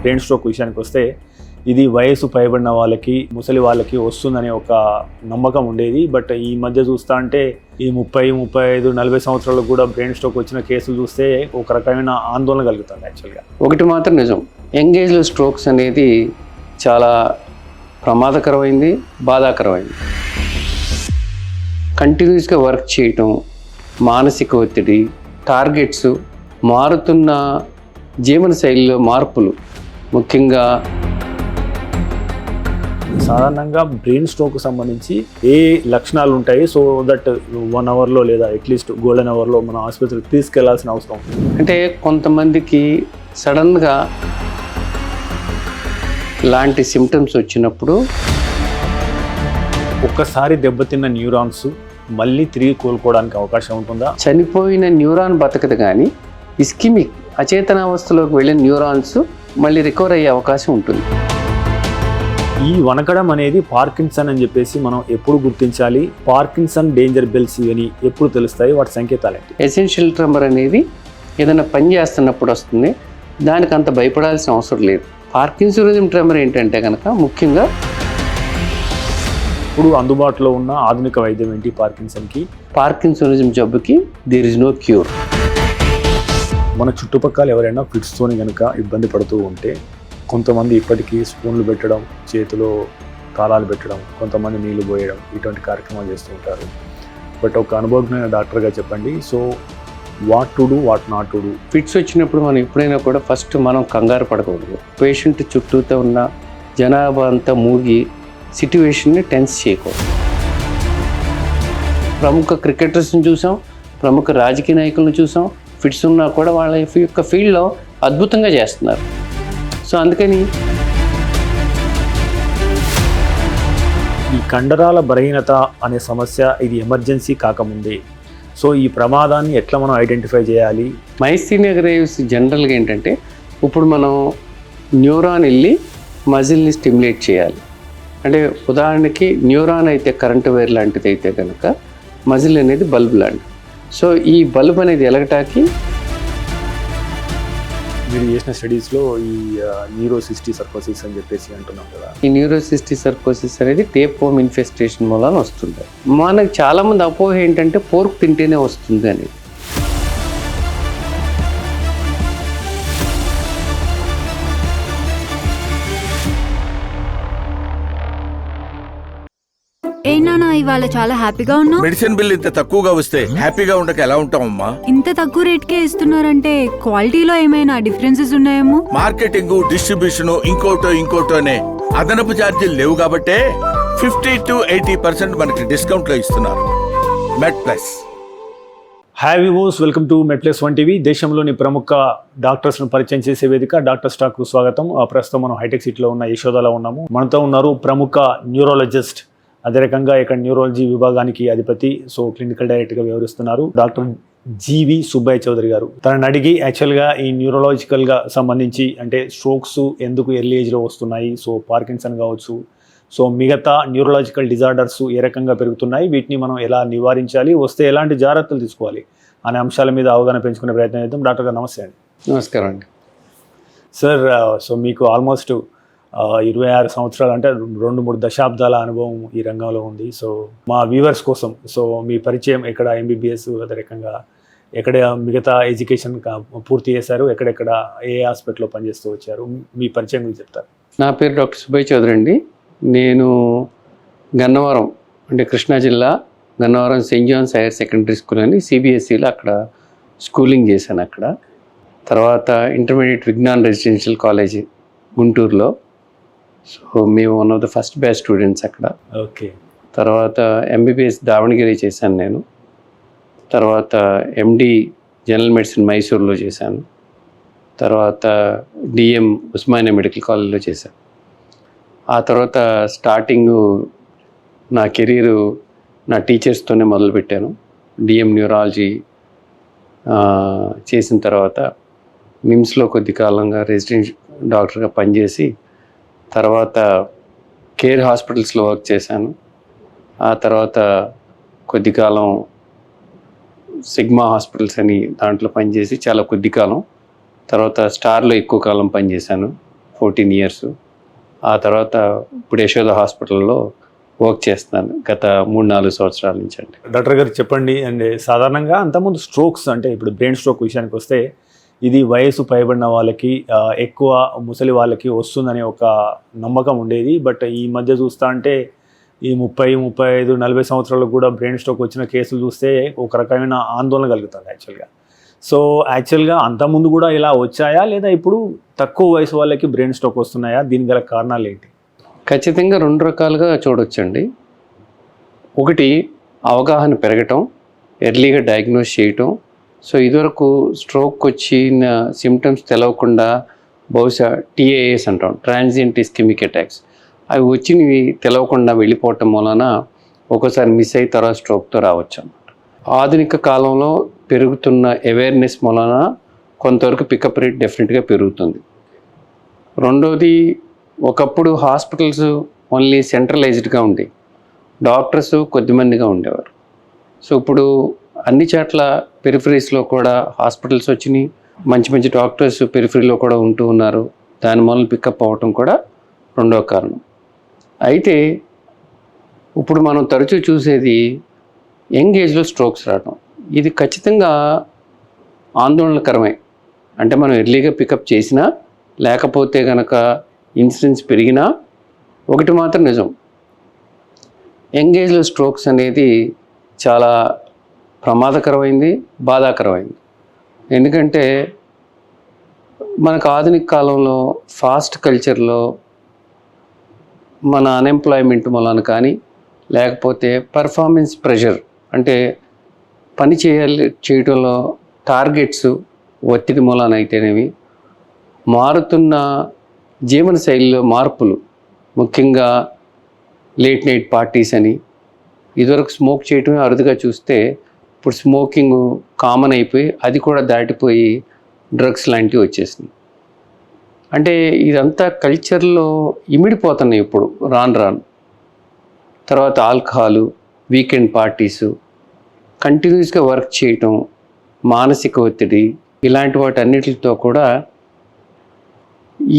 Brain stroke విషయానికి వస్తే ఇది వయసు పైబడిన వాళ్ళకి, ముసలి వాళ్ళకి వస్తుందనే ఒక నమ్మకం ఉండేది. బట్ ఈ మధ్య చూస్తా అంటే ఈ 30, 35, 40 సంవత్సరాలకు కూడా బ్రెయిన్ స్ట్రోక్ వచ్చిన కేసులు చూస్తే ఒక రకమైన ఆందోళన కలుగుతుంది. యాక్చువల్గా ఒకటి మాత్రం నిజం, యంగ్ ఏజ్లో స్ట్రోక్స్ అనేది చాలా ప్రమాదకరమైంది, బాధాకరమైంది. కంటిన్యూస్గా వర్క్ చేయటం, మానసిక ఒత్తిడి, టార్గెట్స్, మారుతున్న జీవన శైలిలో మార్పులు, ముఖ్యంగా సాధారణంగా బ్రెయిన్ స్ట్రోక్ సంబంధించి ఏ లక్షణాలు ఉంటాయి? సో దట్ 1 అవర్లో లేదా అట్లీస్ట్ గోల్డెన్ అవర్లో మనం ఆసుపత్రికి తీసుకెళ్లాల్సిన అవసరం అంటే కొంతమందికి సడన్గా లాంటి సిమ్టమ్స్ వచ్చినప్పుడు ఒక్కసారి దెబ్బతిన్న న్యూరాన్స్ మళ్ళీ తిరిగి కోలుకోవడానికి అవకాశం ఉంటుందా? చనిపోయిన న్యూరాన్ బతకదు, కానీ ఇస్కిమిక్ అచేతనావస్థలోకి వెళ్ళిన న్యూరాన్స్ మళ్ళీ రికవర్ అయ్యే అవకాశం ఉంటుంది. ఈ వనకడం అనేది పార్కిన్సన్ అని చెప్పేసి మనం ఎప్పుడు గుర్తించాలి? పార్కిన్సన్ డేంజర్ బెల్స్ ఇవని ఎప్పుడు తెలుస్తాయి? వాటి సంకేతాలు ఏంటి? ఎసెన్షియల్ ట్రెమర్ అనేది ఏదైనా పని చేస్తున్నప్పుడు వస్తుంది, దానికి అంత భయపడాల్సిన అవసరం లేదు. పార్కిన్సనిజం ట్రెమర్ ఏంటంటే కనుక ముఖ్యంగా ఇప్పుడు అందుబాటులో ఉన్న ఆధునిక వైద్యం ఏంటి పార్కిన్సన్కి? పార్కిన్సనిజం జబ్బుకి దేర్ ఇస్ నో క్యూర్. మన చుట్టుపక్కల ఎవరైనా ఫిట్స్తోని కనుక ఇబ్బంది పడుతూ ఉంటే కొంతమంది ఇప్పటికీ స్పూన్లు పెట్టడం, చేతిలో తాళాలు పెట్టడం, కొంతమంది నీళ్లు పోయడం, ఇటువంటి కార్యక్రమాలు చేస్తూ ఉంటారు. బట్ ఒక అనుభవజ్ఞమైన డాక్టర్గా చెప్పండి, so what to do, what not to do? Fits వచ్చినప్పుడు మనం ఎప్పుడైనా కూడా ఫస్ట్ మనం కంగారు పడకూడదు. పేషెంట్ చుట్టూతో ఉన్న జనాభా అంతా మూగి సిట్యువేషన్ని టెన్స్ చేయకూడదు. ప్రముఖ క్రికెటర్స్ని చూసాం, ప్రముఖ రాజకీయ నాయకులను చూసాం, ఫిట్స్ ఉన్నా కూడా వాళ్ళ యొక్క ఫీల్డ్లో అద్భుతంగా చేస్తున్నారు. సో అందుకని ఈ కండరాల బలహీనత అనే సమస్య ఇది ఎమర్జెన్సీ కాకముందే, సో ఈ ప్రమాదాన్ని ఎట్లా మనం ఐడెంటిఫై చేయాలి? మైస్థీనియా గ్రేవ్స్ జనరల్గా ఏంటంటే ఇప్పుడు మనం న్యూరాన్ వెళ్ళి మజిల్ని స్టిమ్యులేట్ చేయాలి. అంటే ఉదాహరణకి న్యూరాన్ అయితే కరెంటు వైర్ లాంటిది అయితే కనుక మజిల్ అనేది బల్బ్ లాంటిది. సో ఈ బల్బ్ అనేది ఎలగటానికి మీరు చేసిన స్టడీస్లో ఈ న్యూరోసిస్టీ సర్కోసిస్ అని చెప్పేసి అంటున్నాం కదా, ఈ న్యూరోసిస్టీ సర్కోసిస్ అనేది టేప్ హోమ్ ఇన్ఫెస్టేషన్ మూలాన వస్తుంది. మనకు చాలామంది అపోహ ఏంటంటే పోర్క్ తింటేనే వస్తుంది అని. ఏనా ఇవాళ చాలా హ్యాపీగా ఉన్నావు? మెడిసిన్ బిల్ ఇంత తక్కువగా వస్తే హ్యాపీగా ఉండక ఎలా ఉంటామమ్మా? ఇంత తక్కువ రేట్కే ఇస్తున్నారంటే క్వాలిటీలో ఏమైనా డిఫరెన్సెస్ ఉన్నాయేమో? మార్కెటింగ్, డిస్ట్రిబ్యూషన్, ఇంకోటో అనే అదనపు ఛార్జీలు లేవు కాబట్టే 50 to 80% మనకి డిస్కౌంట్ లో ఇస్తున్నారు. MedPlus. Hi viewers, welcome to MedPlus 1 TV. దేశంలోని ప్రముఖ డాక్టర్స్ను పరిచయం చేసే వేదిక డాక్టర్ టాక్కు స్వాగతం. ప్రస్తుతం మనం హైటెక్ సిటీలో ఉన్న యశోదాలో ఉన్నాము. మనతో ఉన్నారు ప్రముఖ న్యూరాలజిస్ట్, అదే రకంగా ఇక్కడ న్యూరాలజీ విభాగానికి అధిపతి, సో క్లినికల్ డైరెక్టర్గా వ్యవహరిస్తున్నారు డాక్టర్ జీవి సుబ్బయ్య చౌదరి గారు. తనని అడిగి యాక్చువల్గా ఈ న్యూరలాజికల్గా సంబంధించి అంటే స్ట్రోక్స్ ఎందుకు ఎర్లీ ఏజ్లో వస్తున్నాయి, సో పార్కిన్సన్ కావచ్చు, సో మిగతా న్యూరలాజికల్ డిజార్డర్స్ ఏ రకంగా పెరుగుతున్నాయి, వీటిని మనం ఎలా నివారించాలి, వస్తే ఎలాంటి జాగ్రత్తలు తీసుకోవాలి అనే అంశాల మీద అవగాహన పెంచుకునే ప్రయత్నం చేద్దాం. డాక్టర్ గారు నమస్తే అండి. నమస్కారం అండి సార్. సో మీకు ఆల్మోస్ట్ 26 సంవత్సరాలు అంటే 2-3 దశాబ్దాల అనుభవం ఈ రంగంలో ఉంది. సో మా వ్యూవర్స్ కోసం సో మీ పరిచయం, ఎక్కడ ఎంబీబీఎస్, అదే రకంగా ఎక్కడ మిగతా ఎడ్యుకేషన్ పూర్తి చేశారు, ఎక్కడెక్కడ ఏ హాస్పిటల్లో పనిచేస్తూ వచ్చారు, మీ పరిచయం గురించి చెప్తారు? నా పేరు డాక్టర్ సుబ్బయ్య చౌదరి అండి. నేను గన్నవరం అంటే కృష్ణా జిల్లా Gannavaram saint John's higher secondary school అని సిబిఎస్ఈలో అక్కడ స్కూలింగ్ చేశాను. అక్కడ తర్వాత ఇంటర్మీడియట్ విజ్ఞాన్ రెసిడెన్షియల్ కాలేజీ గుంటూరులో, సో మేము one of the first batch students అక్కడ. ఓకే. తర్వాత ఎంబీబీఎస్ దావణగిరి చేశాను నేను. తర్వాత ఎండి జనరల్ మెడిసిన్ మైసూర్లో చేశాను. తర్వాత డిఎం ఉస్మానియా మెడికల్ కాలేజ్లో చేశాను. ఆ తర్వాత స్టార్టింగు నా కెరీరు నా టీచర్స్తోనే మొదలుపెట్టాను. డిఎం న్యూరాలజీ చేసిన తర్వాత నిమ్స్లో కొద్ది కాలంగా రెసిడెంట్ డాక్టర్గా పనిచేసి తర్వాత కేర్ హాస్పిటల్స్లో వర్క్ చేశాను. ఆ తర్వాత కొద్ది కాలం సిగ్మా హాస్పిటల్స్ అని దాంట్లో పనిచేసి చాలా కొద్ది కాలం, తర్వాత స్టార్లో ఎక్కువ కాలం పనిచేశాను. 14 years. ఆ తర్వాత ఇప్పుడు యశోద హాస్పిటల్లో వర్క్ చేస్తున్నాను గత 3-4 సంవత్సరాల నుంచి అండి. డాక్టర్ గారు చెప్పండి, అండ్ సాధారణంగా అంతకుముందు స్ట్రోక్స్ అంటే ఇప్పుడు బ్రెయిన్ స్ట్రోక్ విషయానికి వస్తే ఇది వయసు పైబడిన వాళ్ళకి ఎక్కువ ముసలి వాళ్ళకి వస్తుందనే ఒక నమ్మకం ఉండేది. బట్ ఈ మధ్య చూస్తా అంటే ఈ 30, 35, 40 సంవత్సరాలకు కూడా బ్రెయిన్ స్ట్రోక్ వచ్చిన కేసులు చూస్తే ఒక రకమైన ఆందోళన కలుగుతుంది యాక్చువల్గా. సో యాక్చువల్గా అంతకుముందు కూడా ఇలా వచ్చాయా, లేదా ఇప్పుడు తక్కువ వయసు వాళ్ళకి బ్రెయిన్ స్ట్రోక్ వస్తున్నాయా? దీని గల కారణాలు ఏంటి? ఖచ్చితంగా 2 రకాలుగా చూడొచ్చండి. ఒకటి, అవగాహన పెరగటం, ఎర్లీగా డయాగ్నోస్ చేయటం. సో ఇదివరకు స్ట్రోక్ వచ్చిన సిమ్టమ్స్ తెలవకుండా బహుశా TIAs అంటాం, ట్రాన్సియంట్ ఇస్కెమిక్ అటాక్స్, అవి వచ్చినవి తెలవకుండా వెళ్ళిపోవటం వలన ఒక్కోసారి మిస్ అయ్యి తర్వాత స్ట్రోక్తో రావచ్చు అన్నమాట. ఆధునిక కాలంలో పెరుగుతున్న అవేర్నెస్ వలన కొంతవరకు పికప్ రేట్ డెఫినెట్గా పెరుగుతుంది. రెండోది, ఒకప్పుడు హాస్పిటల్స్ ఓన్లీ సెంట్రలైజ్డ్గా ఉండేవి, డాక్టర్స్ కొద్దిమందిగా ఉండేవారు. సో ఇప్పుడు అన్ని చోట్ల పెరిఫరీస్లో కూడా హాస్పిటల్స్ వచ్చినాయి, మంచి మంచి డాక్టర్స్ పెరిఫరీలో కూడా ఉంటూ ఉన్నారు. దాని వల్ల పికప్ అవ్వటం కూడా రెండో కారణం. అయితే ఇప్పుడు మనం తరచూ చూసేది యంగ్ ఏజ్లో స్ట్రోక్స్ రావడం. ఇది ఖచ్చితంగా ఆందోళనకరమే. అంటే మనం ఎర్లీగా పికప్ చేసినా, లేకపోతే కనుక ఇన్సిడెన్స్ పెరిగినా, ఒకటి మాత్రం నిజం, యంగ్ ఏజ్లో స్ట్రోక్స్ అనేది చాలా ప్రమాదకరమైంది, బాధాకరమైంది. ఎందుకంటే మనకు ఆధునిక కాలంలో ఫాస్ట్ కల్చర్లో మన అన్ఎంప్లాయ్మెంట్ మూలాన కానీ, లేకపోతే పర్ఫార్మెన్స్ ప్రెషర్ అంటే పని చేయటంలో టార్గెట్స్ ఒత్తిడి మూలాన అయితేనేవి, మారుతున్న జీవనశైలిలో మార్పులు, ముఖ్యంగా లేట్ నైట్ పార్టీస్ అని, ఇదివరకు స్మోక్ చేయటమే అరుదుగా చూస్తే ఇప్పుడు స్మోకింగ్ కామన్ అయిపోయి అది కూడా దాటిపోయి డ్రగ్స్ లాంటివి వచ్చేసింది. అంటే ఇదంతా కల్చర్లో ఇమిడిపోతున్నాయి ఇప్పుడు రాను. తర్వాత ఆల్కహాలు, వీకెండ్ పార్టీసు, కంటిన్యూస్గా వర్క్ చేయటం, మానసిక ఒత్తిడి, ఇలాంటి వాటి అన్నిటితో కూడా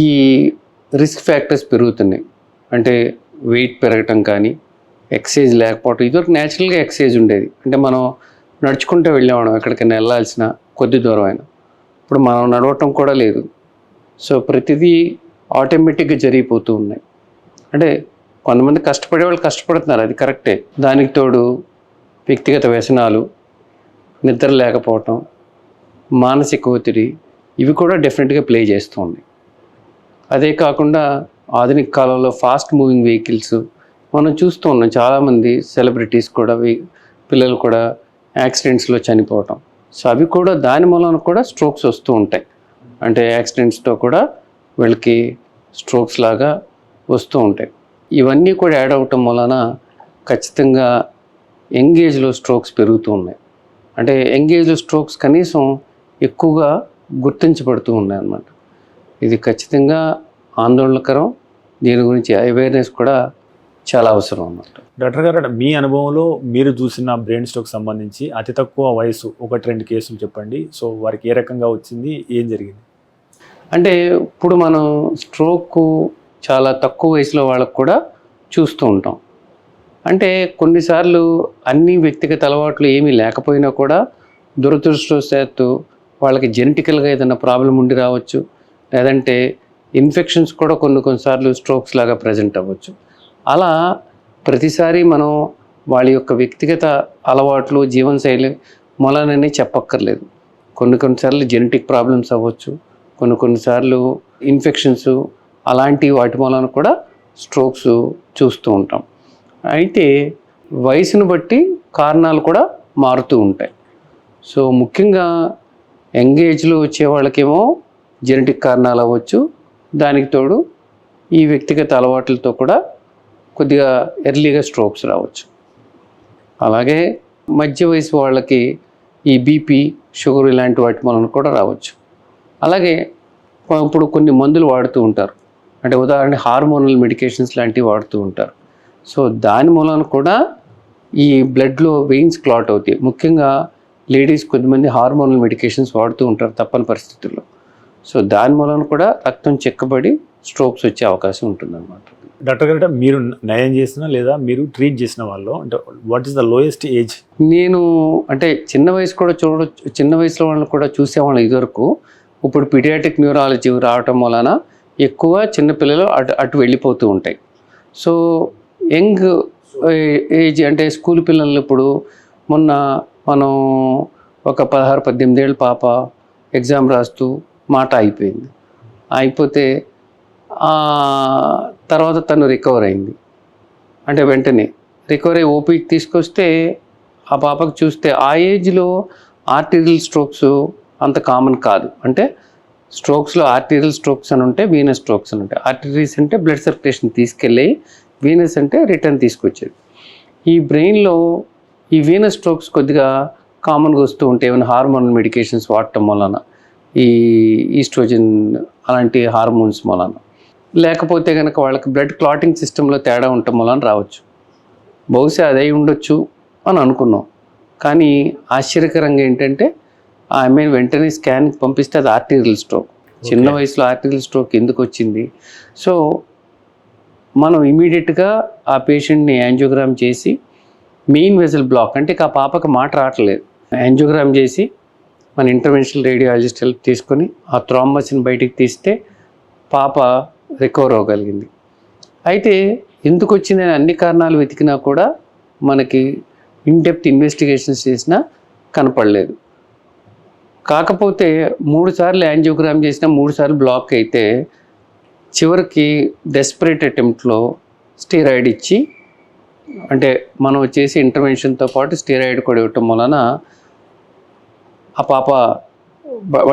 ఈ రిస్క్ ఫ్యాక్టర్స్ పెరుగుతున్నాయి. అంటే వెయిట్ పెరగటం కానీ, ఎక్సర్సైజ్ లేకపోవటం. ఇదివరకు న్యాచురల్గా ఎక్సర్సైజ్ ఉండేది, అంటే మనం నడుచుకుంటూ వెళ్ళేవాళ్ళం ఎక్కడికైనా వెళ్ళాల్సిన కొద్ది దూరం అయినా. ఇప్పుడు మనం నడవటం కూడా లేదు. సో ప్రతిదీ ఆటోమేటిక్గా జరిగిపోతూ ఉన్నాయి. అంటే కొంతమంది కష్టపడే వాళ్ళు కష్టపడుతున్నారు, అది కరెక్టే. దానికి తోడు వ్యక్తిగత వ్యసనాలు, నిద్ర లేకపోవటం, మానసిక ఒత్తిడి, ఇవి కూడా డెఫినెట్గా ప్లే చేస్తూ ఉన్నాయి. అదే కాకుండా ఆధునిక కాలంలో ఫాస్ట్ మూవింగ్ వెహికల్స్ మనం చూస్తూ ఉన్నాం. చాలామంది సెలబ్రిటీస్ కూడా, పిల్లలు కూడా యాక్సిడెంట్స్లో చనిపోవటం. సో అవి కూడా దాని మూలన కూడా స్ట్రోక్స్ వస్తూ ఉంటాయి. అంటే యాక్సిడెంట్స్తో కూడా వీళ్ళకి స్ట్రోక్స్ లాగా వస్తూ ఉంటాయి. ఇవన్నీ కూడా యాడ్ అవటం వలన ఖచ్చితంగా యంగ్ ఏజ్లో స్ట్రోక్స్ పెరుగుతూ ఉన్నాయి. అంటే యంగ్ ఏజ్లో స్ట్రోక్స్ కనీసం ఎక్కువగా గుర్తించబడుతూ ఉన్నాయి అన్నమాట. ఇది ఖచ్చితంగా ఆందోళనకరం. దీని గురించి అవేర్నెస్ కూడా చాలా అవసరం అన్నమాట. డాక్టర్ గారు, మీ అనుభవంలో మీరు చూసిన బ్రెయిన్ స్ట్రోక్ సంబంధించి అతి తక్కువ వయసు 1-2 కేసులు చెప్పండి. సో వారికి ఏ రకంగా వచ్చింది, ఏం జరిగింది? అంటే ఇప్పుడు మనం స్ట్రోక్ చాలా తక్కువ వయసులో వాళ్ళకు కూడా చూస్తూ ఉంటాం. అంటే కొన్నిసార్లు అన్ని వ్యక్తిగత అలవాట్లు ఏమీ లేకపోయినా కూడా దురదృష్టవశాత్తు వాళ్ళకి జెనెటికల్గా ఏదైనా ప్రాబ్లం ఉండి రావచ్చు, లేదంటే ఇన్ఫెక్షన్స్ కూడా కొన్నిసార్లు స్ట్రోక్స్ లాగా ప్రజెంట్ అవ్వచ్చు. అలా ప్రతిసారి మనం వాళ్ళ యొక్క వ్యక్తిగత అలవాట్లు, జీవనశైలి మూలననే చెప్పక్కర్లేదు. కొన్నిసార్లు జెనెటిక్ ప్రాబ్లమ్స్ అవ్వచ్చు, కొన్నిసార్లు ఇన్ఫెక్షన్స్, అలాంటి వాటి మూలన కూడా స్ట్రోక్స్ చూస్తూ ఉంటాం. అయితే వయసును బట్టి కారణాలు కూడా మారుతూ ఉంటాయి. సో ముఖ్యంగా యంగ్ ఏజ్లో వచ్చే వాళ్ళకేమో జెనెటిక్ కారణాలు అవ్వచ్చు, దానికి తోడు ఈ వ్యక్తిగత అలవాట్లతో కూడా కొద్దిగా ఎర్లీగా స్ట్రోక్స్ రావచ్చు. అలాగే మధ్య వయసు వాళ్ళకి ఈ బీపీ, షుగర్ ఇలాంటి వాటి వలన కూడా రావచ్చు. అలాగే ఇప్పుడు కొన్ని మందులు వాడుతూ ఉంటారు, అంటే ఉదాహరణ హార్మోనల్ మెడికేషన్స్ లాంటివి వాడుతూ ఉంటారు. సో దాని మూలన కూడా ఈ బ్లడ్లో వెయిన్స్ క్లాట్ అవుతాయి. ముఖ్యంగా లేడీస్ కొద్దిమంది హార్మోనల్ మెడికేషన్స్ వాడుతూ ఉంటారు తప్పని పరిస్థితుల్లో. సో దాని మూలన కూడా రక్తం చిక్కబడి స్ట్రోక్స్ వచ్చే అవకాశం ఉంటుందన్నమాట. డాక్టర్ గారు, అంటే మీరు నయం చేసిన లేదా మీరు ట్రీట్ చేసిన వాళ్ళు అంటే what is the lowest age? నేను అంటే చిన్న వయసులో వాళ్ళని కూడా చూసేవాళ్ళం ఇదివరకు. ఇప్పుడు పీడియాట్రిక్ న్యూరాలజీ రావటం వలన ఎక్కువ చిన్నపిల్లలు అటు వెళ్ళిపోతూ ఉంటాయి. సో యంగ్ ఏజ్ అంటే స్కూల్ పిల్లలు ఇప్పుడు మొన్న మనం ఒక 16-18 ఏళ్ళ పాప ఎగ్జామ్ రాస్తూ మాట అయిపోతే తర్వాత తను రికవర్ అయింది. అంటే వెంటనే రికవర్ అయ్యి ఓపీకి తీసుకొస్తే ఆ పాపకు చూస్తే ఆ ఏజ్లో ఆర్టీరియల్ స్ట్రోక్స్ అంత కామన్ కాదు. అంటే స్ట్రోక్స్లో ఆర్టీరియల్ స్ట్రోక్స్ అని ఉంటే వీనస్ స్ట్రోక్స్ అని ఉంటాయి. ఆర్టీరీస్ అంటే బ్లడ్ సర్క్యులేషన్ తీసుకెళ్ళి, వీనస్ అంటే రిటర్న్ తీసుకొచ్చేది. ఈ బ్రెయిన్లో ఈ వీనస్ స్ట్రోక్స్ కొద్దిగా కామన్గా వస్తూ ఉంటాయి. ఏమైనా హార్మోనల్ మెడికేషన్స్ వాడటం వలన, ఈ ఈస్ట్రోజన్ అలాంటి హార్మోన్స్ వలన, లేకపోతే కనుక వాళ్ళకి బ్లడ్ క్లాటింగ్ సిస్టంలో తేడా ఉండటం వలన రావచ్చు. బహుశా అదే ఉండొచ్చు అని అనుకున్నాం. కానీ ఆశ్చర్యకరంగా ఏంటంటే ఆ అమ్మాయిని వెంటనే స్కాన్కి పంపిస్తే అది ఆర్టీరియల్ స్ట్రోక్. చిన్న వయసులో ఆర్టీరియల్ స్ట్రోక్ ఎందుకు వచ్చింది? సో మనం ఇమీడియట్గా ఆ పేషెంట్ని యాంజియోగ్రామ్ చేసి మెయిన్ వెజల్ బ్లాక్ అంటే ఆ పాపకు మాట రావట్లేదు, యాంజియోగ్రామ్ చేసి మన ఇంటర్వెన్షనల్ రేడియాలజిస్ట్ హెల్ప్ తీసుకొని ఆ థ్రాంబస్ని బయటికి తీస్తే పాప రికవర్ అవ్వగలిగింది. అయితే ఎందుకు వచ్చిందని అన్ని కారణాలు వెతికినా కూడా మనకి ఇన్డెప్త్ ఇన్వెస్టిగేషన్స్ చేసినా కనపడలేదు. కాకపోతే 3 సార్లు యాంజియోగ్రామ్ చేసినా 3 సార్లు బ్లాక్ అయితే చివరికి డెస్పరేట్ అటెంప్ట్లో స్టెరాయిడ్ ఇచ్చి, అంటే మనం చేసే ఇంటర్వెన్షన్తో పాటు స్టెరాయిడ్ కూడా ఇవ్వటం వలన ఆ పాప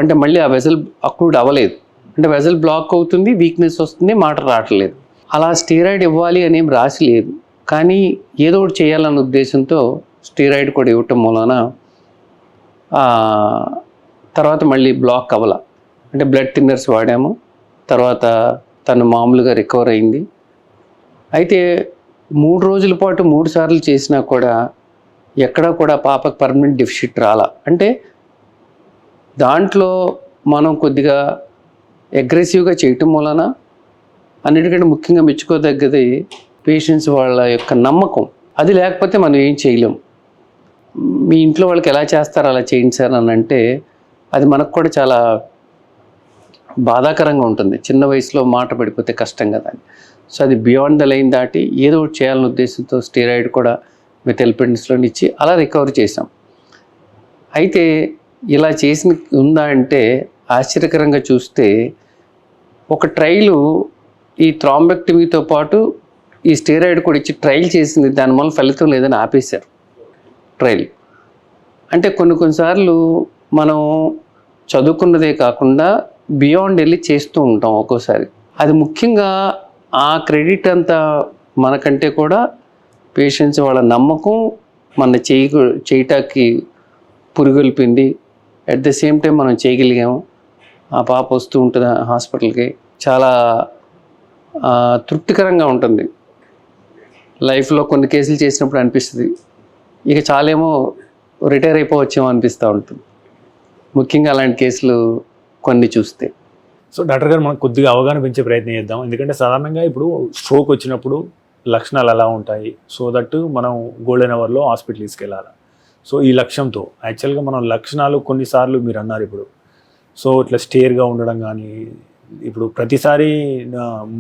అంటే మళ్ళీ ఆ వెజల్ అక్రూడ్ అవ్వలేదు. అంటే వెజల్ బ్లాక్ అవుతుంది, వీక్నెస్ వస్తుంది, మాట రావట్లేదు. అలా స్టెరాయిడ్ ఇవ్వాలి అని ఏం రాసి లేదు, కానీ ఏదో ఒకటి చేయాలన్న ఉద్దేశంతో స్టెరాయిడ్ కూడా ఇవ్వటం వలన తర్వాత మళ్ళీ బ్లాక్ అవ్వాల. అంటే బ్లడ్ థిన్నర్స్ వాడాము, తర్వాత తను మామూలుగా రికవర్ అయింది. అయితే 3 రోజుల పాటు 3 సార్లు చేసినా కూడా ఎక్కడా కూడా పాపకు పర్మనెంట్ డెఫిసిట్ రాలా. అంటే దాంట్లో మనం కొద్దిగా అగ్రెసివ్గా చేయటం వలన, అన్నిటికంటే ముఖ్యంగా మెచ్చుకోదగ్గది పేషెంట్స్ వాళ్ళ యొక్క నమ్మకం. అది లేకపోతే మనం ఏం చేయలేం. మీ ఇంట్లో వాళ్ళకి ఎలా చేస్తారో అలా చేయండి సార్ అని అంటే అది మనకు కూడా చాలా బాధాకరంగా ఉంటుంది. చిన్న వయసులో మాట పడిపోతే కష్టం కదా అని. సో అది బియాండ్ ద లైన్ దాటి ఏదో ఒకటి చేయాలనే ఉద్దేశంతో స్టెరాయిడ్ కూడా మెథైల్పెండిస్లో ఇచ్చి అలా రికవర్ చేసాం. అయితే ఇలా చేసిన ఉందా అంటే ఆశ్చర్యకరంగా చూస్తే ఒక ట్రైలు ఈ థ్రాంబెక్టమీతో పాటు ఈ స్టెరాయిడ్ కూడా ఇచ్చి ట్రయల్ చేసింది, దానివల్ల ఫలితం లేదని ఆపేశారు ట్రయల్. అంటే కొన్నిసార్లు మనం చదువుకున్నదే కాకుండా బియాండ్ వెళ్ళి చేస్తూ ఉంటాం ఒక్కోసారి. అది ముఖ్యంగా ఆ క్రెడిట్ అంతా మనకంటే కూడా పేషెంట్స్ వాళ్ళ నమ్మకం మన చేయటానికి పురుగొల్పింది. అట్ ద సేమ్ టైం మనం చేయగలిగాము. ఆ పాప వస్తూ ఉంటుంది హాస్పిటల్కి, చాలా తృప్తికరంగా ఉంటుంది. లైఫ్లో కొన్ని కేసులు చేసినప్పుడు అనిపిస్తుంది ఇక చాలేమో రిటైర్ అయిపోవచ్చేమో అనిపిస్తూ ఉంటుంది, ముఖ్యంగా అలాంటి కేసులు కొన్ని చూస్తే. సో డాక్టర్ గారు, మనం కొద్దిగా అవగాహన పెంచే ప్రయత్నం చేద్దాం. ఎందుకంటే సాధారణంగా ఇప్పుడు స్ట్రోక్ వచ్చినప్పుడు లక్షణాలు ఎలా ఉంటాయి, సో దట్ మనం గోల్డెన్ అవర్లో హాస్పిటల్ తీసుకెళ్ళాలి. సో ఈ లక్ష్యంతో యాక్చువల్గా మనం లక్షణాలు కొన్నిసార్లు మీరు అన్నారు ఇప్పుడు, సో ఇట్లా స్టేర్గా ఉండడం కానీ, ఇప్పుడు ప్రతిసారి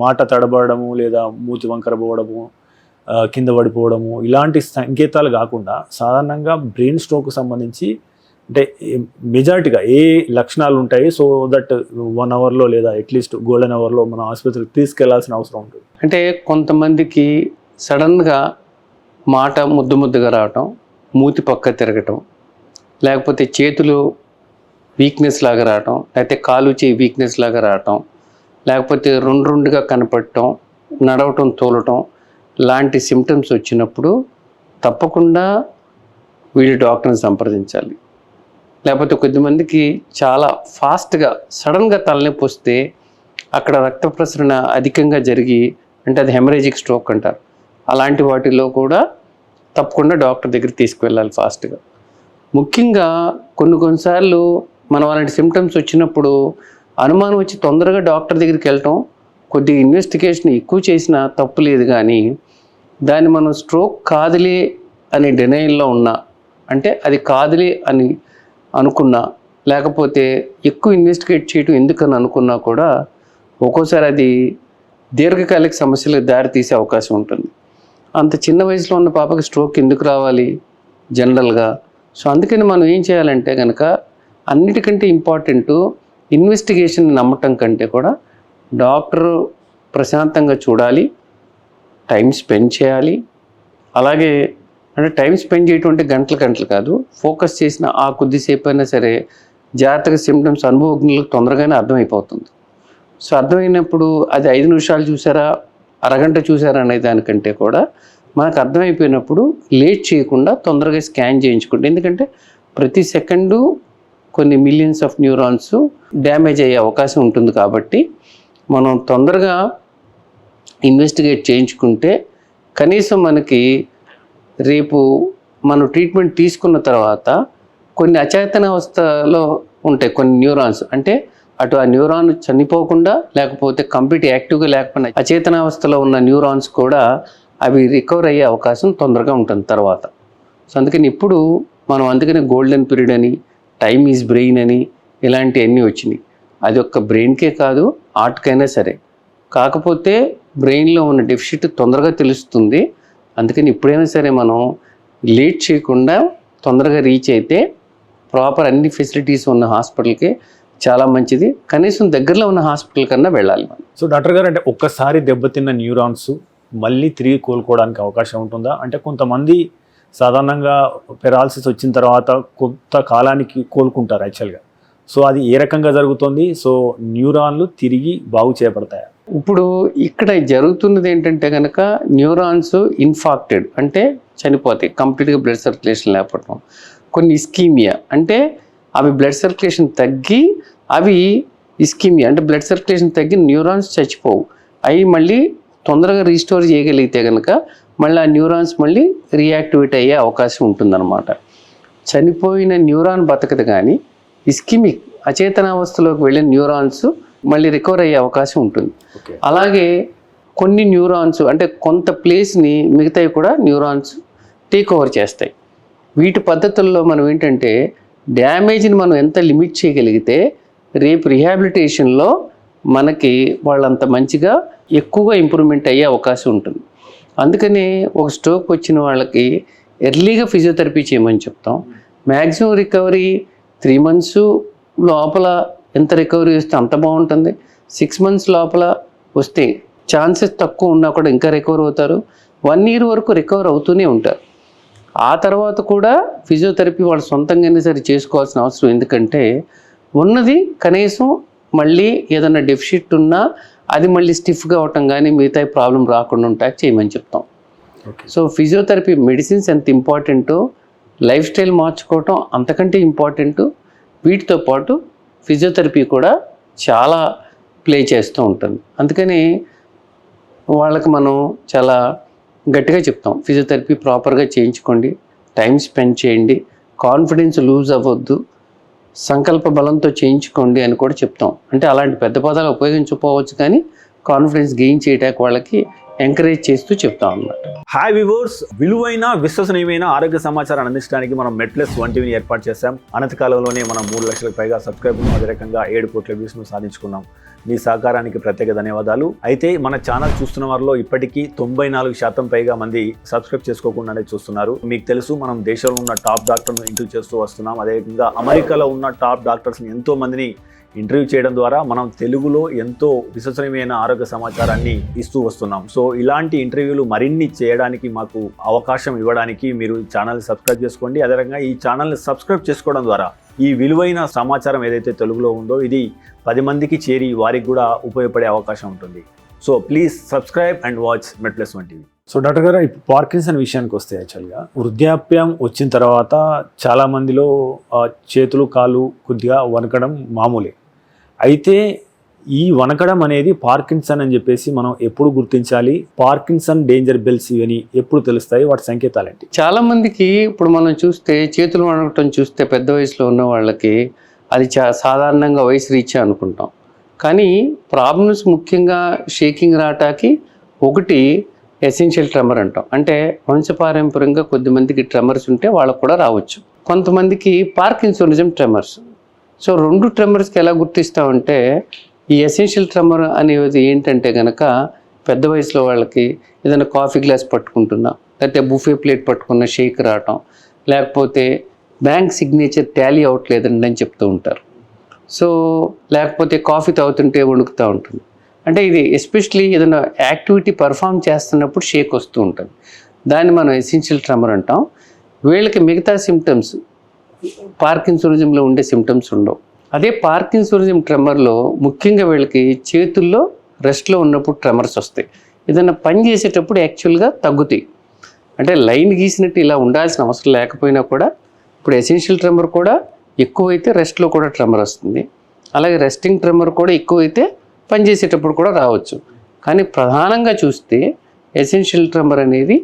మాట తడబడము లేదా మూతి వంకర పోవడము, కింద పడిపోవడము, ఇలాంటి సంకేతాలు కాకుండా సాధారణంగా బ్రెయిన్ స్ట్రోక్కి సంబంధించి అంటే మెజారిటీగా ఏ లక్షణాలు ఉంటాయి, సో దట్ 1 అవర్లో లేదా అట్లీస్ట్ గోల్డెన్ అవర్లో మనం ఆసుపత్రికి తీసుకెళ్లాల్సిన అవసరం ఉంటుంది? అంటే కొంతమందికి సడన్గా మాట ముద్దుగా రావటం, మూతి పక్క తిరగటం, లేకపోతే చేతులు వీక్నెస్ లాగా రావటం, లేకపోతే కాలు చేయి వీక్నెస్ లాగా రావటం, లేకపోతే రెండుగా కనపడటం, నడవటం, తోలటం లాంటి సిమ్టమ్స్ వచ్చినప్పుడు తప్పకుండా వీళ్ళు డాక్టర్ని సంప్రదించాలి. లేకపోతే కొద్దిమందికి చాలా ఫాస్ట్గా సడన్గా తలనొప్పి వస్తే అక్కడ రక్త ప్రసరణ అధికంగా జరిగి, అంటే అది హెమరేజిక్ స్ట్రోక్ అంటారు. అలాంటి వాటిల్లో కూడా తప్పకుండా డాక్టర్ దగ్గరికి తీసుకువెళ్ళాలి ఫాస్ట్గా. ముఖ్యంగా కొన్నిసార్లు మనం అలాంటి సిమ్టమ్స్ వచ్చినప్పుడు అనుమానం వచ్చి తొందరగా డాక్టర్ దగ్గరికి వెళ్ళటం, కొద్దిగా ఇన్వెస్టిగేషన్ ఎక్కువ చేసినా తప్పు లేదు, కానీ దాన్ని మనం స్ట్రోక్ కాదులే అనే డినైల్లో ఉన్నా, అంటే అది కాదులే అని అనుకున్నా, లేకపోతే ఎక్కువ ఇన్వెస్టిగేట్ చేయడం ఎందుకని అనుకున్నా కూడా ఒక్కోసారి అది దీర్ఘకాలిక సమస్యలకు దారితీసే అవకాశం ఉంటుంది. అంత చిన్న వయసులో ఉన్న పాపకి స్ట్రోక్ ఎందుకు రావాలి జనరల్గా? సో అందుకని మనం ఏం చేయాలంటే కనుక అన్నిటికంటే ఇంపార్టెంట్ ఇన్వెస్టిగేషన్ నమ్మటం కంటే కూడా డాక్టర్ ప్రశాంతంగా చూడాలి, టైం స్పెండ్ చేయాలి. అలాగే అంటే టైం స్పెండ్ చేయటం అంటే గంటలు కాదు, ఫోకస్ చేసిన ఆ కొద్దిసేపు అయినా సరే జాగ్రత్తగా సిమ్టమ్స్ అనుభవజ్ఞులకు తొందరగానే అర్థమైపోతుంది. సో అర్థమైనప్పుడు అది 5 నిమిషాలు చూసారా, అరగంట చూసారా అనే దానికంటే కూడా మనకు అర్థమైపోయినప్పుడు లేట్ చేయకుండా తొందరగా స్కాన్ చేయించుకుంటే, ఎందుకంటే ప్రతి సెకండు కొన్ని మిలియన్స్ ఆఫ్ న్యూరాన్స్ డ్యామేజ్ అయ్యే అవకాశం ఉంటుంది. కాబట్టి మనం తొందరగా ఇన్వెస్టిగేట్ చేయించుకుంటే కనీసం మనకి రేపు మనం ట్రీట్మెంట్ తీసుకున్న తర్వాత కొన్ని అచేతనావస్థలో ఉంటాయి కొన్ని న్యూరాన్స్, అంటే అటు ఆ న్యూరాన్ చనిపోకుండా లేకపోతే కంప్లీట్ యాక్టివ్గా లేకపోయినా అచేతనావస్థలో ఉన్న న్యూరాన్స్ కూడా అవి రికవర్ అయ్యే అవకాశం తొందరగా ఉంటుంది తర్వాత. సో అందుకని ఇప్పుడు మనం అందుకని గోల్డెన్ పీరియడ్ అని, టైమ్ ఈజ్ బ్రెయిన్ అని ఇలాంటివన్నీ వచ్చినాయి. అది ఒక్క బ్రెయిన్కే కాదు, ఆర్ట్కైనా సరే. కాకపోతే బ్రెయిన్లో ఉన్న డెఫిసిట్ తొందరగా తెలుస్తుంది. అందుకని ఇప్పుడైనా సరే మనం లేట్ చేయకుండా తొందరగా రీచ్ అయితే ప్రాపర్ అన్ని ఫెసిలిటీస్ ఉన్న హాస్పిటల్కి చాలా మంచిది. కనీసం దగ్గరలో ఉన్న హాస్పిటల్ కన్నా వెళ్ళాలి మనం. సో డాక్టర్ గారు, అంటే ఒక్కసారి దెబ్బతిన్న న్యూరాన్స్ మళ్ళీ తిరిగి కోలుకోవడానికి అవకాశం ఉంటుందా? అంటే కొంతమంది సాధారణంగా పెరాలసిస్ వచ్చిన తర్వాత కొంత కాలానికి కోలుకుంటారు యాక్చువల్గా. సో అది ఏ రకంగా జరుగుతుంది? సో న్యూరాన్లు తిరిగి బాగు చేయబడతాయా? ఇప్పుడు ఇక్కడ జరుగుతున్నది ఏంటంటే కనుక న్యూరాన్స్ ఇన్ఫాక్టెడ్ అంటే చనిపోతాయి, కంప్లీట్గా బ్లడ్ సర్క్యులేషన్ లేకపోవడం. కొన్ని ఇస్కీమియా అంటే అవి బ్లడ్ సర్క్యులేషన్ తగ్గి అవి ఇస్కీమియా అంటే బ్లడ్ సర్క్యులేషన్ తగ్గి న్యూరాన్స్ చచ్చిపోవు. అవి మళ్ళీ తొందరగా రీస్టోర్ చేయగలిగితే కనుక మళ్ళీ ఆ న్యూరాన్స్ మళ్ళీ రియాక్టివేట్ అయ్యే అవకాశం ఉంటుందన్నమాట. చనిపోయిన న్యూరాన్ బతకదు, కానీ ఇస్కిమిక్ అచేతనావస్థలోకి వెళ్ళిన న్యూరాన్స్ మళ్ళీ రికవర్ అయ్యే అవకాశం ఉంటుంది. అలాగే కొన్ని న్యూరాన్స్ అంటే కొంత ప్లేస్ని మిగతాయి కూడా న్యూరాన్స్ టేక్ ఓవర్ చేస్తాయి. వీటి పద్ధతుల్లో మనం ఏంటంటే డ్యామేజ్ని మనం ఎంత లిమిట్ చేయగలిగితే రేపు రిహాబిలిటేషన్లో మనకి వాళ్ళంత మంచిగా ఎక్కువగా ఇంప్రూవ్మెంట్ అయ్యే అవకాశం ఉంటుంది. అందుకని ఒక స్ట్రోక్ వచ్చిన వాళ్ళకి ఎర్లీగా ఫిజియోథెరపీ చేయమని చెప్తాం. మ్యాక్సిమం రికవరీ 3 months లోపల ఎంత రికవరీ వస్తే అంత బాగుంటుంది. 6 months లోపల వస్తే ఛాన్సెస్ తక్కువ ఉన్నా కూడా ఇంకా రికవర్ అవుతారు. 1 year వరకు రికవర్ అవుతూనే ఉంటారు. ఆ తర్వాత కూడా ఫిజియోథెరపీ వాళ్ళు సొంతంగానే సరే చేసుకోవాల్సిన అవసరం, ఎందుకంటే ఉన్నది కనీసం మళ్ళీ ఏదైనా డెఫిసిట్ ఉన్నా అది మళ్ళీ స్టిఫ్గా అవటం కానీ మిగతా ప్రాబ్లం రాకుండా ఉంటాయి చేయమని చెప్తాం. సో ఫిజియోథెరపీ మెడిసిన్స్ ఎంత ఇంపార్టెంటో లైఫ్ స్టైల్ మార్చుకోవటం అంతకంటే ఇంపార్టెంట్. వీటితో పాటు ఫిజియోథెరపీ కూడా చాలా ప్లే చేస్తూ ఉంటుంది. అందుకని వాళ్ళకి మనం చాలా గట్టిగా చెప్తాం, ఫిజియోథెరపీ ప్రాపర్గా చేయించుకోండి, టైం స్పెండ్ చేయండి, కాన్ఫిడెన్స్ లూజ్ అవ్వద్దు, సంకల్ప బలంతో చేయించుకోండి అని కూడా చెప్తాం. అంటే అలాంటి పెద్ద పదాలు ఉపయోగించకపోవచ్చు, కానీ కాన్ఫిడెన్స్ గెయిన్ చేయడానికి వాళ్ళకి ఎంకరేజ్ చేస్తూ చెప్తాం అన్నమాట. హాయ్ వ్యూవర్స్, విలువైన విశ్వసనీయమైన ఆరోగ్య సమాచారాన్ని అందించడానికి మనం మెట్ప్లస్ 1 టీవీని ఏర్పాటు చేశాం. అనతి కాలంలోనే మనం 3 లక్షలకు పైగా సబ్స్క్రైబర్లు, అదే రకంగా 7 కోట్ల వ్యూస్ను సాధించుకున్నాం. మీ సహకారానికి ప్రత్యేక ధన్యవాదాలు. అయితే మన ఛానల్ చూస్తున్న వారిలో ఇప్పటికీ 94% పైగా మంది సబ్స్క్రైబ్ చేసుకోకుండానే చూస్తున్నారు. మీకు తెలుసు, మనం దేశంలో ఉన్న టాప్ డాక్టర్ను ఇంటర్వ్యూ చేస్తూ వస్తున్నాం. అదేవిధంగా అమెరికాలో ఉన్న టాప్ డాక్టర్స్ని ఎంతో మందిని ఇంటర్వ్యూ చేయడం ద్వారా మనం తెలుగులో ఎంతో విశ్వసనీయమైన ఆరోగ్య సమాచారాన్ని ఇస్తూ వస్తున్నాం. సో ఇలాంటి ఇంటర్వ్యూలు మరిన్ని చేయడానికి మాకు అవకాశం ఇవ్వడానికి మీరు ఛానల్ని సబ్స్క్రైబ్ చేసుకోండి. అదేవిధంగా ఈ ఛానల్ని సబ్స్క్రైబ్ చేసుకోవడం ద్వారా ఈ విలువైన సమాచారం ఏదైతే తెలుగులో ఉందో ఇది 10 మందికి చేరి వారికి కూడా ఉపయోగపడే అవకాశం ఉంటుంది. So please subscribe and watch MedPlus 1 TV. So doctor గారు, ఇప్పుడు పార్కిన్సన్ విషయానికి వస్తే యాక్చువల్గా వృద్ధాప్యం వచ్చిన తర్వాత చాలా మందిలో చేతులు కాళ్ళు కొద్దిగా వణకడం మామూలే. అయితే ఈ వణకడం అనేది పార్కిన్సన్ అని చెప్పేసి మనం ఎప్పుడు గుర్తించాలి? పార్కిన్సన్ డేంజర్ బెల్స్ ఇవన్నీ ఎప్పుడు తెలుస్తాయి? వాటి సంకేతాలు ఏంటి? చాలా మందికి ఇప్పుడు మనం చూస్తే చేతులు వణకటం చూస్తే పెద్ద వయసులో ఉన్న వాళ్ళకి అది సాధారణంగా వయసు రీత్యా అనుకుంటాం. కానీ ప్రాబ్లమ్స్ ముఖ్యంగా షేకింగ్ రావటానికి ఒకటి ఎసెన్షియల్ ట్రెమర్ అంటాం. అంటే వంశపారంపర్యంగా కొద్దిమందికి ట్రెమర్స్ ఉంటే వాళ్ళకు కూడా రావచ్చు. కొంతమందికి పార్కిన్సోనిజం ట్రెమర్స్. సో 2 ట్రెమర్స్కి ఎలా గుర్తిస్తామంటే ఈ ఎసెన్షియల్ ట్రెమర్ అనేది ఏంటంటే కనుక పెద్ద వయసులో వాళ్ళకి ఏదైనా కాఫీ గ్లాస్ పట్టుకుంటున్నా, లేకపోతే బుఫే ప్లేట్ పట్టుకున్న షేక్ రావటం, లేకపోతే బ్యాంక్ సిగ్నేచర్ టాలీ అవ్వట్లేదండి అని చెప్తూ ఉంటారు. సో లేకపోతే కాఫీ తాగుతుంటే వణుకుతూ ఉంటుంది. అంటే ఇది ఎస్పెషలీ ఏదైనా యాక్టివిటీ పర్ఫామ్ చేస్తున్నప్పుడు షేక్ వస్తూ ఉంటుంది. దాన్ని మనం ఎసెన్షియల్ ట్రెమర్ అంటాం. వీళ్ళకి మిగతా సిమ్టమ్స్ పార్కిన్సోనిజంలో ఉండే సిమ్టమ్స్ ఉండవు. అదే పార్కిన్సోనిజం ట్రెమర్లో ముఖ్యంగా వీళ్ళకి చేతుల్లో రెస్ట్లో ఉన్నప్పుడు ట్రెమర్స్ వస్తాయి. ఏదైనా పని చేసేటప్పుడు యాక్చువల్గా తగ్గుతాయి. అంటే లైన్ గీసినట్టు ఇలా ఉండాల్సిన అవసరం లేకపోయినా కూడా ఇప్పుడు ఎసెన్షియల్ ట్రెమర్ కూడా ఎక్కువైతే రెస్ట్లో కూడా ట్రెమర్ వస్తుంది. అలాగే రెస్టింగ్ ట్రెమర్ కూడా ఎక్కువైతే పని చేసేటప్పుడు కూడా రావచ్చు. కానీ ప్రధానంగా చూస్తే ఎసెన్షియల్ ట్రెమర్ అనేది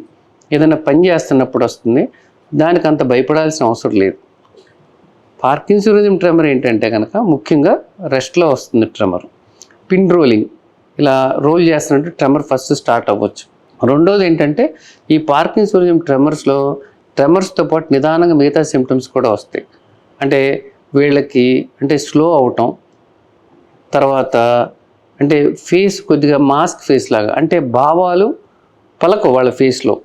ఏదైనా పని చేస్తున్నప్పుడు వస్తుంది. దానికి అంత భయపడాల్సిన అవసరం లేదు. పార్కిన్సోనిజం ట్రెమర్ ఏంటంటే కనుక ముఖ్యంగా రెస్ట్లో వస్తుంది ట్రెమర్. పిన్ రోలింగ్ ఇలా రోల్ చేస్తున్నట్టు ట్రెమర్ ఫస్ట్ స్టార్ట్ అవ్వచ్చు. రెండోది ఏంటంటే ఈ పార్కిన్సోనిజం ట్రెమర్స్తో పాటు నిదానంగా మిగతా సిమ్టమ్స్ కూడా వస్తాయి. అంటే వీళ్ళకి అంటే స్లో అవటం, తర్వాత అంటే ఫేస్ కొద్దిగా మాస్క్ ఫేస్ లాగా, అంటే భావాలు పలకవు వాళ్ళ ఫేస్లో.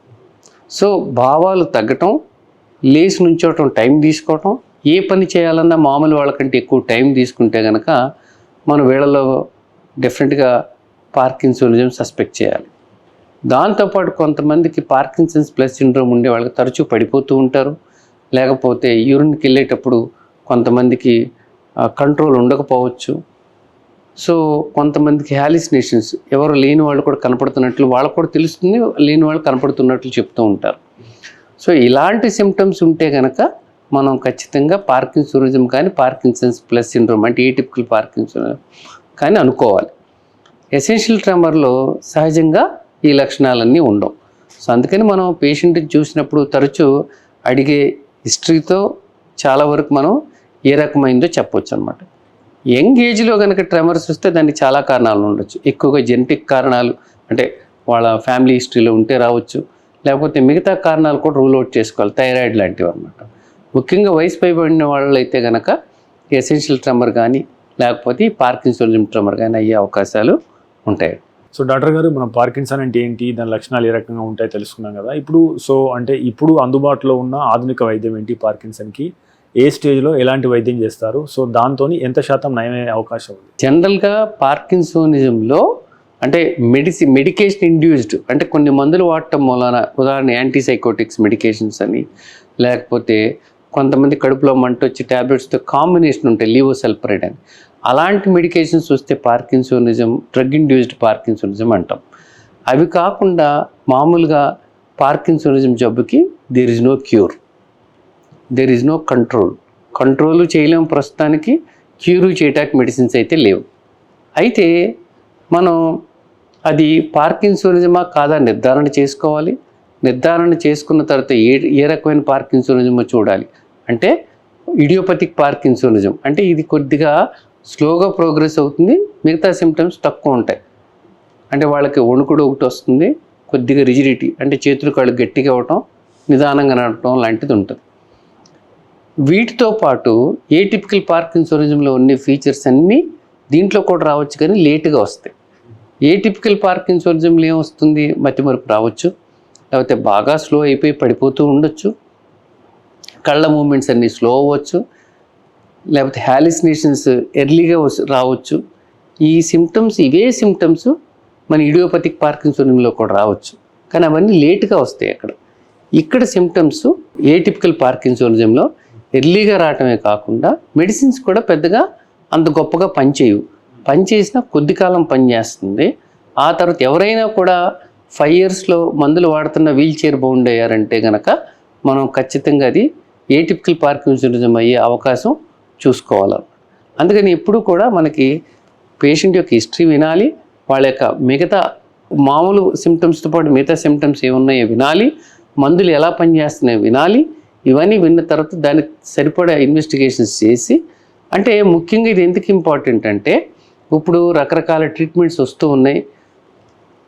సో భావాలు తగ్గటం, లేచి నుంచోవటం, టైం తీసుకోవటం, ఏ పని చేయాలన్నా మామూలు వాళ్ళకంటే ఎక్కువ టైం తీసుకుంటే కనుక మనం వీళ్ళలో డెఫినెట్గా పార్కిన్సోనిజం సస్పెక్ట్ చేయాలి. దాంతోపాటు కొంతమందికి పార్కిన్సన్స్ ప్లస్ సిండ్రోమ్ ఉండే వాళ్ళకి తరచూ పడిపోతూ ఉంటారు. లేకపోతే యూరిన్కి వెళ్ళేటప్పుడు కొంతమందికి కంట్రోల్ ఉండకపోవచ్చు. సో కొంతమందికి హాలిసినేషన్స్, ఎవరు లేని వాళ్ళు కూడా కనపడుతున్నట్లు వాళ్ళకు కూడా తెలుస్తుంది, లేని వాళ్ళు కనపడుతున్నట్లు చెప్తూ ఉంటారు. సో ఇలాంటి సిమ్టమ్స్ ఉంటే కనుక మనం ఖచ్చితంగా పార్కిన్సోనిజం కానీ పార్కిన్సన్స్ ప్లస్ సిండ్రోమ్ అంటే ఏటిపికల్ పార్కిన్సోనిజం కానీ అనుకోవాలి. ఎసెన్షియల్ ట్రెమర్లో సహజంగా ఈ లక్షణాలన్నీ ఉండవు. సో అందుకని మనం పేషెంట్ని చూసినప్పుడు తరచూ అడిగే హిస్టరీతో చాలా వరకు మనం ఏ రకమైందో చెప్పవచ్చు అనమాట. యంగ్ ఏజ్లో కనుక ట్రెమర్స్ వస్తే దానికి చాలా కారణాలు ఉండొచ్చు. ఎక్కువగా జెనెటిక్ కారణాలు అంటే వాళ్ళ ఫ్యామిలీ హిస్టరీలో ఉంటే రావచ్చు, లేకపోతే మిగతా కారణాలు కూడా రూల్ అవుట్ చేసుకోవాలి, థైరాయిడ్ లాంటివి అనమాట. ముఖ్యంగా వయసు పైబడిన వాళ్ళు అయితే కనుక ఎసెన్షియల్ ట్రెమర్ కానీ లేకపోతే పార్కిన్సోనిజం ట్రెమర్ కానీ అయ్యే అవకాశాలు ఉంటాయి. సో డాక్టర్ గారు, మనం పార్కిన్సన్ అంటే ఏంటి, దాని లక్షణాలు ఏ రకంగా ఉంటాయో తెలుసుకున్నాం కదా. ఇప్పుడు అందుబాటులో ఉన్న ఆధునిక వైద్యం ఏంటి పార్కిన్సన్కి, ఏ స్టేజ్లో ఎలాంటి వైద్యం చేస్తారు, సో దాంతో ఎంత శాతం నయమయ్యే అవకాశం ఉంది? జనరల్గా పార్కిన్సోనిజంలో అంటే మెడికేషన్ ఇండ్యూస్డ్ అంటే కొన్ని మందులు వాడటం మూలన, ఉదాహరణ యాంటీసైకోటిక్స్ మెడికేషన్స్ అని, లేకపోతే కొంతమంది కడుపులో మంట వచ్చి ట్యాబ్లెట్స్తో కాంబినేషన్ ఉంటాయి, లీవోసల్పరైడ్ అని, అలాంటి మెడికేషన్స్ వస్తే పార్కిన్సోనిజం డ్రగ్ ఇండ్యూస్డ్ పార్కిన్సోనిజం అంటాం. అవి కాకుండా మామూలుగా పార్కిన్సోనిజం జబ్బుకి there is no cure, there is no control చేయలేము ప్రస్తుతానికి, క్యూర్ చేయటానికి మెడిసిన్స్ అయితే లేవు. అయితే మనం అది పార్కిన్సోనిజమా కాదా నిర్ధారణ చేసుకోవాలి. నిర్ధారణ చేసుకున్న తర్వాత ఏ రకమైన పార్కిన్సోనిజమో చూడాలి. అంటే ఇడియోపతిక్ పార్కిన్సోనిజం అంటే ఇది కొద్దిగా స్లోగా ప్రోగ్రెస్ అవుతుంది, మిగతా సిమ్టమ్స్ తక్కువ ఉంటాయి. అంటే వాళ్ళకి వణుకుడు ఒకటి వస్తుంది, కొద్దిగా రిజిడిటీ అంటే చేతులు కాళ్ళు గట్టిగా అవ్వటం, నిదానంగా నడవటం లాంటిది ఉంటుంది. వీటితో పాటు ఏటిపికల్ పార్కిన్సోనిజంలో ఉన్న ఫీచర్స్ అన్నీ దీంట్లో కూడా రావచ్చు, కానీ లేటుగా వస్తాయి. ఏటిపికల్ పార్కిన్సోనిజంలో ఏమొస్తుంది, మతిమరుపు రావచ్చు, లేకపోతే బాగా స్లో అయిపోయి పడిపోతూ ఉండొచ్చు, కళ్ళ మూమెంట్స్ అన్నీ స్లో అవ్వచ్చు, లేకపోతే హాలిసినేషన్స్ ఎర్లీగా రావచ్చు. ఈ సిమ్టమ్స్ ఇవే సిమ్టమ్స్ మన ఇడియోపతిక్ పార్కిన్సోనిజంలో కూడా రావచ్చు, కానీ అవన్నీ లేటుగా వస్తాయి. ఇక్కడ సిమ్టమ్స్ ఏటిపికల్ పార్కిన్సోనిజంలో ఎర్లీగా రావటమే కాకుండా మెడిసిన్స్ కూడా పెద్దగా అంత గొప్పగా పనిచేసినా కొద్ది కాలం పనిచేస్తుంది. ఆ తర్వాత ఎవరైనా కూడా 5 yearsలో మందులు వాడుతున్న వీల్ చైర్ బౌండ్ అయ్యారంటే కనుక మనం ఖచ్చితంగా అది ఏటిపికల్ పార్కిన్సోనిజం అయ్యే అవకాశం చూసుకోవాలి. అందుకని ఎప్పుడు కూడా మనకి పేషెంట్ యొక్క హిస్టరీ వినాలి, వాళ్ళ యొక్క మిగతా మామూలు సిమ్టమ్స్తో పాటు మిగతా సిమ్టమ్స్ ఏమున్నాయో వినాలి, మందులు ఎలా పనిచేస్తున్నాయో వినాలి. ఇవన్నీ విన్న తర్వాత దానికి సరిపడా ఇన్వెస్టిగేషన్స్ చేసి, అంటే ముఖ్యంగా ఇది ఎందుకు ఇంపార్టెంట్ అంటే ఇప్పుడు రకరకాల ట్రీట్మెంట్స్ వస్తూ ఉన్నాయి.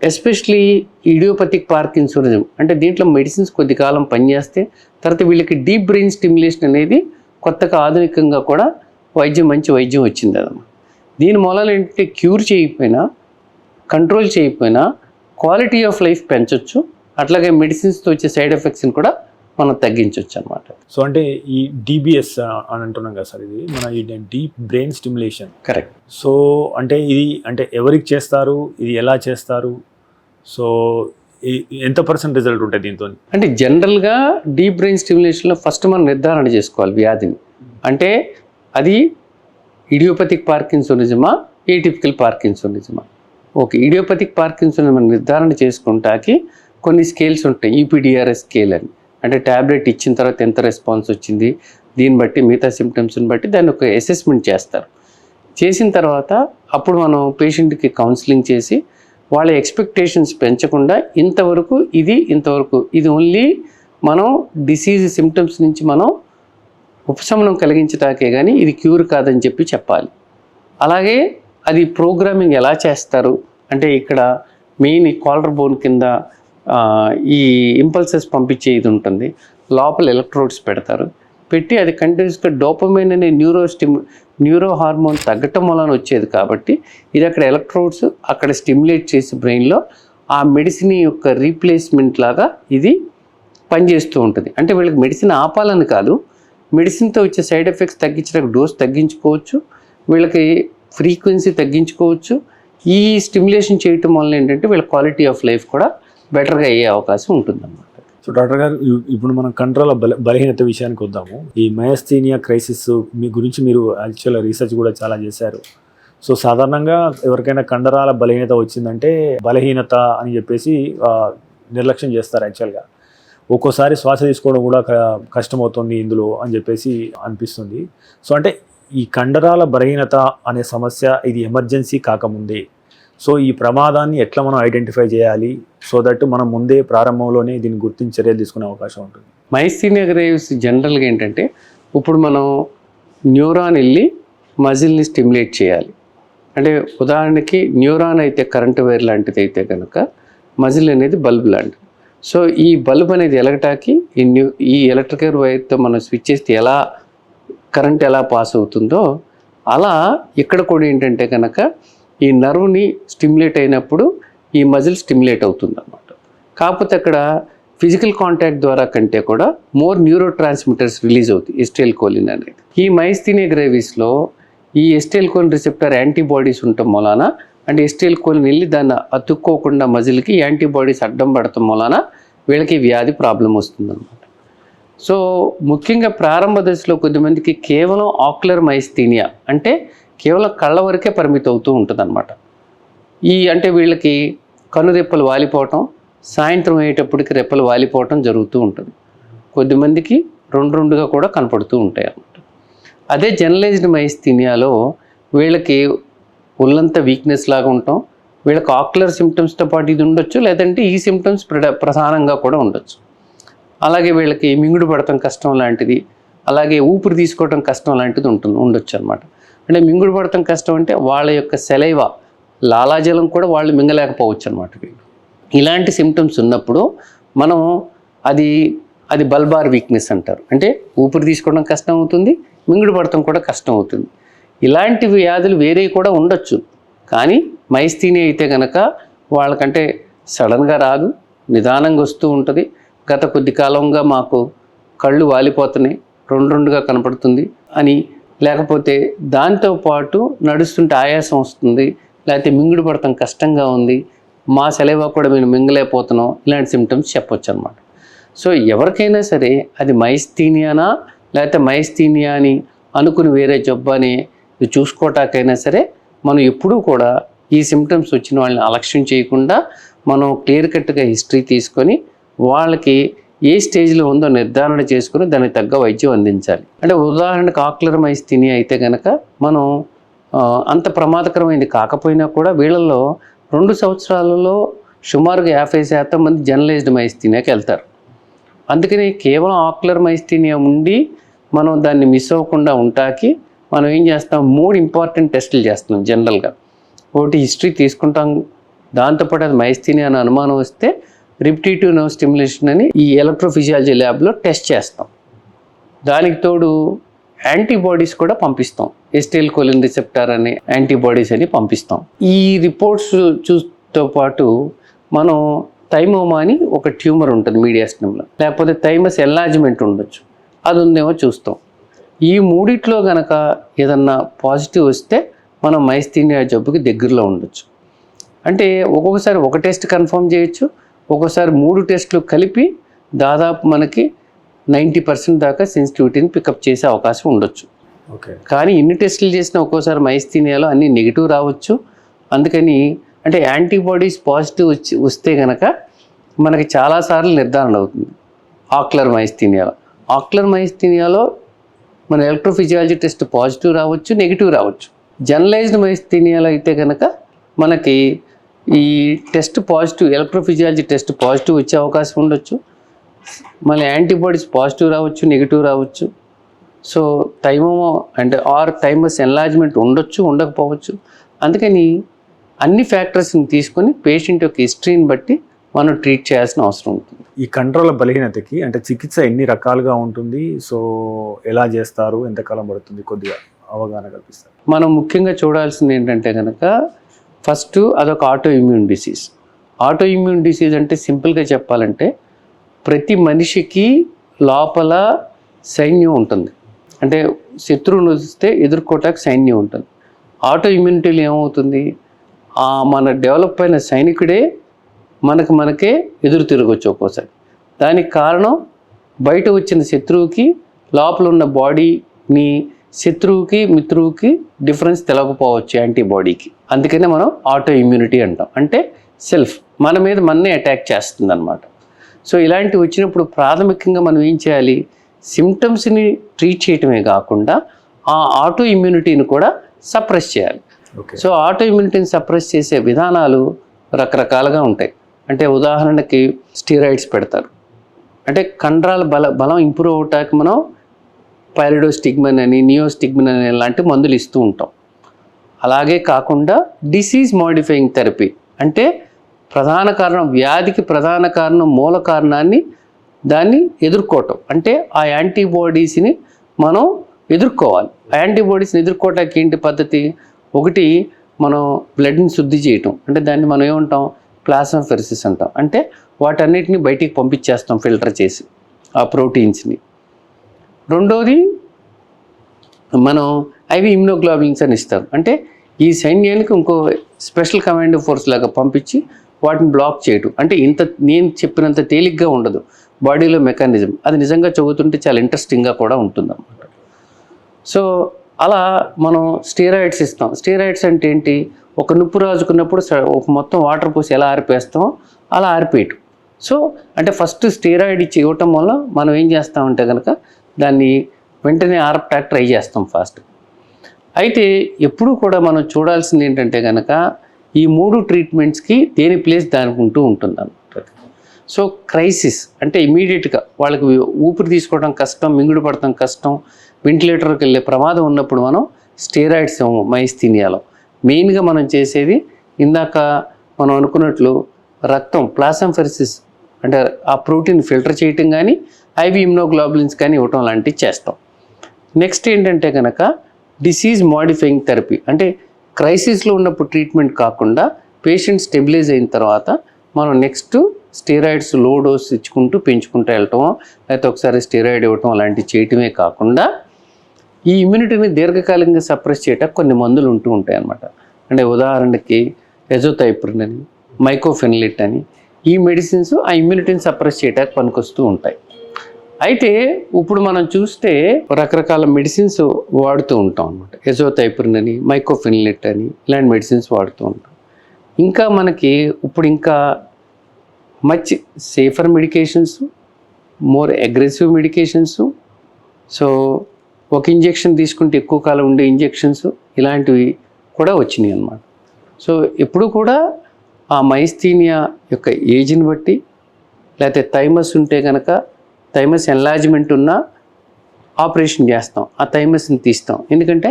ఎస్పెషలీ ఇడియోపతిక్ పార్కిన్సోనిజం అంటే దీంట్లో మెడిసిన్స్ కొద్ది కాలం పనిచేస్తే తర్వాత వీళ్ళకి డీప్ బ్రెయిన్ స్టిమ్యులేషన్ అనేది కొత్తగా ఆధునికంగా కూడా మంచి వైద్యం వచ్చింది అదమ్మా. దీని మూలాలు ఏంటంటే క్యూర్ చేయకపోయినా కంట్రోల్ చేయకపోయినా క్వాలిటీ ఆఫ్ లైఫ్ పెంచవచ్చు, అట్లాగే మెడిసిన్స్తో వచ్చే సైడ్ ఎఫెక్ట్స్ని కూడా మనం తగ్గించవచ్చు అనమాట. సో అంటే ఈ డిబిఎస్ అని అంటున్నాం కదా సార్, ఇది మన ఈ deep brain stimulation. Correct. So అంటే ఇది అంటే ఎవరికి చేస్తారు, ఇది ఎలా చేస్తారు, సో ఎంత % రిజల్ట్ ఉంటుంది దీంతో? అంటే జనరల్గా డీప్ బ్రెయిన్ స్టిమ్యులేషన్లో ఫస్ట్ మనం నిర్ధారణ చేసుకోవాలి వ్యాధిని. అంటే అది ఇడియోపతిక్ పార్కిన్సోనిజమా, ఏటిపికల్ పార్కిన్సోనిజమా. ఓకే, ఇడియోపతిక్ పార్కిన్సోనిజం నిర్ధారణ చేసుకుంటాకి కొన్ని స్కేల్స్ ఉంటాయి, ఈపీడిఆర్ఎస్ స్కేల్ అని. అంటే ట్యాబ్లెట్ ఇచ్చిన తర్వాత ఎంత రెస్పాన్స్ వచ్చింది, దీన్ని బట్టి మిగతా సిమ్టమ్స్ని బట్టి దాన్ని ఒక అసెస్మెంట్ చేస్తారు. చేసిన తర్వాత అప్పుడు మనం పేషెంట్కి కౌన్సిలింగ్ చేసి వాళ్ళ ఎక్స్పెక్టేషన్స్ పెంచకుండా ఇంతవరకు ఇది ఓన్లీ మనం డిసీజ్ సిమ్టమ్స్ నుంచి మనం ఉపశమనం కలిగించటాకే కానీ ఇది క్యూర్ కాదని చెప్పాలి. అలాగే అది ప్రోగ్రామింగ్ ఎలా చేస్తారు అంటే ఇక్కడ మెయిన్ ఈ కాలర్ బోన్ కింద ఈ ఇంపల్సెస్ పంపించే ఇది ఉంటుంది, లోపల ఎలక్ట్రోడ్స్ పెడతారు, పెట్టి అది కంటిన్యూస్గా డోపమైన్ అనే న్యూరో హార్మోన్ తగ్గటం వలన వచ్చేది కాబట్టి ఇది అక్కడ ఎలక్ట్రోడ్స్ అక్కడ స్టిమ్యులేట్ చేసి బ్రెయిన్లో ఆ మెడిసిన్ యొక్క రీప్లేస్మెంట్ లాగా ఇది పనిచేస్తూ ఉంటుంది. అంటే వీళ్ళకి మెడిసిన్ ఆపాలని కాదు, మెడిసిన్తో వచ్చే సైడ్ ఎఫెక్ట్స్ తగ్గించడానికి డోస్ తగ్గించుకోవచ్చు, వీళ్ళకి ఫ్రీక్వెన్సీ తగ్గించుకోవచ్చు. ఈ స్టిమ్యులేషన్ చేయటం వల్ల ఏంటంటే వీళ్ళ క్వాలిటీ ఆఫ్ లైఫ్ కూడా బెటర్గా అయ్యే అవకాశం ఉంటుందన్నమాట. సో డాక్టర్ గారు, ఇప్పుడు మనం కంట్రోల్ బలహీనత విషయానికి వద్దాము. ఈ మయస్థీనియా క్రైసిస్ మీ గురించి మీరు యాక్చువల్గా రీసెర్చ్ కూడా చాలా చేశారు. సో సాధారణంగా ఎవరికైనా కండరాల బలహీనత వచ్చిందంటే బలహీనత అని చెప్పేసి నిర్లక్ష్యం చేస్తారు యాక్చువల్గా. ఒక్కోసారి శ్వాస తీసుకోవడం కూడా కష్టమవుతుంది ఇందులో అని చెప్పేసి అనిపిస్తుంది. సో అంటే ఈ కండరాల బలహీనత అనే సమస్య ఇది ఎమర్జెన్సీ కాకముందే, సో ఈ ప్రమాదాన్ని ఎట్లా మనం ఐడెంటిఫై చేయాలి, సో దట్ మనం ముందే ప్రారంభంలోనే దీన్ని గుర్తించి చర్యలు తీసుకునే అవకాశం ఉంటుంది? మైస్థీనియా గ్రేవిస్ జనరల్గా ఏంటంటే ఇప్పుడు మనం న్యూరాన్ వెళ్ళి మజిల్ని స్టిమ్యులేట్ చేయాలి. అంటే ఉదాహరణకి న్యూరాన్ అయితే కరెంట్ వైర్ లాంటిది అయితే కనుక మజిల్ అనేది బల్బ్ లాంటిది. సో ఈ బల్బ్ అనేది ఎలగటానికి ఈ ఎలక్ట్రికల్ వైర్తో మనం స్విచ్ చేస్తే ఎలా కరెంట్ ఎలా పాస్ అవుతుందో అలా ఇక్కడ కూడా ఏంటంటే కనుక ఈ నర్వ్ని స్టిమ్యులేట్ అయినప్పుడు ఈ మజిల్ స్టిమ్యులేట్ అవుతుంది అన్నమాట. కాకపోతే అక్కడ ఫిజికల్ కాంటాక్ట్ ద్వారా కంటే కూడా మోర్ న్యూరో ట్రాన్స్మిటర్స్ రిలీజ్ అవుతాయి, ఎస్టిల్ కోలిన్ అనేది. ఈ మైస్థీనియా గ్రేవిస్లో ఈ ఎస్టిల్ కోలిన్ రిసెప్టర్ యాంటీబాడీస్ ఉండటం మూలాన అంటే ఎస్టిల్ కోలిన్ వెళ్ళి దాన్ని అతుక్కోకుండా మజిల్కి యాంటీబాడీస్ అడ్డం పడటం మూలాన వీళ్ళకి వ్యాధి ప్రాబ్లం వస్తుందన్నమాట. సో ముఖ్యంగా ప్రారంభ దశలో కొద్దిమందికి కేవలం ఆక్యులర్ మైస్థీనియా అంటే కేవలం కళ్ళ వరకే పరిమితం అవుతూ ఉంటుంది అనమాట. అంటే వీళ్ళకి కనురెప్పలు వాలిపోవటం, సాయంత్రం అయ్యేటప్పటికి రెప్పలు వాలిపోవటం జరుగుతూ ఉంటుంది. కొద్దిమందికి రెండుగా కూడా కనపడుతూ ఉంటాయి అన్నమాట. అదే జనరలైజ్డ్ మైస్థీనియాలో వీళ్ళకి ఒళ్ళంతా వీక్నెస్ లాగా ఉంటాం, వీళ్ళకి ఆక్యులర్ సిమ్టమ్స్తో పాటు ఇది ఉండొచ్చు, లేదంటే ఈ సిమ్టమ్స్ ప్రధానంగా కూడా ఉండొచ్చు. అలాగే వీళ్ళకి మింగుడు పడటం కష్టం లాంటిది, అలాగే ఊపిరి తీసుకోవడం కష్టం లాంటిది ఉండొచ్చు అనమాట. అంటే మింగుడు పడటం కష్టం అంటే వాళ్ళ యొక్క సెలైవా లాలాజలం కూడా వాళ్ళు మింగలేకపోవచ్చు అనమాట. ఇలాంటి సిమ్టమ్స్ ఉన్నప్పుడు మనం అది బల్బార్ వీక్నెస్ అంటారు. అంటే ఊపిరి తీసుకోవడం కష్టం అవుతుంది, మింగుడు పడటం కూడా కష్టం అవుతుంది. ఇలాంటి వ్యాధులు వేరే కూడా ఉండొచ్చు, కానీ మైస్థీనియా అయితే కనుక వాళ్ళకంటే సడన్గా రాదు, నిదానంగా వస్తూ ఉంటుంది. గత కొద్ది కాలంగా మాకు కళ్ళు వాలిపోతున్నాయి, రెండుగా కనపడుతుంది అని, లేకపోతే దాంతోపాటు నడుస్తుంటే ఆయాసం వస్తుంది, లేకపోతే మింగుడు పడటం కష్టంగా ఉంది, మా సెలవు కూడా మేము మింగలేకపోతున్నాం, ఇలాంటి సిమ్టమ్స్ చెప్పొచ్చు అనమాట. సో ఎవరికైనా సరే అది మైస్థీనియానా లేకపోతే మైస్థీనియా అని అనుకుని వేరే జబ్బు అని చూసుకోవటాకైనా సరే మనం ఎప్పుడూ కూడా ఈ సిమ్టమ్స్ వచ్చిన వాళ్ళని అలక్ష్యం చేయకుండా మనం క్లియర్ కట్గా హిస్టరీ తీసుకొని వాళ్ళకి ఏ స్టేజ్లో ఉందో నిర్ధారణ చేసుకుని దానికి తగ్గ వైద్యం అందించాలి. అంటే ఉదాహరణకు ఆక్యులర్ మైస్థీనియా అయితే కనుక మనం అంత ప్రమాదకరమైనది కాకపోయినా కూడా వీళ్ళల్లో 2 సంవత్సరాలలో సుమారుగా 50% మంది జనరలైజ్డ్ మైస్థీనియాకి వెళ్తారు. అందుకని కేవలం ఆక్యులర్ మైస్థీనియా ఉండి మనం దాన్ని మిస్ అవ్వకుండా ఉంటాకి మనం ఏం చేస్తాం, 3 ఇంపార్టెంట్ టెస్టులు చేస్తున్నాం జనరల్గా. ఒకటి హిస్టరీ తీసుకుంటాం, దాంతోపాటు అది మైస్థీనియా అని అనుమానం వస్తే రిపిటేటివ్ నర్వ్ స్టిమ్యులేషన్ అని ఈ ఎలక్ట్రోఫిజియాలజీ ల్యాబ్లో టెస్ట్ చేస్తాం. దానికి తోడు యాంటీబాడీస్ కూడా పంపిస్తాం, ఎస్టిల్ కోలిన్ రిసెప్టార్ అనే యాంటీబాడీస్ అని పంపిస్తాం. ఈ రిపోర్ట్స్ చూతో పాటు మనం థైమోమా అని ఒక ట్యూమర్ ఉంటుంది మీడియాస్టమ్లో, లేకపోతే థైమస్ ఎన్లార్జ్మెంట్ ఉండొచ్చు, అది ఉందేమో చూస్తాం. ఈ మూడిట్లో కనుక ఏదన్నా పాజిటివ్ వస్తే మనం మైస్థీనియా జబ్బుకి దగ్గరలో ఉండొచ్చు. అంటే ఒక్కొక్కసారి ఒక టెస్ట్ కన్ఫర్మ్ చేయొచ్చు, ఒక్కోసారి 3 టెస్టులు కలిపి దాదాపు మనకి 90% దాకా సెన్సిటివిటీని పికప్ చేసే అవకాశం ఉండొచ్చు. ఓకే. కానీ ఇన్ని టెస్టులు చేసినా ఒక్కోసారి మైస్థీనియాలో అన్ని నెగిటివ్ రావచ్చు. అందుకని అంటే యాంటీబాడీస్ పాజిటివ్ వస్తే కనుక మనకి చాలాసార్లు నిర్ధారణ అవుతుంది ఆక్యులర్ మైస్థీనియాలో. ఆక్యులర్ మైస్థీనియాలో మన ఎలక్ట్రోఫిజియాలజీ టెస్ట్ పాజిటివ్ రావచ్చు, నెగిటివ్ రావచ్చు. జనరలైజ్డ్ మైస్థీనియాలో అయితే కనుక మనకి ఈ test positive, electrophysiology test positive వచ్చే అవకాశం ఉండొచ్చు, మళ్ళీ యాంటీబాడీస్ పాజిటివ్ రావచ్చు, నెగిటివ్ రావచ్చు. సో థైమోమా అంటే థైమస్ ఎన్లార్జ్మెంట్ ఉండొచ్చు, ఉండకపోవచ్చు. అందుకని అన్ని ఫ్యాక్టర్స్ని తీసుకొని పేషెంట్ యొక్క హిస్టరీని బట్టి మనం ట్రీట్ చేయాల్సిన అవసరం ఉంటుంది. ఈ కంట్రోల్ బలహీనతకి అంటే చికిత్స ఎన్ని రకాలుగా ఉంటుంది, సో ఎలా చేస్తారు, ఎంతకాలం పడుతుంది, కొద్దిగా అవగాహన కల్పిస్తారు. మనం ముఖ్యంగా చూడాల్సింది ఏంటంటే కనుక ఫస్ట్ అదొక auto immune disease. Auto immune disease అంటే సింపుల్గా చెప్పాలంటే ప్రతి మనిషికి లోపల సైన్యం ఉంటుంది. అంటే శత్రువును వస్తే ఎదుర్కోవటానికి సైన్యం ఉంటుంది. ఆటో ఇమ్యూనిటీలో ఏమవుతుంది, మన డెవలప్ అయిన సైనికుడే మనకే ఎదురు తిరగచ్చు ఒక్కోసారి. దానికి కారణం బయట వచ్చిన శత్రువుకి లోపల ఉన్న బాడీని శత్రువుకి మిత్రువుకి డిఫరెన్స్ తెలవకపోవచ్చు యాంటీబాడీకి. అందుకనే మనం ఆటో ఇమ్యూనిటీ అంటాం. అంటే సెల్ఫ్ మన మీద మననే అటాక్ చేస్తుంది అనమాట. సో ఇలాంటివి వచ్చినప్పుడు ప్రాథమికంగా మనం ఏం చేయాలి, సిమ్టమ్స్ని ట్రీట్ చేయటమే కాకుండా ఆ ఆటో ఇమ్యూనిటీని కూడా సప్రెస్ చేయాలి. సో ఆటో ఇమ్యూనిటీని సప్రెస్ చేసే విధానాలు రకరకాలుగా ఉంటాయి. అంటే ఉదాహరణకి స్టీరాయిడ్స్ పెడతారు. అంటే కండరాల బలం ఇంప్రూవ్ అవటానికి మనం పైరిడోస్టిగ్మిన్ అని, నియోస్టిగ్మిన్ అని లాంటి మందులు ఇస్తూ ఉంటాం. అలాగే కాకుండా డిసీజ్ మోడిఫైయింగ్ థెరపీ అంటే ప్రధాన కారణం, వ్యాధికి ప్రధాన కారణం, మూల కారణాన్ని దాన్ని ఎదుర్కోవటం. అంటే ఆ యాంటీబాడీస్ని మనం ఎదుర్కోవాలి. ఆ యాంటీబాడీస్ని ఎదుర్కోవటానికి ఏంటి పద్ధతి, ఒకటి మనం బ్లడ్ని శుద్ధి చేయటం. అంటే దాన్ని మనం ఏమంటాం, ప్లాస్మాఫెరెసిస్ అంటాం. అంటే వాటన్నిటిని బయటికి పంపించేస్తాం ఫిల్టర్ చేసి ఆ ప్రోటీన్స్ని. రెండోది మనం ఐవి ఇమ్యునోగ్లోబులిన్స్ అని ఇస్తాం. అంటే ఈ సైన్యానికి ఇంకో స్పెషల్ కమాండ్ ఫోర్స్ లాగా పంపించి వాటిని బ్లాక్ చేయటం. అంటే నేను చెప్పినంత తేలిగ్గా ఉండదు బాడీలో మెకానిజం. అది నిజంగా చదువుతుంటే చాలా ఇంట్రెస్టింగ్గా కూడా ఉంటుంది అన్నమాట. సో అలా మనం స్టీరాయిడ్స్ ఇస్తాం. స్టీరాయిడ్స్ అంటే ఏంటి, ఒక నిప్పు రాజుకున్నప్పుడు ఒక మొత్తం వాటర్ పోసి ఎలా ఆరిపేస్తామో అలా ఆరిపేయటం. సో అంటే ఫస్ట్ స్టీరాయిడ్ ఇచ్చి ఇవ్వటం వల్ల మనం ఏం చేస్తామంటే కనుక దాన్ని వెంటనే ఆర్పటానికి ట్రై చేస్తాం ఫాస్ట్. అయితే ఎప్పుడూ కూడా మనం చూడాల్సింది ఏంటంటే కనుక ఈ 3 ట్రీట్మెంట్స్కి దేని ప్లేస్ దానికి ఉంటుంది అన్నమాట. సో క్రైసిస్ అంటే ఇమీడియట్గా వాళ్ళకి ఊపిరి తీసుకోవడం కష్టం, మింగుడు పడటం కష్టం, వెంటిలేటర్కి వెళ్ళే ప్రమాదం ఉన్నప్పుడు మనం స్టీరాయిడ్స్ ఇవ్వము. మైస్థీనియాలో మెయిన్గా మనం చేసేది ఇందాక మనం అనుకున్నట్లు రక్తం ప్లాస్మాఫెరెసిస్ అంటే ఆ ప్రోటీన్ ఫిల్టర్ చేయటం కానీ, ఐవి ఇమ్యునోగ్లోబులిన్స్ కానీ ఇవ్వటం లాంటివి చేస్తాం. నెక్స్ట్ ఏంటంటే కనుక డిసీజ్ మోడిఫైయింగ్ థెరపీ అంటే క్రైసిస్లో ఉన్నప్పుడు ట్రీట్మెంట్ కాకుండా పేషెంట్ స్టెబిలైజ్ అయిన తర్వాత మనం నెక్స్ట్ స్టీరాయిడ్స్ లో డోస్ ఇచ్చుకుంటూ పెంచుకుంటూ వెళ్ళటం, లేకపోతే ఒకసారి స్టీరాయిడ్ ఇవ్వటం అలాంటివి చేయటమే కాకుండా ఈ ఇమ్యూనిటీని దీర్ఘకాలికంగా సప్రెస్ చేయడానికి కొన్ని మందులు ఉంటాయి అన్నమాట. అంటే ఉదాహరణకి ఎజోథైప్రిన్ అని, మైకోఫెనిలిట్ అని, ఈ మెడిసిన్స్ ఆ ఇమ్యూనిటీని సప్రెస్ చేయడానికి పనికొస్తూ ఉంటాయి. అయితే ఇప్పుడు మనం చూస్తే రకరకాల మెడిసిన్స్ వాడుతూ ఉంటాం అన్నమాట. ఎజోథైప్రిన్ అని, మైకోఫెనిలిట్ అని ఇలాంటి మెడిసిన్స్ వాడుతూ ఉంటాం. ఇంకా మనకి ఇప్పుడు ఇంకా much safer medications, more aggressive medications, so ఒక ఇంజెక్షన్ తీసుకుంటే ఎక్కువ కాలం ఉండే ఇంజెక్షన్స్ ఇలాంటివి కూడా వచ్చినాయి అన్నమాట. సో ఎప్పుడు కూడా ఆ మైస్థీనియా యొక్క ఏజ్ని బట్టి, లేకపోతే థైమస్ ఉంటే కనుక థైమస్ ఎన్లార్జ్మెంట్ ఉన్నా ఆపరేషన్ చేస్తాం, ఆ థైమస్ని తీస్తాం. ఎందుకంటే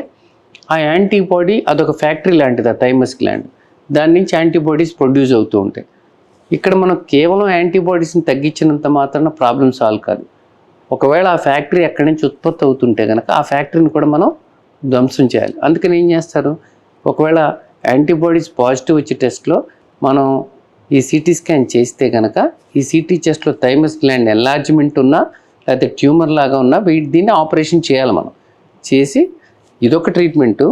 ఆ యాంటీబాడీ అదొక ఫ్యాక్టరీ లాంటిది, ఆ థైమస్ గ్లాండ్. దాని నుంచి యాంటీబాడీస్ ప్రొడ్యూస్ అవుతూ ఉంటాయి. ఇక్కడ మనం కేవలం యాంటీబాడీస్ని తగ్గించినంత మాత్రాన ప్రాబ్లం సాల్వ్ కాదు. ఒకవేళ ఆ ఫ్యాక్టరీ ఎక్కడి నుంచి ఉత్పత్తి అవుతుంటే కనుక ఆ ఫ్యాక్టరీని కూడా మనం ధ్వంసం చేయాలి. అందుకని ఏం చేస్తారు, ఒకవేళ యాంటీబాడీస్ పాజిటివ్ వచ్చే టెస్ట్లో మనం ఈ సిటీ స్కాన్ చేస్తే కనుక ఈ సిటీ చెస్ట్లో థైమస్ గ్లాండ్ ఎన్లార్జ్మెంట్ ఉన్నా లేకపోతే ట్యూమర్ లాగా ఉన్నా దీన్ని ఆపరేషన్ చేయాలి. మనం చేసి ఇదొక ట్రీట్మెంటు,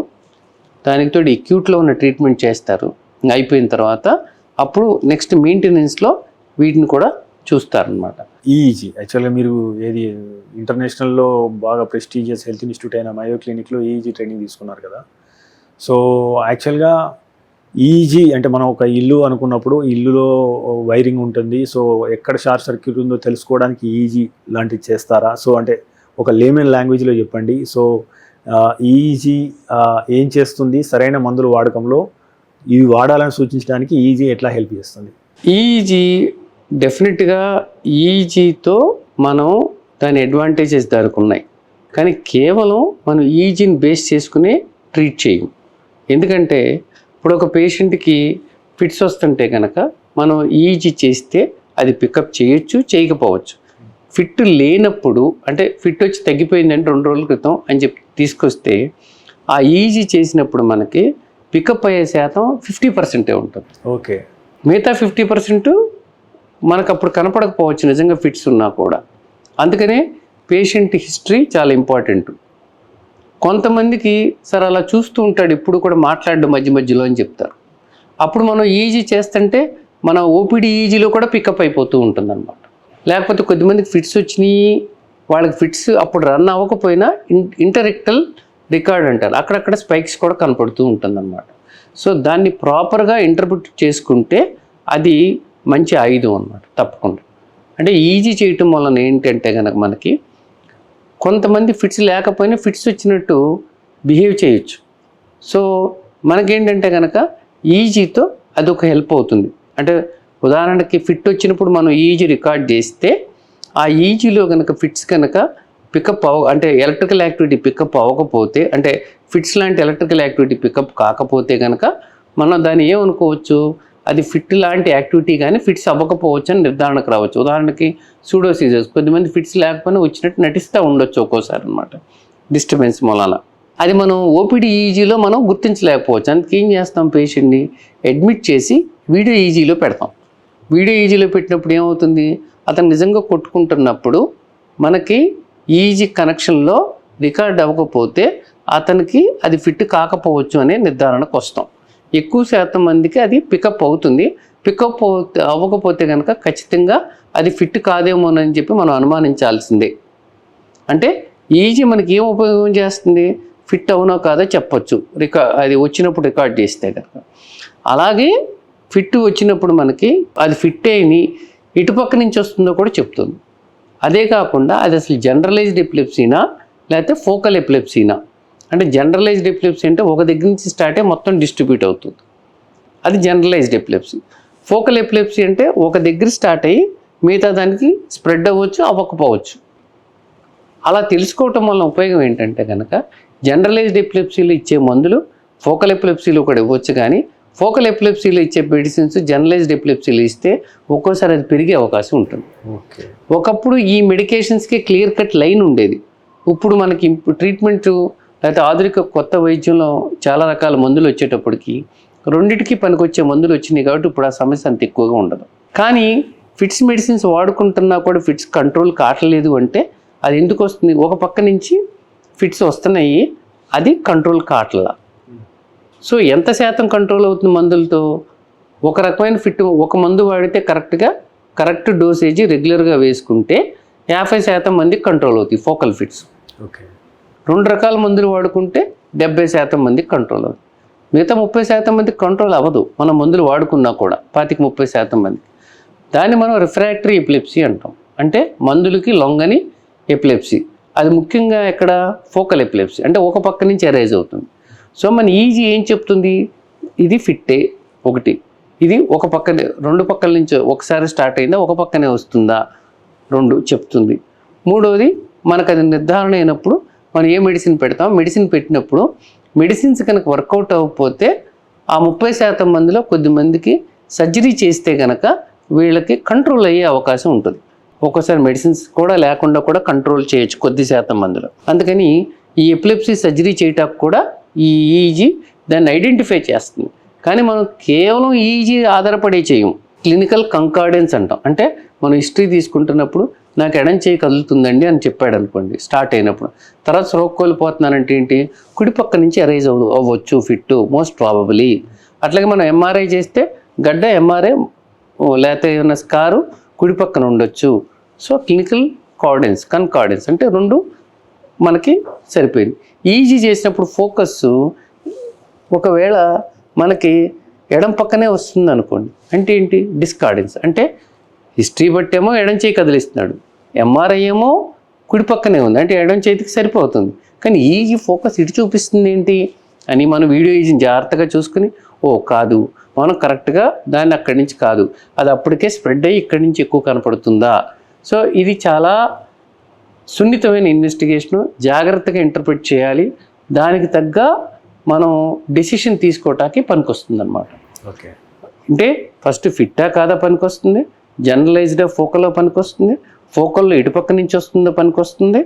దానికి తోడు అక్యూట్లో ఉన్న ట్రీట్మెంట్ చేస్తారు. అయిపోయిన తర్వాత అప్పుడు నెక్స్ట్ మెయింటెనెన్స్లో వీటిని కూడా చూస్తారనమాట. ఈఈజీ యాక్చువల్గా మీరు ఏది ఇంటర్నేషనల్లో బాగా ప్రెస్టీజియస్ హెల్త్ ఇన్స్టిట్యూట్ అయిన మయో క్లినిక్లో ఈఈజీ ట్రైనింగ్ తీసుకున్నారు కదా. సో యాక్చువల్గా ఈజీ అంటే మనం ఒక ఇల్లు అనుకున్నప్పుడు ఇల్లులో వైరింగ్ ఉంటుంది. సో ఎక్కడ షార్ట్ సర్క్యూట్ ఉందో తెలుసుకోవడానికి ఈజీ లాంటివి చేస్తారా? సో అంటే ఒక లేమన్ లాంగ్వేజ్లో చెప్పండి. సో ఈజీ ఏం చేస్తుంది, సరైన మందుల వాడకంలో ఇవి వాడాలని సూచించడానికి ఈజీ ఎట్లా హెల్ప్ చేస్తుంది? ఈజీ డెఫినెట్గా ఈజీతో మనం దాని అడ్వాంటేజెస్ దానికి ఉన్నాయి, కానీ కేవలం మనం ఈజీని బేస్ చేసుకుని ట్రీట్ చేయము. ఎందుకంటే ఇప్పుడు ఒక పేషెంట్కి ఫిట్స్ వస్తుంటే కనుక మనం ఈజీ చేస్తే అది పికప్ చేయొచ్చు, చేయకపోవచ్చు. ఫిట్ లేనప్పుడు అంటే ఫిట్ వచ్చి తగ్గిపోయిందంటే 2 రోజుల క్రితం అని చెప్పి తీసుకొస్తే ఆ ఈజీ చేసినప్పుడు మనకి పికప్ అయ్యే శాతం 50% ఉంటుంది. ఓకే, మిగతా 50% మనకు అప్పుడు కనపడకపోవచ్చు నిజంగా ఫిట్స్ ఉన్నా కూడా. అందుకనే పేషెంట్ హిస్టరీ చాలా ఇంపార్టెంట్. కొంతమందికి సార్ అలా చూస్తూ ఉంటాడు ఇప్పుడు కూడా మాట్లాడడం మధ్య మధ్యలో అని చెప్తారు. అప్పుడు మనం ఈజీ చేస్తుంటే మన ఓపీడీ ఈజీలో కూడా పికప్ అయిపోతూ ఉంటుంది అనమాట. లేకపోతే కొద్దిమందికి ఫిట్స్ వచ్చినాయి, వాళ్ళకి ఫిట్స్ అప్పుడు రన్ అవ్వకపోయినా ఇంటరెక్టల్ రికార్డ్ అంటారు, అక్కడక్కడ స్పైక్స్ కూడా కనపడుతూ ఉంటుంది అనమాట. సో దాన్ని ప్రాపర్గా ఇంటర్ప్రిట్ చేసుకుంటే అది మంచి ఆయుధం అన్నమాట తప్పకుండా. అంటే ఈజీ చేయటం వలన ఏంటంటే కనుక మనకి కొంతమంది ఫిట్స్ లేకపోయినా ఫిట్స్ వచ్చినట్టు బిహేవ్ చేయొచ్చు. సో మనకేంటంటే కనుక ఈజీతో అదొక హెల్ప్ అవుతుంది. అంటే ఉదాహరణకి ఫిట్ వచ్చినప్పుడు మనం ఈజీ రికార్డ్ చేస్తే ఆ ఈజీలో కనుక ఫిట్స్ కనుక పికప్ అంటే ఎలక్ట్రికల్ యాక్టివిటీ పికప్ అవ్వకపోతే, అంటే ఫిట్స్ లాంటి ఎలక్ట్రికల్ యాక్టివిటీ పికప్ కాకపోతే కనుక మనం దాన్ని ఏమనుకోవచ్చు, అది ఫిట్ లాంటి యాక్టివిటీ కానీ ఫిట్స్ అవ్వకపోవచ్చు అని నిర్ధారణకు రావచ్చు. ఉదాహరణకి సూడోసీజర్స్, కొద్దిమంది ఫిట్స్ లేకపోయినా వచ్చినట్టు నటిస్తూ ఉండొచ్చు ఒక్కోసారి అనమాట డిస్టర్బెన్స్ మూలాన. అది మనం ఓపీడీ ఈజీలో మనం గుర్తించలేకపోవచ్చు. అందుకే ఏం చేస్తాం, పేషెంట్ని అడ్మిట్ చేసి వీడియో ఈజీలో పెడతాం. వీడియో ఈజీలో పెట్టినప్పుడు ఏమవుతుంది, అతను నిజంగా కొట్టుకుంటున్నప్పుడు మనకి ఈజీ కనెక్షన్లో రికార్డ్ అవ్వకపోతే అతనికి అది ఫిట్ కాకపోవచ్చు అనే నిర్ధారణకు వస్తాం. ఎక్కువ శాతం మందికి అది పికప్ అవుతుంది. పికప్ అవ్వకపోతే కనుక ఖచ్చితంగా అది ఫిట్ కాదేమోనని చెప్పి మనం అనుమానించాల్సిందే. అంటే ఈజీ మనకి ఏం ఉపయోగం చేస్తుంది, ఫిట్ అవునో కాదో చెప్పొచ్చు అది వచ్చినప్పుడు రికార్డ్ చేస్తే కనుక. అలాగే ఫిట్ వచ్చినప్పుడు మనకి అది ఫిట్ అయిని ఇటుపక్క నుంచి వస్తుందో కూడా చెప్తుంది. అదే కాకుండా అది అసలు జనరలైజ్డ్ ఎపిలెప్సీనా లేకపోతే ఫోకల్ ఎపిలెప్సీనా. అంటే జనరలైజ్డ్ ఎపిలెప్సీ అంటే ఒక దగ్గర నుంచి స్టార్ట్ అయ్యి మొత్తం డిస్ట్రిబ్యూట్ అవుతుంది, అది జనరలైజ్డ్ ఎపిలెప్సీ. ఫోకల్ ఎపిలెప్సీ అంటే ఒక దగ్గర స్టార్ట్ అయ్యి మిగతా దానికి స్ప్రెడ్ అవ్వచ్చు, అవ్వకపోవచ్చు. అలా తెలుసుకోవటం వల్ల ఉపయోగం ఏంటంటే కనుక జనరలైజ్డ్ ఎపిలెప్సీలో ఇచ్చే మందులు ఫోకల్ ఎపిలెప్సీలో కూడా ఇవ్వచ్చు, కానీ ఫోకల్ ఎపిలెప్సీలో ఇచ్చే మెడిసిన్స్ జనరలైజ్డ్ ఎపిలెప్సీలో ఇస్తే ఒక్కోసారి అది పెరిగే అవకాశం ఉంటుంది. ఒకప్పుడు ఈ మెడికేషన్స్కి క్లియర్ కట్ లైన్ ఉండేది. ఇప్పుడు మనకి ట్రీట్మెంట్ లేకపోతే ఆధునిక కొత్త వైద్యంలో చాలా రకాల మందులు వచ్చేటప్పటికి రెండింటికి పనికొచ్చే మందులు వచ్చినాయి కాబట్టి ఇప్పుడు ఆ సమస్య అంత ఎక్కువగా ఉండదు. కానీ ఫిట్స్ మెడిసిన్స్ వాడుకుంటున్నా కూడా ఫిట్స్ కంట్రోల్ కావట్లేదు అంటే అది ఎందుకు వస్తుంది, ఒక పక్క నుంచి ఫిట్స్ వస్తున్నాయి, అది కంట్రోల్ కావట్లా. సో ఎంత శాతం కంట్రోల్ అవుతుంది మందులతో, ఒక రకమైన ఫిట్ ఒక మందు వాడితే కరెక్ట్ డోసేజీ రెగ్యులర్గా వేసుకుంటే 50% మందికి కంట్రోల్ అవుతాయి ఫోకల్ ఫిట్స్. ఓకే, 2 రకాల మందులు వాడుకుంటే 70% మందికి కంట్రోల్ అవుతుంది. మిగతా 30% మందికి కంట్రోల్ అవ్వదు మనం మందులు వాడుకున్నా కూడా, 25-30% మందికి. దాన్ని మనం రిఫ్రాక్టరీ ఎపిలెప్సీ అంటాం. అంటే మందులకి లొంగని ఎపిలెప్సీ. అది ముఖ్యంగా ఎక్కడ ఫోకల్ ఎపిలెప్సీ, అంటే ఒక పక్క నుంచి అరైజ్ అవుతుంది. సో మన ఈజీ ఏం చెప్తుంది, ఇది ఫిట్టే ఒకటి, ఇది ఒక పక్కనే 2 పక్కల నుంచి ఒకసారి స్టార్ట్ అయిందా ఒక పక్కనే వస్తుందా 2 చెప్తుంది. మూడోది మనకు అది నిర్ధారణ అయినప్పుడు మనం ఏ మెడిసిన్ పెడతాం, మెడిసిన్ పెట్టినప్పుడు మెడిసిన్స్ కనుక వర్కౌట్ అవ్వకపోతే ఆ 30% మందిలో కొద్దిమందికి సర్జరీ చేస్తే కనుక వీళ్ళకి కంట్రోల్ అయ్యే అవకాశం ఉంటుంది. ఒక్కోసారి మెడిసిన్స్ కూడా లేకుండా కూడా కంట్రోల్ చేయొచ్చు కొద్ది శాతం మందిలో. అందుకని ఈ ఎపిలెప్సీ సర్జరీ చేయటానికి కూడా ఈ ఈఈజీ దాన్ని ఐడెంటిఫై చేస్తుంది. కానీ మనం కేవలం ఈఈజీ ఆధారపడే చేయం. క్లినికల్ కంకార్డెన్స్ అంటాం. అంటే మనం హిస్టరీ తీసుకుంటున్నప్పుడు నాకు ఎడం చేయి కదులుతుందండి అని చెప్పాడు అనుకోండి స్టార్ట్ అయినప్పుడు, తర్వాత స్ట్రోక్ కోల్పోతున్నానంటే ఏంటి, కుడి పక్క నుంచి అరైజ్ అవ్వచ్చు ఫిట్ మోస్ట్ ప్రాబబులీ. అట్లాగే మనం ఎంఆర్ఐ చేస్తే గడ్డ ఎంఆర్ఐ లేకపోతే ఏమైనా స్కారు కుడి పక్కన ఉండొచ్చు. సో క్లినికల్ కన్కార్డెన్స్ అంటే రెండు మనకి సరిపోయింది. ఈజీ చేసినప్పుడు ఫోకస్ ఒకవేళ మనకి ఎడం పక్కనే వస్తుంది అనుకోండి, అంటే ఏంటి, డిస్కార్డెన్స్. అంటే హిస్టరీ బట్టేమో ఎడం చేయి కదిలిస్తున్నాడు, ఎంఆర్ఐ ఏమో కుడి పక్కనే ఉంది, అంటే ఎడం చేతికి సరిపోతుంది. కానీ ఈజీ ఫోకస్ ఇటు చూపిస్తుంది ఏంటి అని మనం వీడియో ఈజీని జాగ్రత్తగా చూసుకుని, ఓ కాదు మనం కరెక్ట్గా దాన్ని అక్కడి నుంచి కాదు, అది అప్పటికే స్ప్రెడ్ అయ్యి ఇక్కడి నుంచి ఎక్కువ కనపడుతుందా. సో ఇది చాలా సున్నితమైన ఇన్వెస్టిగేషను, జాగ్రత్తగా ఇంటర్ప్రిట్ చేయాలి. దానికి తగ్గ మనం డెసిషన్ తీసుకోవటానికి పనికొస్తుంది అనమాట. ఓకే, అంటే ఫస్ట్ ఫిట్టా కాదా పనికొస్తుంది, జనరలైజ్డ్గా ఫోకల్లో పనికొస్తుంది, ఫోకల్లో ఇటుపక్క నుంచి వస్తుందో పనికొస్తుంది.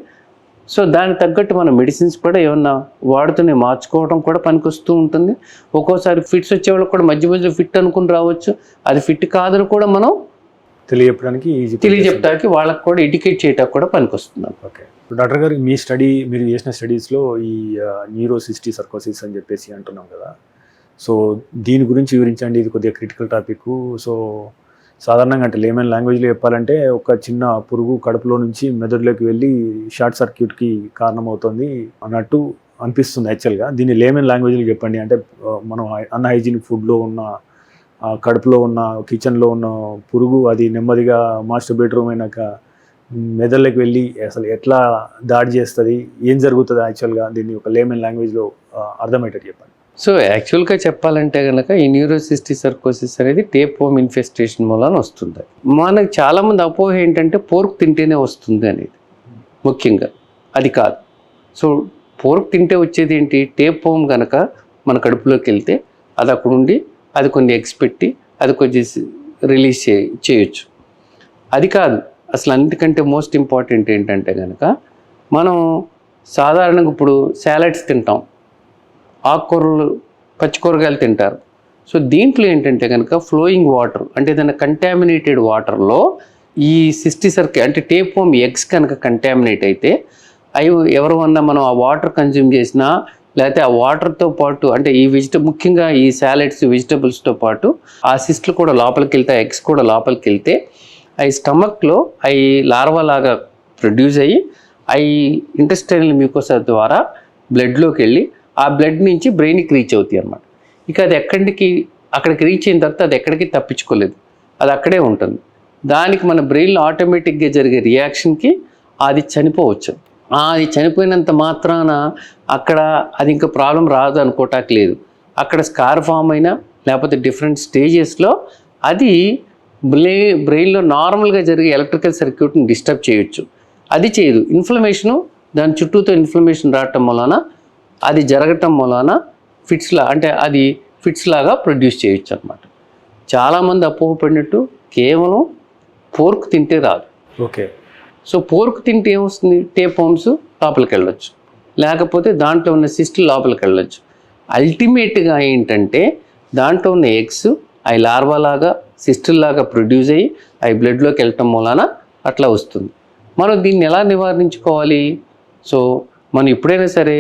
సో దానికి తగ్గట్టు మన మెడిసిన్స్ కూడా ఏమన్నా వాడుతూనే మార్చుకోవడం కూడా పనికొస్తూ ఉంటుంది. ఒక్కోసారి ఫిట్స్ వచ్చేవాళ్ళకి కూడా మధ్య మధ్యలో ఫిట్ అనుకుని రావచ్చు, అది ఫిట్ కాదని కూడా మనం తెలియజెప్పడానికి వాళ్ళకి కూడా ఎడ్యుకేట్ చేయడానికి కూడా పనికొస్తుంది. ఓకే, డాక్టర్ గారు మీరు చేసిన స్టడీస్లో ఈ న్యూరోసిస్టీ సర్కోసిస్ అని చెప్పేసి అంటున్నాం కదా, సో దీని గురించి వివరించండి. ఇది కొద్దిగా క్రిటికల్ టాపిక్. సో సాధారణంగా అంటే లేమన్ లాంగ్వేజ్లో చెప్పాలంటే ఒక చిన్న పురుగు కడుపులో నుంచి మెదడులోకి వెళ్ళి షార్ట్ సర్క్యూట్కి కారణమవుతుంది అన్నట్టు అనిపిస్తుంది యాక్చువల్గా. దీన్ని లేమన్ లాంగ్వేజ్లో చెప్పండి. అంటే మనం అన్హైజీనిక్ ఫుడ్లో ఉన్న కడుపులో ఉన్న కిచెన్లో ఉన్న పురుగు అది నెమ్మదిగా మాస్టర్ బెడ్రూమ్ అయినాక మెదడులోకి వెళ్ళి అసలు ఎట్లా దాడి చేస్తుంది, ఏం జరుగుతుంది యాక్చువల్గా, దీన్ని ఒక లేమన్ లాంగ్వేజ్లో అర్థమయ్యేటట్టు చెప్పండి. సో యాక్చువల్గా చెప్పాలంటే కనుక ఈ న్యూరోసిస్టీ సర్కోసిస్ అనేది టేప్ వర్మ్ ఇన్ఫెస్టేషన్ మూలాన వస్తుంది. మనకు చాలామంది అపోహ ఏంటంటే పోర్క్ తింటేనే వస్తుంది అనేది, ముఖ్యంగా అది కాదు. సో పోర్క్ తింటే వచ్చేది ఏంటి, టేప్ వర్మ్ కనుక మన కడుపులోకి వెళ్తే అది అక్కడ ఉండి అది కొన్ని ఎగ్స్ పెట్టి అది కొంచెం రిలీజ్ చేయొచ్చు. అది కాదు అసలు. అన్నిటికంటే మోస్ట్ ఇంపార్టెంట్ ఏంటంటే కనుక మనం సాధారణంగా ఇప్పుడు సాలడ్స్ తింటాం, ఆకుకూరలు పచ్చికూరగాయలు తింటారు. సో దీంట్లో ఏంటంటే కనుక ఫ్లోయింగ్ వాటర్ అంటే ఏదైనా కంటామినేటెడ్ వాటర్లో ఈ అంటే టేప్ వర్మ్ ఎగ్స్ కనుక కంటామినేట్ అయితే అవి ఎవరన్నా మనం ఆ వాటర్ కన్జ్యూమ్ చేసినా లేకపోతే ఆ వాటర్తో పాటు అంటే ఈ ముఖ్యంగా ఈ సాలెడ్స్ వెజిటబుల్స్తో పాటు ఆ సిస్ట్లు కూడా లోపలికి వెళ్తే, ఎగ్స్ కూడా లోపలికి వెళ్తే అవి స్టమక్లో అవి లార్వా లాగా ప్రొడ్యూస్ అయ్యి అవి ఇంటెస్టైనల్ మ్యూకోసా ద్వారా బ్లడ్లోకి వెళ్ళి ఆ బ్లడ్ నుంచి బ్రెయిన్కి రీచ్ అవుతాయి అన్నమాట. ఇక అది అక్కడికి రీచ్ అయిన తర్వాత అది ఎక్కడికి తప్పించుకోలేదు, అది అక్కడే ఉంటుంది. దానికి మన బ్రెయిన్లో ఆటోమేటిక్గా జరిగే రియాక్షన్కి అది చనిపోవచ్చు. అది చనిపోయినంత మాత్రాన అక్కడ అది ఇంకా ప్రాబ్లం రాదు అనుకోవటానికి లేదు. అక్కడ స్కార్ ఫామ్ అయినా లేకపోతే డిఫరెంట్ స్టేజెస్లో అది బ్రెయిన్లో నార్మల్గా జరిగే ఎలక్ట్రికల్ సర్క్యూట్ని డిస్టర్బ్ చేయొచ్చు. అది చేయదు. ఇన్ఫ్లమేషను దాని చుట్టూతో ఇన్ఫ్లమేషన్ రావటం వలన అది జరగటం వలన ఫిట్స్ లాగా ప్రొడ్యూస్ చేయొచ్చు అనమాట. చాలామంది అపోహపడినట్టు కేవలం పోర్క్ తింటే రాదు. ఓకే, సో పోర్క్ తింటే ఏమొస్తుంది, టేప్ వర్మ్స్ లోపలికి వెళ్ళొచ్చు, లేకపోతే దాంట్లో ఉన్న సిస్టులు లోపలికి వెళ్ళొచ్చు. అల్టిమేట్గా ఏంటంటే దాంట్లో ఉన్న ఎగ్స్ అవి లార్వా లాగా సిస్టుల్ లాగా ప్రొడ్యూస్ అయ్యి అవి బ్లడ్లోకి వెళ్ళటం వలన అట్లా వస్తుంది. మనం దీన్ని ఎలా నివారించుకోవాలి? సో మనం ఎప్పుడైనా సరే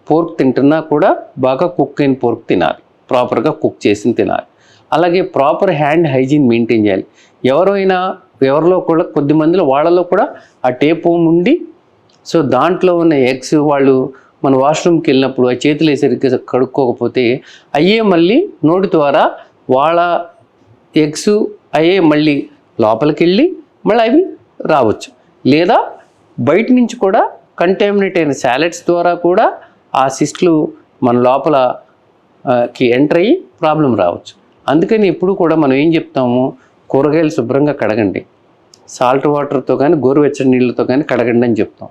పోర్క్ తింటున్నా కూడా బాగా కుక్ అయిన పోర్క్ తినాలి, ప్రాపర్గా కుక్ చేసి తినాలి. అలాగే ప్రాపర్ హ్యాండ్ హైజీన్ మెయింటైన్ చేయాలి. ఎవరిలో కూడా కొద్ది మందిలో వాళ్ళలో కూడా ఆ టేప్ వర్మ్ ఉండి సో దాంట్లో ఉన్న ఎగ్స్ వాళ్ళు మన వాష్రూమ్కి వెళ్ళినప్పుడు ఆ చేతులు వేసరికి కడుక్కోకపోతే అయ్యే మళ్ళీ నోటి ద్వారా వాళ్ళ ఎగ్స్ అయ్యే మళ్ళీ లోపలికి వెళ్ళి మళ్ళీ అవి రావచ్చు. లేదా బయట నుంచి కూడా కంటామినేట్ అయిన సాలెడ్స్ ద్వారా కూడా ఆ సిస్ట్లు మన లోపలకి ఎంటర్ అయ్యి ప్రాబ్లం రావచ్చు. అందుకని ఎప్పుడు కూడా మనం ఏం చెప్తాము, కూరగాయలు శుభ్రంగా కడగండి, సాల్ట్ వాటర్తో కానీ గోరువెచ్చని నీళ్ళతో కానీ కడగండి అని చెప్తాం.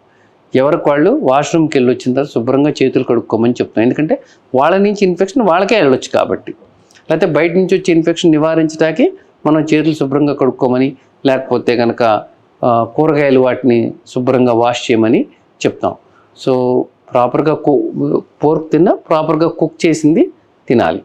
ఎవరికి వాళ్ళు వాష్రూమ్కి వెళ్ళి వచ్చిన తర్వాత శుభ్రంగా చేతులు కడుక్కోమని చెప్తాం. ఎందుకంటే వాళ్ళ నుంచి ఇన్ఫెక్షన్ వాళ్ళకే వెళ్ళొచ్చు కాబట్టి. లేకపోతే బయట నుంచి వచ్చే ఇన్ఫెక్షన్ నివారించడానికి మనం చేతులు శుభ్రంగా కడుక్కోమని, లేకపోతే కనుక కూరగాయలు వాటిని శుభ్రంగా వాష్ చేయమని చెప్తాం. సో ప్రాపర్గా పోర్క్ తిన్నా ప్రాపర్గా కుక్ చేసింది తినాలి.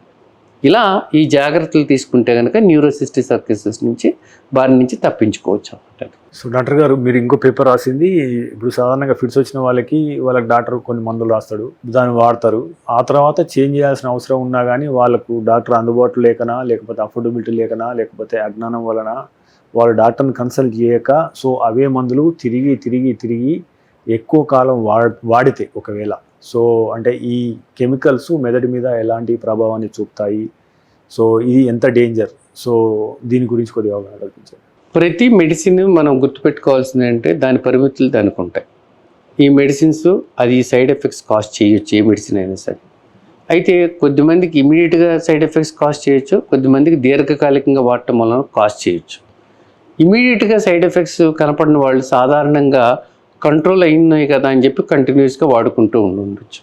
ఇలా ఈ జాగ్రత్తలు తీసుకుంటే కనుక న్యూరోసిస్టిక్ సర్కిసిస్ నుంచి బారి నుంచి తప్పించుకోవచ్చు అన్నమాట. సో డాక్టర్ గారు, మీరు ఇంకో పేపర్ రాసింది, ఇప్పుడు సాధారణంగా ఫిట్స్ వచ్చిన వాళ్ళకి డాక్టర్ కొన్ని మందులు రాస్తాడు, దాన్ని వాడతారు. ఆ తర్వాత చేంజ్ చేయాల్సిన అవసరం ఉన్నా కానీ వాళ్ళకు డాక్టర్ అందుబాటులో లేకనా, లేకపోతే అఫోర్డబిలిటీ లేకనా, లేకపోతే అజ్ఞానం వలన వాళ్ళు డాక్టర్ని కన్సల్ట్ చేయక, సో అవే మందులు తిరిగి తిరిగి తిరిగి ఎక్కువ కాలం వాడితే ఒకవేళ, సో అంటే ఈ కెమికల్స్ మెదడు మీద ఎలాంటి ప్రభావాన్ని చూపుతాయి, సో ఇది ఎంత డేంజర్, సో దీని గురించి కొద్దిగా అవగాహన కల్పించారు. ప్రతి మెడిసిన్ మనం గుర్తుపెట్టుకోవాల్సింది అంటే దాని పరిమితులు దానికి ఉంటాయి. ఈ మెడిసిన్స్ అది సైడ్ ఎఫెక్ట్స్ కాజ్ చేయొచ్చు, ఏ మెడిసిన్ అయినా సరే. అయితే కొద్దిమందికి ఇమీడియట్గా సైడ్ ఎఫెక్ట్స్ కాజ్ చేయొచ్చు, కొద్దిమందికి దీర్ఘకాలికంగా వాడటం వలన కాజ్ చేయొచ్చు. ఇమీడియట్గా సైడ్ ఎఫెక్ట్స్ కనపడిన వాళ్ళు సాధారణంగా కంట్రోల్ అయినాయి కదా అని చెప్పి కంటిన్యూస్గా వాడుకుంటూ ఉండొచ్చు.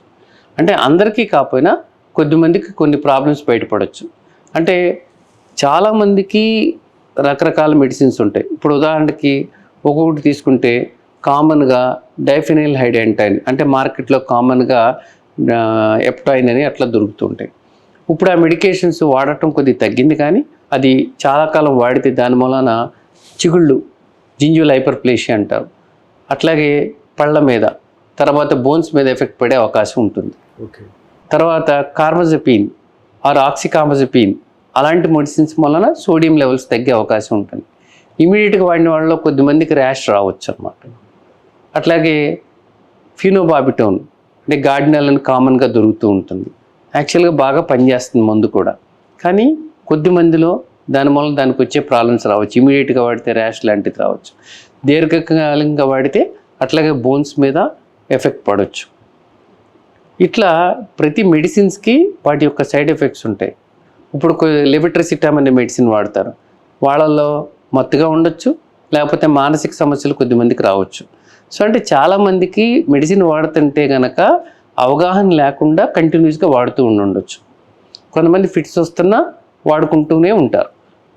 అంటే అందరికీ కాకపోయినా కొద్దిమందికి కొన్ని ప్రాబ్లమ్స్ బయటపడవచ్చు. అంటే చాలామందికి రకరకాల మెడిసిన్స్ ఉంటాయి. ఇప్పుడు ఉదాహరణకి ఒక్కొక్కటి తీసుకుంటే కామన్గా డైఫెనైల్ హైడ్యాంటైన్ అంటే మార్కెట్లో కామన్గా ఎప్టైన్ అని అట్లా దొరుకుతుంటాయి. ఇప్పుడు ఆ మెడికేషన్స్ వాడటం కొద్దిగా తగ్గింది, కానీ అది చాలా కాలం వాడితే దాని మూలన చిగుళ్ళు, జింజువల్ హైపర్ప్లేషియా అంటారు, అట్లాగే పళ్ళ మీద, తర్వాత బోన్స్ మీద ఎఫెక్ట్ పడే అవకాశం ఉంటుంది. తర్వాత కార్బజపీన్ ఆర్ ఆక్సికార్బజపీన్ అలాంటి మెడిసిన్స్ వలన సోడియం లెవెల్స్ తగ్గే అవకాశం ఉంటుంది. ఇమీడియట్గా వాడిన వాళ్ళలో కొద్దిమందికి ర్యాష్ రావచ్చు అన్నమాట. అట్లాగే ఫినోబాబిటోన్ అంటే గార్డినల్ అని కామన్గా దొరుకుతూ ఉంటుంది. యాక్చువల్గా బాగా పనిచేస్తుంది మందు కూడా, కానీ కొద్ది మందిలో దాని వల్ల దానికి వచ్చే ప్రాబ్లమ్స్ రావచ్చు. ఇమీడియట్గా వాడితే ర్యాష్ లాంటిది రావచ్చు. దీర్ఘకాలికంగా వాడితే అట్లాగే బోన్స్ మీద ఎఫెక్ట్ పడవచ్చు. ఇట్లా ప్రతి మెడిసిన్స్కి వాటి యొక్క సైడ్ ఎఫెక్ట్స్ ఉంటాయి. ఇప్పుడు లెవిట్రిసిటామ్ అనే మెడిసిన్ వాడతారు, వాళ్ళల్లో మత్తుగా ఉండొచ్చు, లేకపోతే మానసిక సమస్యలు కొద్దిమందికి రావచ్చు. సో అంటే చాలామందికి మెడిసిన్ వాడుతుంటే కనుక అవగాహన లేకుండా కంటిన్యూస్గా వాడుతూ ఉండొచ్చు. కొంతమంది ఫిట్స్ వస్తున్నా వాడుకుంటూనే ఉంటారు.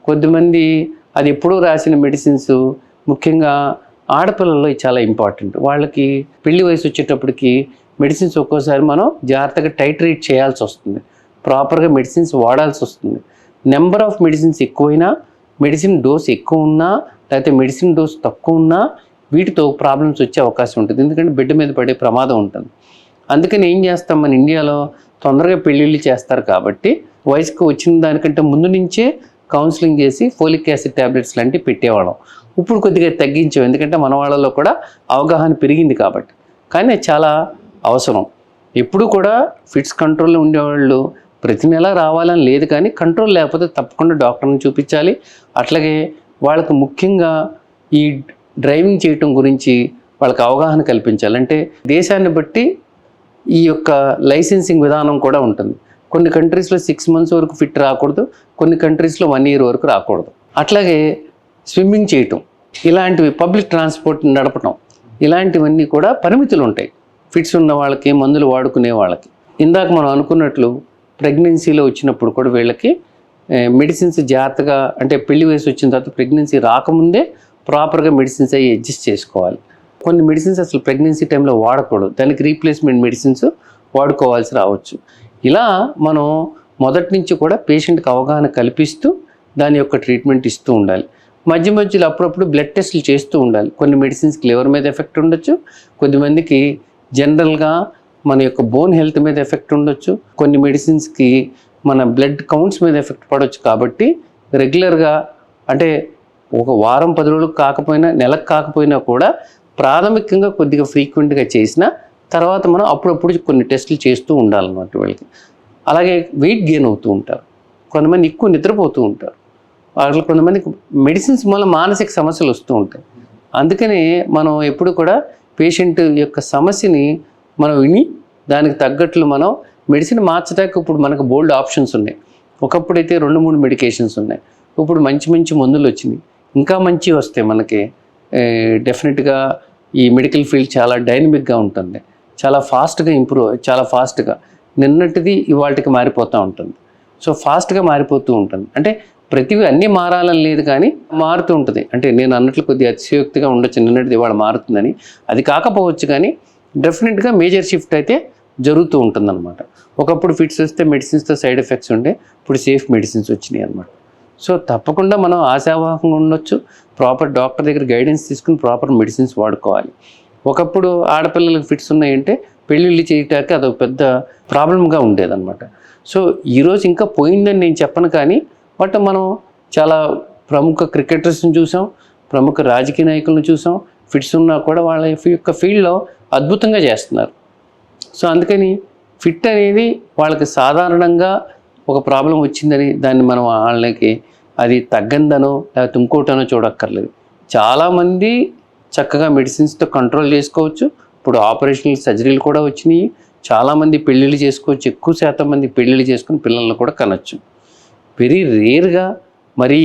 కొద్దిమంది అది ఎప్పుడూ రాసిన మెడిసిన్స్, ముఖ్యంగా ఆడపిల్లల్లో చాలా ఇంపార్టెంట్. వాళ్ళకి పెళ్లి వయసు వచ్చేటప్పటికి మెడిసిన్స్ ఒక్కోసారి మనం జాగ్రత్తగా టైట్రేట్ చేయాల్సి వస్తుంది, ప్రాపర్గా మెడిసిన్స్ వాడాల్సి వస్తుంది. నెంబర్ ఆఫ్ మెడిసిన్స్ ఎక్కువైనా, మెడిసిన్ డోస్ ఎక్కువ ఉన్నా, లేకపోతే మెడిసిన్ డోస్ తక్కువ ఉన్నా వీటితో ప్రాబ్లమ్స్ వచ్చే అవకాశం ఉంటుంది. ఎందుకంటే బిడ్డ మీద పడే ప్రమాదం ఉంటుంది. అందుకని ఏం చేస్తాం, మన ఇండియాలో తొందరగా పెళ్ళిళ్ళు చేస్తారు కాబట్టి వయసుకు వచ్చిన దానికంటే ముందు నుంచే కౌన్సిలింగ్ చేసి ఫోలిక్ యాసిడ్ ట్యాబ్లెట్స్ లాంటివి పెట్టేవాళ్ళం. ఇప్పుడు కొద్దిగా తగ్గించాం, ఎందుకంటే మన వాళ్ళలో కూడా అవగాహన పెరిగింది కాబట్టి. కానీ చాలా అవసరం. ఎప్పుడు కూడా ఫిట్స్ కంట్రోల్లో ఉండేవాళ్ళు ప్రతి నెల రావాలని లేదు, కానీ కంట్రోల్ లేకపోతే తప్పకుండా డాక్టర్ని చూపించాలి. అట్లాగే వాళ్ళకు ముఖ్యంగా ఈ డ్రైవింగ్ చేయటం గురించి వాళ్ళకి అవగాహన కల్పించాలి. అంటే దేశాన్ని బట్టి ఈ యొక్క లైసెన్సింగ్ విధానం కూడా ఉంటుంది. కొన్ని కంట్రీస్లో 6 months వరకు ఫిట్ రాకూడదు, కొన్ని కంట్రీస్లో 1 year వరకు రాకూడదు. అట్లాగే స్విమ్మింగ్ చేయటం, ఇలాంటివి పబ్లిక్ ట్రాన్స్పోర్ట్ నడపటం, ఇలాంటివన్నీ కూడా పరిమితులు ఉంటాయి ఫిట్స్ ఉన్న వాళ్ళకి, మందులు వాడుకునే వాళ్ళకి. ఇందాక మనం అనుకున్నట్లు ప్రెగ్నెన్సీలో వచ్చినప్పుడు కూడా వీళ్ళకి మెడిసిన్స్ జాగ్రత్తగా, అంటే పెళ్లి వయసు వచ్చిన తర్వాత ప్రెగ్నెన్సీ రాకముందే ప్రాపర్గా మెడిసిన్స్ అవి అడ్జస్ట్ చేసుకోవాలి. కొన్ని మెడిసిన్స్ అసలు ప్రెగ్నెన్సీ టైంలో వాడకూడదు, దానికి రీప్లేస్మెంట్ మెడిసిన్స్ వాడుకోవాల్సి రావచ్చు. ఇలా మనం మొదటి నుంచి కూడా పేషెంట్కి అవగాహన కల్పిస్తూ దాని యొక్క ట్రీట్మెంట్ ఇస్తూ ఉండాలి. మధ్య మధ్యలో అప్పుడప్పుడు బ్లడ్ టెస్టులు చేస్తూ ఉండాలి. కొన్ని మెడిసిన్స్కి లివర్ మీద ఎఫెక్ట్ ఉండొచ్చు, కొద్దిమందికి జనరల్గా మన యొక్క బోన్ హెల్త్ మీద ఎఫెక్ట్ ఉండొచ్చు, కొన్ని మెడిసిన్స్కి మన బ్లడ్ కౌంట్స్ మీద ఎఫెక్ట్ పడవచ్చు. కాబట్టి రెగ్యులర్గా, అంటే ఒక వారం 10 రోజులకు కాకపోయినా, నెలకు కాకపోయినా కూడా ప్రాథమికంగా కొద్దిగా ఫ్రీక్వెంట్గా చేసిన తర్వాత మనం అప్పుడప్పుడు కొన్ని టెస్టులు చేస్తూ ఉండాలన్నమాట వీళ్ళకి. అలాగే వెయిట్ గెయిన్ అవుతూ ఉంటారు, కొంతమంది ఎక్కువ నిద్రపోతూ ఉంటారు, వాళ్ళకి కొంతమందికి మెడిసిన్స్ వల్ల మానసిక సమస్యలు వస్తూ ఉంటాయి. అందుకని మనం ఎప్పుడు కూడా పేషెంట్ యొక్క సమస్యని మనం విని దానికి తగ్గట్లు మనం మెడిసిన్ మార్చడానికి ఇప్పుడు మనకు బోల్డ్ ఆప్షన్స్ ఉన్నాయి. ఒకప్పుడైతే 2-3 మెడికేషన్స్ ఉన్నాయి, ఇప్పుడు మంచి మంచి మందులు వచ్చినాయి, ఇంకా మంచి వస్తాయి మనకి. డెఫినెట్గా ఈ మెడికల్ ఫీల్డ్ చాలా డైనమిక్గా ఉంటుంది, చాలా ఫాస్ట్గా చాలా ఫాస్ట్గా నిన్నటిది ఇవాళకి మారిపోతూ ఉంటుంది. సో ఫాస్ట్గా మారిపోతూ ఉంటుంది. అంటే ప్రతివి అన్నీ మారాలని లేదు, కానీ మారుతూ ఉంటుంది. అంటే నేను అన్నట్లు కొద్దిగా అతిశయోక్తిగా ఉండొచ్చు, నిన్నటిది ఇవాళ మారుతుందని. అది కాకపోవచ్చు, కానీ డెఫినెట్గా మేజర్ షిఫ్ట్ అయితే జరుగుతూ ఉంటుందన్నమాట. ఒకప్పుడు ఫిట్స్ వస్తే మెడిసిన్స్తో సైడ్ ఎఫెక్ట్స్ ఉండే, ఇప్పుడు సేఫ్ మెడిసిన్స్ వచ్చినాయి అన్నమాట. సో తప్పకుండా మనం ఆశావాహంగా ఉండొచ్చు, ప్రాపర్ డాక్టర్ దగ్గర గైడెన్స్ తీసుకుని ప్రాపర్ మెడిసిన్స్ వాడుకోవాలి. ఒకప్పుడు ఆడపిల్లలకు ఫిట్స్ ఉన్నాయంటే పెళ్ళిళ్ళు చేయటానికి అదొక పెద్ద ప్రాబ్లంగా ఉండేదన్నమాట. సో ఈరోజు ఇంకా పోయిందని నేను చెప్పను, కానీ బట్ మనం చాలా ప్రముఖ క్రికెటర్స్ని చూసాం, ప్రముఖ రాజకీయ నాయకులను చూసాం, ఫిట్స్ ఉన్నా కూడా వాళ్ళ యొక్క ఫీల్డ్లో అద్భుతంగా చేస్తున్నారు. సో అందుకని ఫిట్ అనేది వాళ్ళకి సాధారణంగా ఒక ప్రాబ్లం వచ్చిందని దాన్ని మనం వాళ్ళకి అది తగ్గందనో లేకపోతే ఇంకోటనో చూడక్కర్లేదు. చాలామంది చక్కగా మెడిసిన్స్తో కంట్రోల్ చేసుకోవచ్చు. ఇప్పుడు ఆపరేషనల్ సర్జరీలు కూడా వచ్చినాయి. చాలామంది పెళ్ళిళ్ళు చేసుకోవచ్చు, ఎక్కువ శాతం మంది పెళ్ళిళ్ళు చేసుకుని పిల్లలను కూడా కనొచ్చు. వెరీ రేర్గా మరి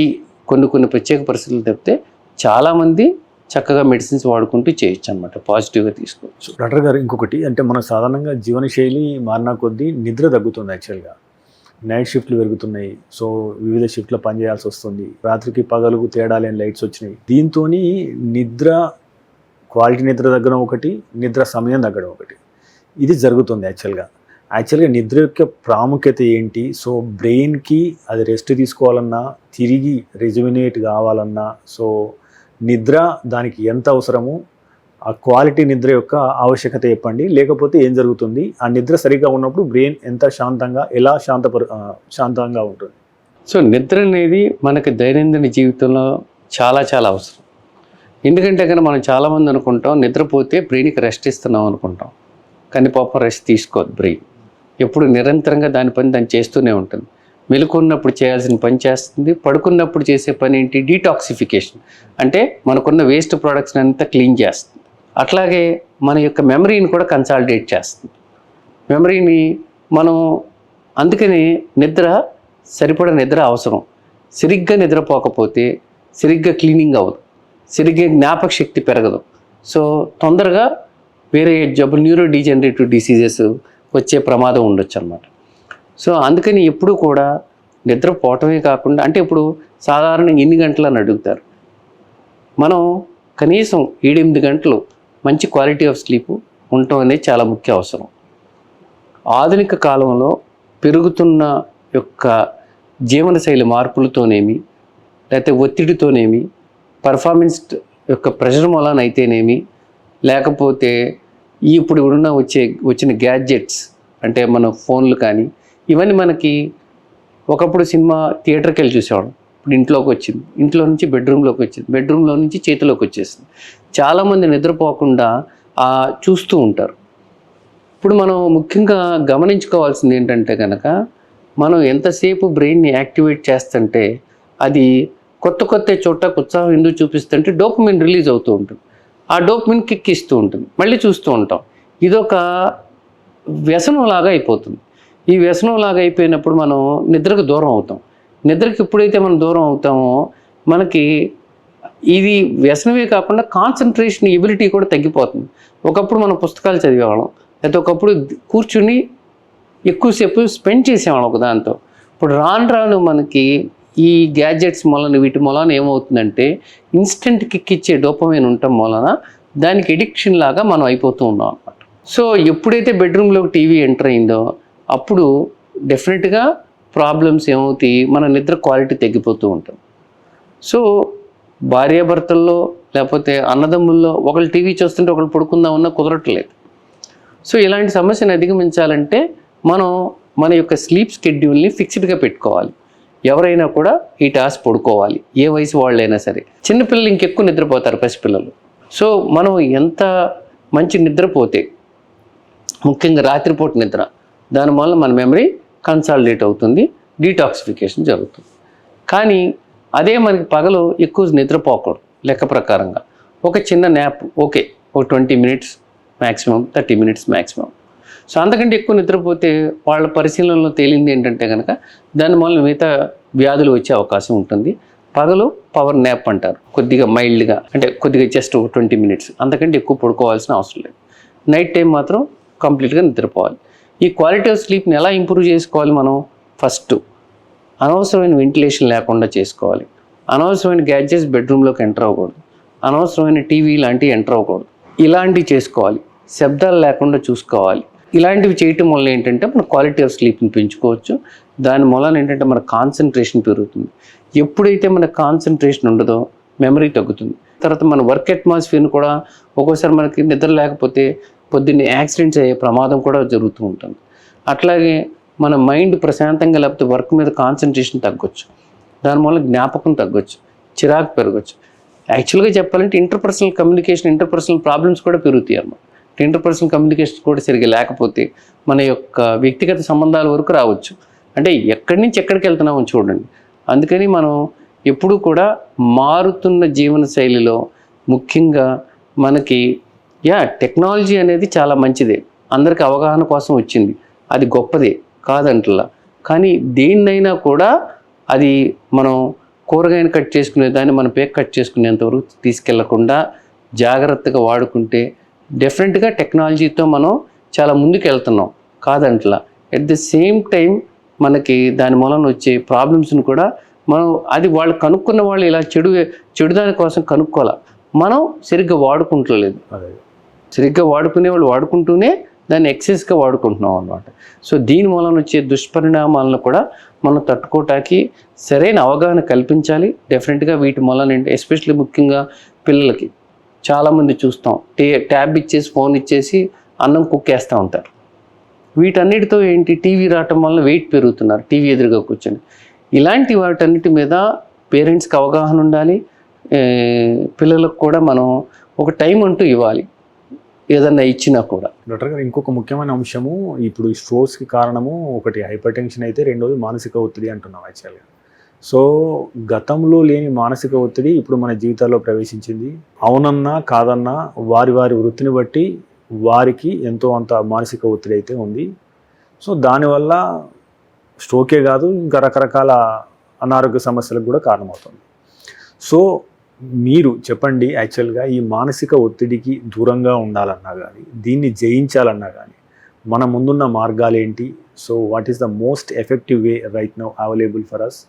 కొన్ని ప్రత్యేక పరిస్థితులు తప్పితే చాలామంది చక్కగా మెడిసిన్స్ వాడుకుంటూ చేయొచ్చు అనమాట, పాజిటివ్గా తీసుకోవచ్చు. డాక్టర్ గారు, ఇంకొకటి అంటే మనం సాధారణంగా జీవనశైలి మారిన కొద్దీ నిద్ర తగ్గుతుంది. యాక్చువల్గా నైట్ షిఫ్ట్లు పెరుగుతున్నాయి, సో వివిధ షిఫ్ట్లో పనిచేయాల్సి వస్తుంది, రాత్రికి పగలుకు తేడా లేని లైట్స్ వచ్చినాయి. దీంతో నిద్ర క్వాలిటీ నిద్ర తగ్గడం ఒకటి, నిద్ర సమయం తగ్గడం ఒకటి, ఇది జరుగుతుంది. యాక్చువల్గా నిద్ర యొక్క ప్రాముఖ్యత ఏంటి? సో బ్రెయిన్కి అది రెస్ట్ తీసుకోవాలన్నా, తిరిగి రెజ్యుమినేట్ కావాలన్నా, సో నిద్ర దానికి ఎంత అవసరము, ఆ క్వాలిటీ నిద్ర యొక్క ఆవశ్యకత చెప్పండి. లేకపోతే ఏం జరుగుతుంది, ఆ నిద్ర సరిగా ఉన్నప్పుడు బ్రెయిన్ ఎంత శాంతంగా, ఎలా శాంతంగా ఉంటుంది? సో నిద్ర అనేది మనకి దైనందిన జీవితంలో చాలా చాలా అవసరం. ఎందుకంటే కనుక మనం చాలామంది అనుకుంటాం నిద్రపోతే బ్రెయిన్కి రెస్ట్ ఇస్తున్నాం అనుకుంటాం, కానీ పాపం రెస్ట్ తీసుకోదు బ్రెయిన్. ఎప్పుడు నిరంతరంగా దాని పని దాన్ని చేస్తూనే ఉంటుంది. మెలుకున్నప్పుడు చేయాల్సిన పని చేస్తుంది, పడుకున్నప్పుడు చేసే పని ఏంటి, డీటాక్సిఫికేషన్, అంటే మనకున్న వేస్ట్ ప్రోడక్ట్స్ని అంతా క్లీన్ చేస్తుంది. అట్లాగే మన యొక్క మెమరీని కూడా కన్సాలిడేట్ చేస్తుంది. మెమరీని మనం అందుకని నిద్ర సరిపడ నిద్ర అవసరం. సరిగ్గా నిద్రపోకపోతే సరిగ్గా క్లీనింగ్ అవ్వదు, సరిగ్గా జ్ఞాపక శక్తి పెరగదు. సో తొందరగా వేరే జబ్బులు, న్యూరో డీజనరేటివ్ డిసీజెస్ వచ్చే ప్రమాదం ఉండొచ్చు అన్నమాట. సో అందుకని ఎప్పుడు కూడా నిద్రపోవటమే కాకుండా, అంటే ఇప్పుడు సాధారణంగా ఎన్ని గంటలు అని అడుగుతారు, మనం కనీసం 7-8 గంటలు మంచి క్వాలిటీ ఆఫ్ స్లీప్ ఉండటం అనేది చాలా ముఖ్య అవసరం. ఆధునిక కాలంలో పెరుగుతున్న యొక్క జీవనశైలి మార్పులతోనేమి, లేకపోతే ఒత్తిడితోనేమి, పర్ఫార్మెన్స్ యొక్క ప్రెషర్ మూలానైతేనేమి, లేకపోతే ఇప్పుడు వచ్చిన గ్యాడ్జెట్స్ అంటే మన ఫోన్లు కానీ, ఇవన్నీ మనకి ఒకప్పుడు సినిమా థియేటర్కి వెళ్ళి చూసేవాళ్ళం, ఇప్పుడు ఇంట్లోకి వచ్చింది, ఇంట్లో నుంచి బెడ్రూమ్లోకి వచ్చింది, బెడ్రూమ్లో నుంచి చేతిలోకి వచ్చేసింది. చాలామంది నిద్రపోకుండా చూస్తూ ఉంటారు. ఇప్పుడు మనం ముఖ్యంగా గమనించుకోవాల్సింది ఏంటంటే కనుక, మనం ఎంతసేపు బ్రెయిన్ని యాక్టివేట్ చేస్తుంటే అది కొత్త చోటకు ఉత్సాహం ఎందుకు చూపిస్తుంటే డోపమిన్ రిలీజ్ అవుతూ ఉంటుంది. ఆ డోపమిన్ కిక్ ఇస్తూ ఉంటుంది, మళ్ళీ చూస్తూ ఉంటాం. ఇదొక వ్యసనంలాగా అయిపోతుంది. ఈ వ్యసనంలాగా అయిపోయినప్పుడు మనం నిద్రకు దూరం అవుతాం. నిద్రకి ఎప్పుడైతే మనం దూరం అవుతామో మనకి ఇది వ్యసనమే కాకుండా కాన్సన్ట్రేషన్ ఎబిలిటీ కూడా తగ్గిపోతుంది. ఒకప్పుడు మనం పుస్తకాలు చదివేవాళ్ళం, అయితే ఒకప్పుడు కూర్చుని ఎక్కువసేపు స్పెండ్ చేసేవాళ్ళం ఒక దాంతో. ఇప్పుడు రాను మనకి ఈ గ్యాడ్జెట్స్ మూలన, వీటి మూలన ఏమవుతుందంటే ఇన్స్టెంట్ కిక్ ఇచ్చే డోపమైన్ ఉండటం మూలన దానికి ఎడిక్షన్ లాగా మనం అయిపోతూ ఉన్నాం అన్నమాట. సో ఎప్పుడైతే బెడ్రూమ్లోకి టీవీ ఎంటర్ అయిందో అప్పుడు డెఫినెట్గా ప్రాబ్లమ్స్ ఏమవుతాయి, మన నిద్ర క్వాలిటీ తగ్గిపోతూ ఉంటుంది. సో భార్యాభర్తల్లో లేకపోతే అన్నదమ్ముల్లో ఒకళ్ళు టీవీ చూస్తుంటే ఒకళ్ళు పడుకుందామన్నా కుదరట్లేదు. సో ఇలాంటి సమస్యను అధిగమించాలంటే మనం మన యొక్క స్లీప్ స్కెడ్యూల్ని ఫిక్స్డ్గా పెట్టుకోవాలి. ఎవరైనా కూడా ఈ టాస్క్ పడుకోవాలి, ఏ వయసు వాళ్ళైనా సరే. చిన్నపిల్లలు ఇంకెక్కువ నిద్రపోతారు, పసిపిల్లలు. సో మనం ఎంత మంచి నిద్రపోతే, ముఖ్యంగా రాత్రిపూట నిద్ర, దానివల్ల మన మెమరీ కన్సాలిడేట్ అవుతుంది, డీటాక్సిఫికేషన్ జరుగుతుంది. కానీ అదే మనకి పగలు ఎక్కువ నిద్రపోకూడదు. లెక్క ప్రకారంగా ఒక చిన్న న్యాప్ ఓకే, ఒక 20 minutes maximum, 30 minutes maximum. So అంతకంటే ఎక్కువ నిద్రపోతే వాళ్ళ పరిశీలనలో తేలింది ఏంటంటే కనుక దానివల్ల మిగతా వ్యాధులు వచ్చే అవకాశం ఉంటుంది. పగలు పవర్ న్యాప్ అంటారు, కొద్దిగా మైల్డ్గా, అంటే కొద్దిగా జస్ట్ 20 minutes, అంతకంటే ఎక్కువ పడుకోవాల్సిన అవసరం లేదు. నైట్ టైం మాత్రం కంప్లీట్గా నిద్రపోవాలి. ఈ క్వాలిటీ ఆఫ్ స్లీప్ని ఎలా ఇంప్రూవ్ చేసుకోవాలి మనం? ఫస్ట్ అనవసరమైన వెంటిలేషన్ లేకుండా చేసుకోవాలి. అనవసరమైన గ్యాడ్జెట్స్ బెడ్రూమ్లోకి ఎంటర్ అవ్వకూడదు. అనవసరమైన టీవీ లాంటివి ఎంటర్ అవ్వకూడదు. ఇలాంటివి చేసుకోవాలి. శబ్దాలు లేకుండా చూసుకోవాలి. ఇలాంటివి చేయటం వల్ల ఏంటంటే మన క్వాలిటీ ఆఫ్ స్లీప్ని పెంచుకోవచ్చు. దాని మూలన ఏంటంటే మన కాన్సన్ట్రేషన్ పెరుగుతుంది. ఎప్పుడైతే మన కాన్సన్ట్రేషన్ ఉండదో మెమరీ తగ్గుతుంది. తర్వాత మన వర్క్ అట్మాస్ఫియర్ని కూడా ఒక్కోసారి మనకి నిద్ర లేకపోతే పొద్దున్నే యాక్సిడెంట్స్ అయ్యే ప్రమాదం కూడా జరుగుతూ ఉంటుంది. అట్లాగే మన మైండ్ ప్రశాంతంగా లేకపోతే వర్క్ మీద కాన్సన్ట్రేషన్ తగ్గొచ్చు. దానివల్ల జ్ఞాపకం తగ్గొచ్చు, చిరాకు పెరగచ్చు. యాక్చువల్గా చెప్పాలంటే ఇంటర్పర్సనల్ కమ్యూనికేషన్, ఇంటర్పర్సనల్ ప్రాబ్లమ్స్ కూడా పెరుగుతాయి అన్నమాట. ఇంటర్పర్సనల్ కమ్యూనికేషన్ కూడా సరిగ్గా లేకపోతే మన యొక్క వ్యక్తిగత సంబంధాల వరకు రావచ్చు. అంటే ఎక్కడి నుంచి ఎక్కడికి వెళ్తున్నామో చూడండి. అందుకని మనం ఎప్పుడూ కూడా మారుతున్న జీవన శైలిలో ముఖ్యంగా మనకి టెక్నాలజీ అనేది చాలా మంచిదే, అందరికీ అవగాహన కోసం వచ్చింది, అది గొప్పదే కాదంటలా. కానీ దేన్నైనా కూడా అది మనం కూరగాయను కట్ చేసుకునే దాన్ని మనం పేక్ కట్ చేసుకునేంతవరకు తీసుకెళ్లకుండా జాగ్రత్తగా వాడుకుంటే డెఫినెట్గా టెక్నాలజీతో మనం చాలా ముందుకు వెళ్తున్నాం కాదంటలా. ఎట్ ది సేమ్ టైం మనకి దాని మూలన వచ్చే ప్రాబ్లమ్స్ని కూడా మనం అది వాళ్ళు కనుక్కున్న వాళ్ళు ఇలా చెడు దాని కోసం కనుక్కోవాలి. మనం సరిగ్గా వాడుకుంటలేదు. సరిగ్గా వాడుకునే వాళ్ళు వాడుకుంటూనే దాన్ని ఎక్సెస్గా వాడుకుంటున్నాం అన్నమాట. సో దీని మూలన వచ్చే దుష్పరిణామాలను కూడా మనం తట్టుకోవటానికి సరైన అవగాహన కల్పించాలి. డెఫినెట్గా వీటి మూలన ఎస్పెషల్లీ ముఖ్యంగా పిల్లలకి చాలామంది చూస్తాం, ట్యాబ్ ఇచ్చేసి ఫోన్ ఇచ్చేసి అన్నం కుక్కేస్తూ ఉంటారు. వీటన్నిటితో టీవీ రావటం వల్ల వెయిట్ పెరుగుతున్నారు టీవీ ఎదురుగా కూర్చొని. ఇలాంటి వాటన్నిటి మీద పేరెంట్స్కి అవగాహన ఉండాలి. పిల్లలకు కూడా మనం ఒక టైం అంటూ ఇవ్వాలి ఏదన్నా ఇచ్చినా కూడా. డాక్టర్ గారు, ఇంకొక ముఖ్యమైన అంశము, ఇప్పుడు ఈ స్ట్రోక్స్కి కారణము ఒకటి హైపర్ టెన్షన్ అయితే, రెండోది మానసిక ఒత్తిడి అంటున్నాం యాక్చువల్గా. సో గతంలో లేని మానసిక ఒత్తిడి ఇప్పుడు మన జీవితాల్లో ప్రవేశించింది. అవునన్నా కాదన్నా వారి వారి వృత్తిని బట్టి వారికి ఎంతో అంత మానసిక ఒత్తిడి అయితే ఉంది. సో దానివల్ల స్ట్రోకే కాదు, ఇంకా రకరకాల అనారోగ్య సమస్యలకు కూడా కారణమవుతుంది. సో మీరు చెప్పండి, యాక్చువల్గా ఈ మానసిక ఒత్తిడికి దూరంగా ఉండాలన్నా కానీ, దీన్ని జయించాలన్నా కానీ మన ముందున్న మార్గాలు ఏంటి? So what is the most effective way right now available for us?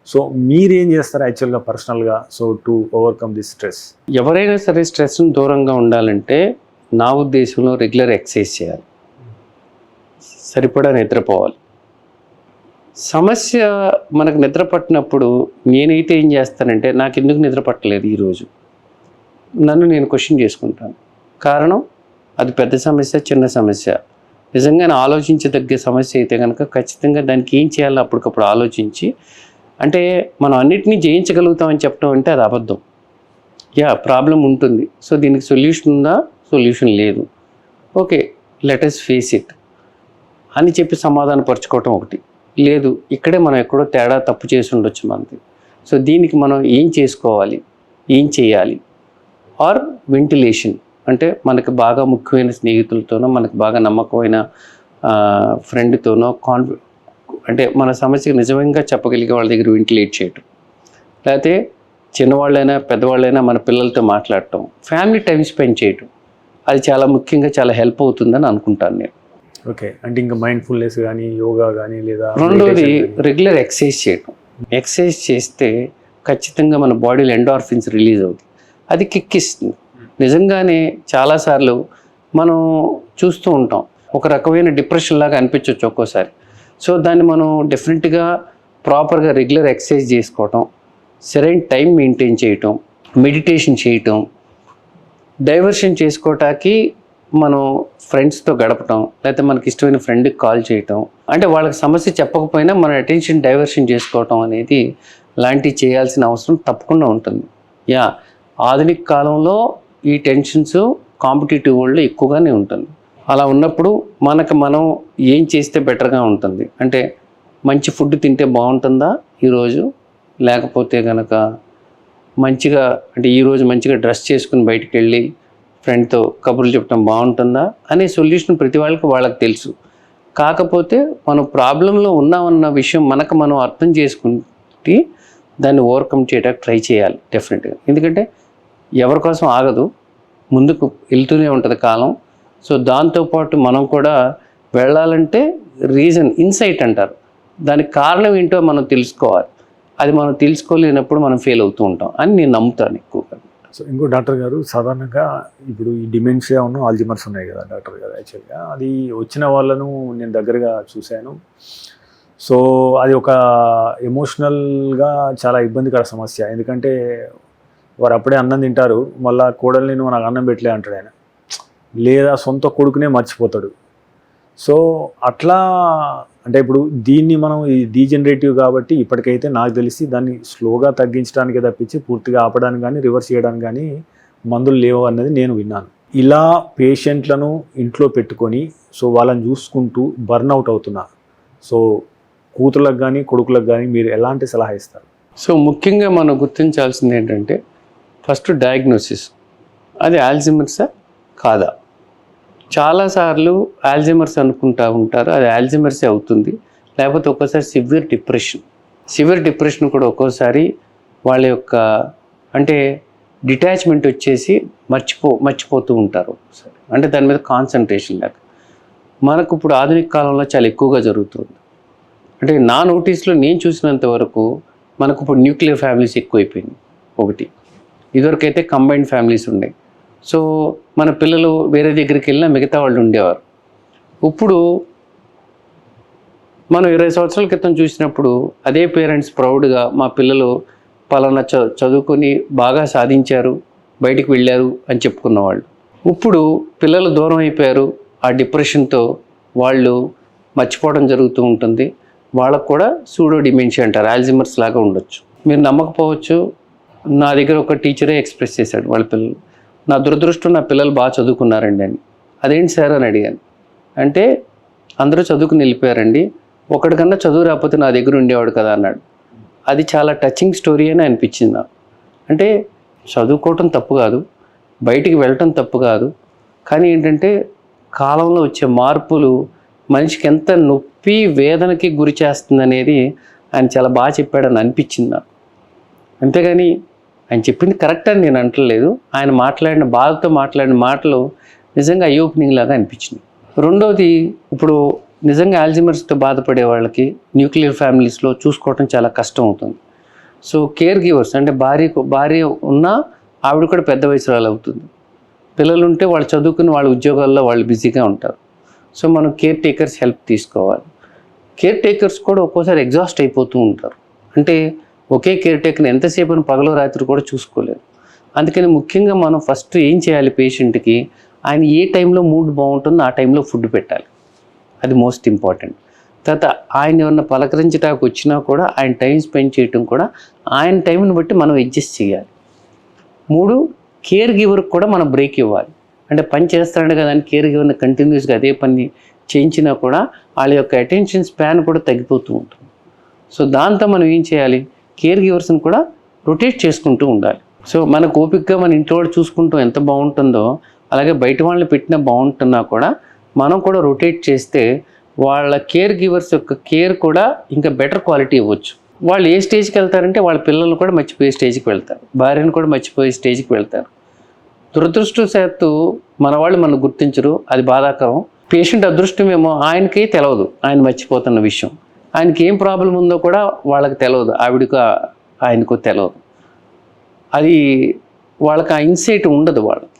So మీరేం చేస్తారు యాక్చువల్గా పర్సనల్గా so to overcome this stress? ఎవరైనా సరే స్ట్రెస్ని దూరంగా ఉండాలంటే నా ఉద్దేశంలో రెగ్యులర్ ఎక్సర్సైజ్ చేయాలి, సరిపడా నిద్రపోవాలి. సమస్య మనకు నిద్ర పట్టినప్పుడు నేనైతే ఏం చేస్తానంటే, నాకు ఎందుకు నిద్ర పట్టలేదు ఈరోజు, నన్ను నేను క్వశ్చన్ చేసుకుంటాను. కారణం అది పెద్ద సమస్య, చిన్న సమస్య, నిజంగా ఆలోచించదగ్గ సమస్య అయితే కనుక ఖచ్చితంగా దానికి ఏం చేయాలో అప్పటికప్పుడు ఆలోచించి, అంటే మనం అన్నిటినీ జయించగలుగుతామని చెప్పడం అంటే అది అబద్ధం. ప్రాబ్లం ఉంటుంది, సో దీనికి సొల్యూషన్ ఉందా? సొల్యూషన్ లేదు. Okay, let us face it అని చెప్పి సమాధానపరచుకోవటం ఒకటి. లేదు, ఇక్కడే మనం ఎక్కడో తేడా తప్పు చేసి ఉండొచ్చు మనది, సో దీనికి మనం ఏం చేసుకోవాలి, ఏం చేయాలి? ఆర్ వెంటిలేషన్, అంటే మనకు బాగా ముఖ్యమైన స్నేహితులతోనో, మనకు బాగా నమ్మకమైన ఫ్రెండ్తోనో అంటే మన సమస్యకు నిజంగా చెప్పగలిగే వాళ్ళ దగ్గర వెంటిలేట్ చేయటం, లేకపోతే చిన్నవాళ్ళైనా పెద్దవాళ్ళైనా మన పిల్లలతో మాట్లాడటం, ఫ్యామిలీ టైం స్పెండ్ చేయటం, అది చాలా ముఖ్యంగా చాలా హెల్ప్ అవుతుందని అనుకుంటాను నేను. ఓకే, అంటే ఇంకా మైండ్ఫుల్నెస్ కానీ, యోగా కానీ, లేదా రెండోది రెగ్యులర్ ఎక్సర్సైజ్ చేయటం. ఎక్సర్సైజ్ చేస్తే ఖచ్చితంగా మన బాడీలో ఎండార్ఫిన్స్ రిలీజ్ అవుతుంది, అది కిక్ ఇస్తుంది. నిజంగానే చాలాసార్లు మనం చూస్తూ ఉంటాం, ఒక రకమైన డిప్రెషన్ లాగా అనిపించవచ్చు ఒక్కోసారి. సో దాన్ని మనం డెఫినెట్గా ప్రాపర్గా రెగ్యులర్ ఎక్సర్సైజ్ చేసుకోవటం, సరైన టైం మెయింటైన్ చేయటం, మెడిటేషన్ చేయటం, డైవర్షన్ చేసుకోవటానికి మనం ఫ్రెండ్స్తో గడపటం, లేకపోతే మనకి ఇష్టమైన ఫ్రెండ్కి కాల్ చేయటం, అంటే వాళ్ళకి సమస్య చెప్పకపోయినా మన అటెన్షన్ డైవర్షన్ చేసుకోవటం అనేది లాంటివి చేయాల్సిన అవసరం తప్పకుండా ఉంటుంది. ఆధునిక కాలంలో ఈ టెన్షన్స్ కాంపిటేటివ్ వరల్డ్లో ఎక్కువగానే ఉంటుంది. అలా ఉన్నప్పుడు మనం ఏం చేస్తే బెటర్గా ఉంటుంది అంటే, మంచి ఫుడ్ తింటే బాగుంటుందా ఈరోజు, లేకపోతే కనుక మంచిగా అంటే ఈరోజు మంచిగా డ్రెస్ చేసుకుని బయటికి వెళ్ళి ఫ్రెండ్తో కబుర్లు చెప్పడం బాగుంటుందా అనే సొల్యూషన్ ప్రతి వాళ్ళకి తెలుసు. కాకపోతే మనం ప్రాబ్లంలో ఉన్నామన్న విషయం మనం అర్థం చేసుకుంటే దాన్ని ఓవర్కమ్ చేయడానికి ట్రై చేయాలి డెఫినెట్గా. ఎందుకంటే ఎవరి కోసం ఆగదు, ముందుకు వెళ్తూనే ఉంటుంది కాలం. సో దాంతోపాటు మనం కూడా వెళ్ళాలంటే ఇన్సైట్ అంటారు, దానికి కారణం ఏంటో మనం తెలుసుకోవాలి. అది మనం తెలుసుకోలేనప్పుడు మనం ఫెయిల్ అవుతూ ఉంటాం అని నేను నమ్ముతాను ఎక్కువగా. సో ఇంకో డాక్టర్ గారు, సాధారణంగా ఇప్పుడు ఈ డిమెన్షియా ఆల్జిమర్స్ ఉన్నాయి కదా డాక్టర్ గారు, యాక్చువల్గా అది వచ్చిన వాళ్ళను నేను దగ్గరగా చూశాను. సో అది ఒక ఎమోషనల్గా చాలా ఇబ్బందికర సమస్య. ఎందుకంటే వారు అప్పుడే అన్నం తింటారు, మళ్ళీ కోడల్ని నువ్వు నాకు అన్నం పెట్టలే అంటాడు ఆయన, లేదా సొంత కొడుకునే మర్చిపోతాడు. సో అట్లా అంటే ఇప్పుడు దీన్ని మనం ఈ డీజనరేటివ్ కాబట్టి ఇప్పటికైతే నాకు తెలిసి దాన్ని స్లోగా తగ్గించడానికి తప్పించి పూర్తిగా ఆపడానికి కానీ రివర్స్ చేయడానికి కానీ మందులు లేవు అన్నది నేను విన్నాను. ఇలా పేషెంట్లను ఇంట్లో పెట్టుకొని సో వాళ్ళని చూసుకుంటూ బర్న్అవుట్ అవుతున్నా, సో కూతుర్లకు కానీ కొడుకులకు కానీ మీరు ఎలాంటి సలహా ఇస్తారు? సో ముఖ్యంగా మనం గుర్తించాల్సింది ఏంటంటే ఫస్ట్ డయాగ్నోసిస్, అది ఆల్జిమర్సా కాదా. చాలాసార్లు ఆల్జిమర్స్ అనుకుంటూ ఉంటారు, అది ఆల్జిమర్సే అవుతుంది. లేకపోతే ఒక్కోసారి సివియర్ డిప్రెషన్ కూడా ఒక్కోసారి వాళ్ళ యొక్క అంటే డిటాచ్మెంట్ వచ్చేసి మర్చిపోతూ ఉంటారు ఒక్కోసారి, అంటే దాని మీద కాన్సన్ట్రేషన్ లేక. మనకు ఇప్పుడు ఆధునిక కాలంలో చాలా ఎక్కువగా జరుగుతుంది. అంటే నా నోటీస్లో నేను చూసినంత వరకు మనకు ఇప్పుడు న్యూక్లియర్ ఫ్యామిలీస్ ఎక్కువైపోయింది ఒకటి. ఇదివరకైతే కంబైన్డ్ ఫ్యామిలీస్ ఉన్నాయి. సో మన పిల్లలు వేరే దగ్గరికి వెళ్ళినా మిగతా వాళ్ళు ఉండేవారు. ఇప్పుడు మనం 20 సంవత్సరాల క్రితం చూసినప్పుడు అదే పేరెంట్స్ ప్రౌడ్గా మా పిల్లలు పలానా చదువుకొని బాగా సాధించారు, బయటికి వెళ్ళారు అని చెప్పుకున్నవాళ్ళు. ఇప్పుడు పిల్లలు దూరం అయిపోయారు, ఆ డిప్రెషన్తో వాళ్ళు మర్చిపోవడం జరుగుతూ ఉంటుంది. వాళ్ళకు కూడా సూడో డిమెన్షియా అంటారు, ఆల్జిమర్స్ లాగా ఉండొచ్చు. మీరు నమ్మకపోవచ్చు, నా దగ్గర ఒక టీచరే ఎక్స్ప్రెస్ చేశాడు వాళ్ళ పిల్లలు, నా దురదృష్టం నా పిల్లలు బాగా చదువుకున్నారండి అని. అదేంటి సార్ అని అడిగాను. అంటే అందరూ చదువుకుని వెళ్ళిపోయారండి, ఒకటికన్నా చదువు రాకపోతే నా దగ్గర ఉండేవాడు కదా అన్నాడు. అది చాలా టచింగ్ స్టోరీ అని అనిపించింది నాకు. అంటే చదువుకోవటం తప్పు కాదు, బయటికి వెళ్ళటం తప్పు కాదు, కానీ ఏంటంటే కాలంలో వచ్చే మార్పులు మనిషికి ఎంత నొప్పి వేదనకి గురి చేస్తుంది అనేది ఆయన చాలా బాగా చెప్పాడని అనిపించింది నాకు. అంతేగాని ఆయన చెప్పింది కరెక్ట్ అని నేను అంటలేదు, ఆయన బాధతో మాట్లాడిన మాటలు నిజంగా ఐ ఓపెనింగ్ లాగా అనిపించింది. రెండోది, ఇప్పుడు నిజంగా ఆల్జిమర్స్తో బాధపడే వాళ్ళకి న్యూక్లియర్ ఫ్యామిలీస్లో చూసుకోవటం చాలా కష్టం అవుతుంది. సో కేర్ గివర్స్ అంటే భార్య ఉన్నా ఆవిడ కూడా పెద్ద వయసులో అవుతుంది, పిల్లలు ఉంటే వాళ్ళు చదువుకుని వాళ్ళ ఉద్యోగాల్లో వాళ్ళు బిజీగా ఉంటారు. సో మనం కేర్ టేకర్స్ హెల్ప్ తీసుకోవాలి. కేర్ టేకర్స్ కూడా ఒక్కోసారి ఎగ్జాస్ట్ అయిపోతూ ఉంటారు. అంటే ఒకే కేర్ టేకర్ని ఎంతసేపు పగలు రాత్రి కూడా చూసుకోలేరు. అందుకని ముఖ్యంగా మనం ఫస్ట్ ఏం చేయాలి, పేషెంట్కి ఆయన ఏ టైంలో మూడ్ బాగుంటుందో ఆ టైంలో ఫుడ్ పెట్టాలి, అది మోస్ట్ ఇంపార్టెంట్. తర్వాత ఆయన ఏమన్నా పలకరించడానికి వచ్చినా కూడా ఆయన టైం స్పెండ్ చేయటం కూడా ఆయన టైంని బట్టి మనం అడ్జస్ట్ చేయాలి. 3, కేర్ గివర్కి కూడా మనం బ్రేక్ ఇవ్వాలి. అంటే పని చేస్తాడు కదా అని కేర్ గివర్ని కంటిన్యూస్గా అదే పని చేయించినా కూడా వాళ్ళ యొక్క అటెన్షన్ స్పాన్ కూడా తగ్గిపోతూ ఉంటుంది. సో దాంతో మనం ఏం చేయాలి, కేర్ గివర్స్ని కూడా రొటేట్ చేసుకుంటూ ఉండాలి. సో మనకు ఓపికగా మన ఇంట్లో వాళ్ళు చూసుకుంటూ ఎంత బాగుంటుందో అలాగే బయట వాళ్ళని పెట్టినా బాగుంటున్నా కూడా మనం కూడా రొటేట్ చేస్తే వాళ్ళ కేర్ గివర్స్ యొక్క కేర్ కూడా ఇంకా బెటర్ క్వాలిటీ ఇవ్వచ్చు. వాళ్ళు ఏ స్టేజ్కి వెళ్తారంటే వాళ్ళ పిల్లలు కూడా మర్చిపోయే స్టేజ్కి వెళ్తారు, భార్యను కూడా మర్చిపోయే స్టేజ్కి వెళ్తారు. దురదృష్టవశాత్తు మన వాళ్ళు మనం గుర్తించరు, అది బాధాకరం. పేషెంట్ అదృష్టమేమో ఆయనకే తెలియదు ఆయన మర్చిపోతున్న విషయం, ఆయనకి ఏం ప్రాబ్లం ఉందో కూడా వాళ్ళకి తెలియదు, ఆవిడకు ఆయనకు తెలియదు. అది వాళ్ళకి ఆ ఇన్సైట్ ఉండదు వాళ్ళకి.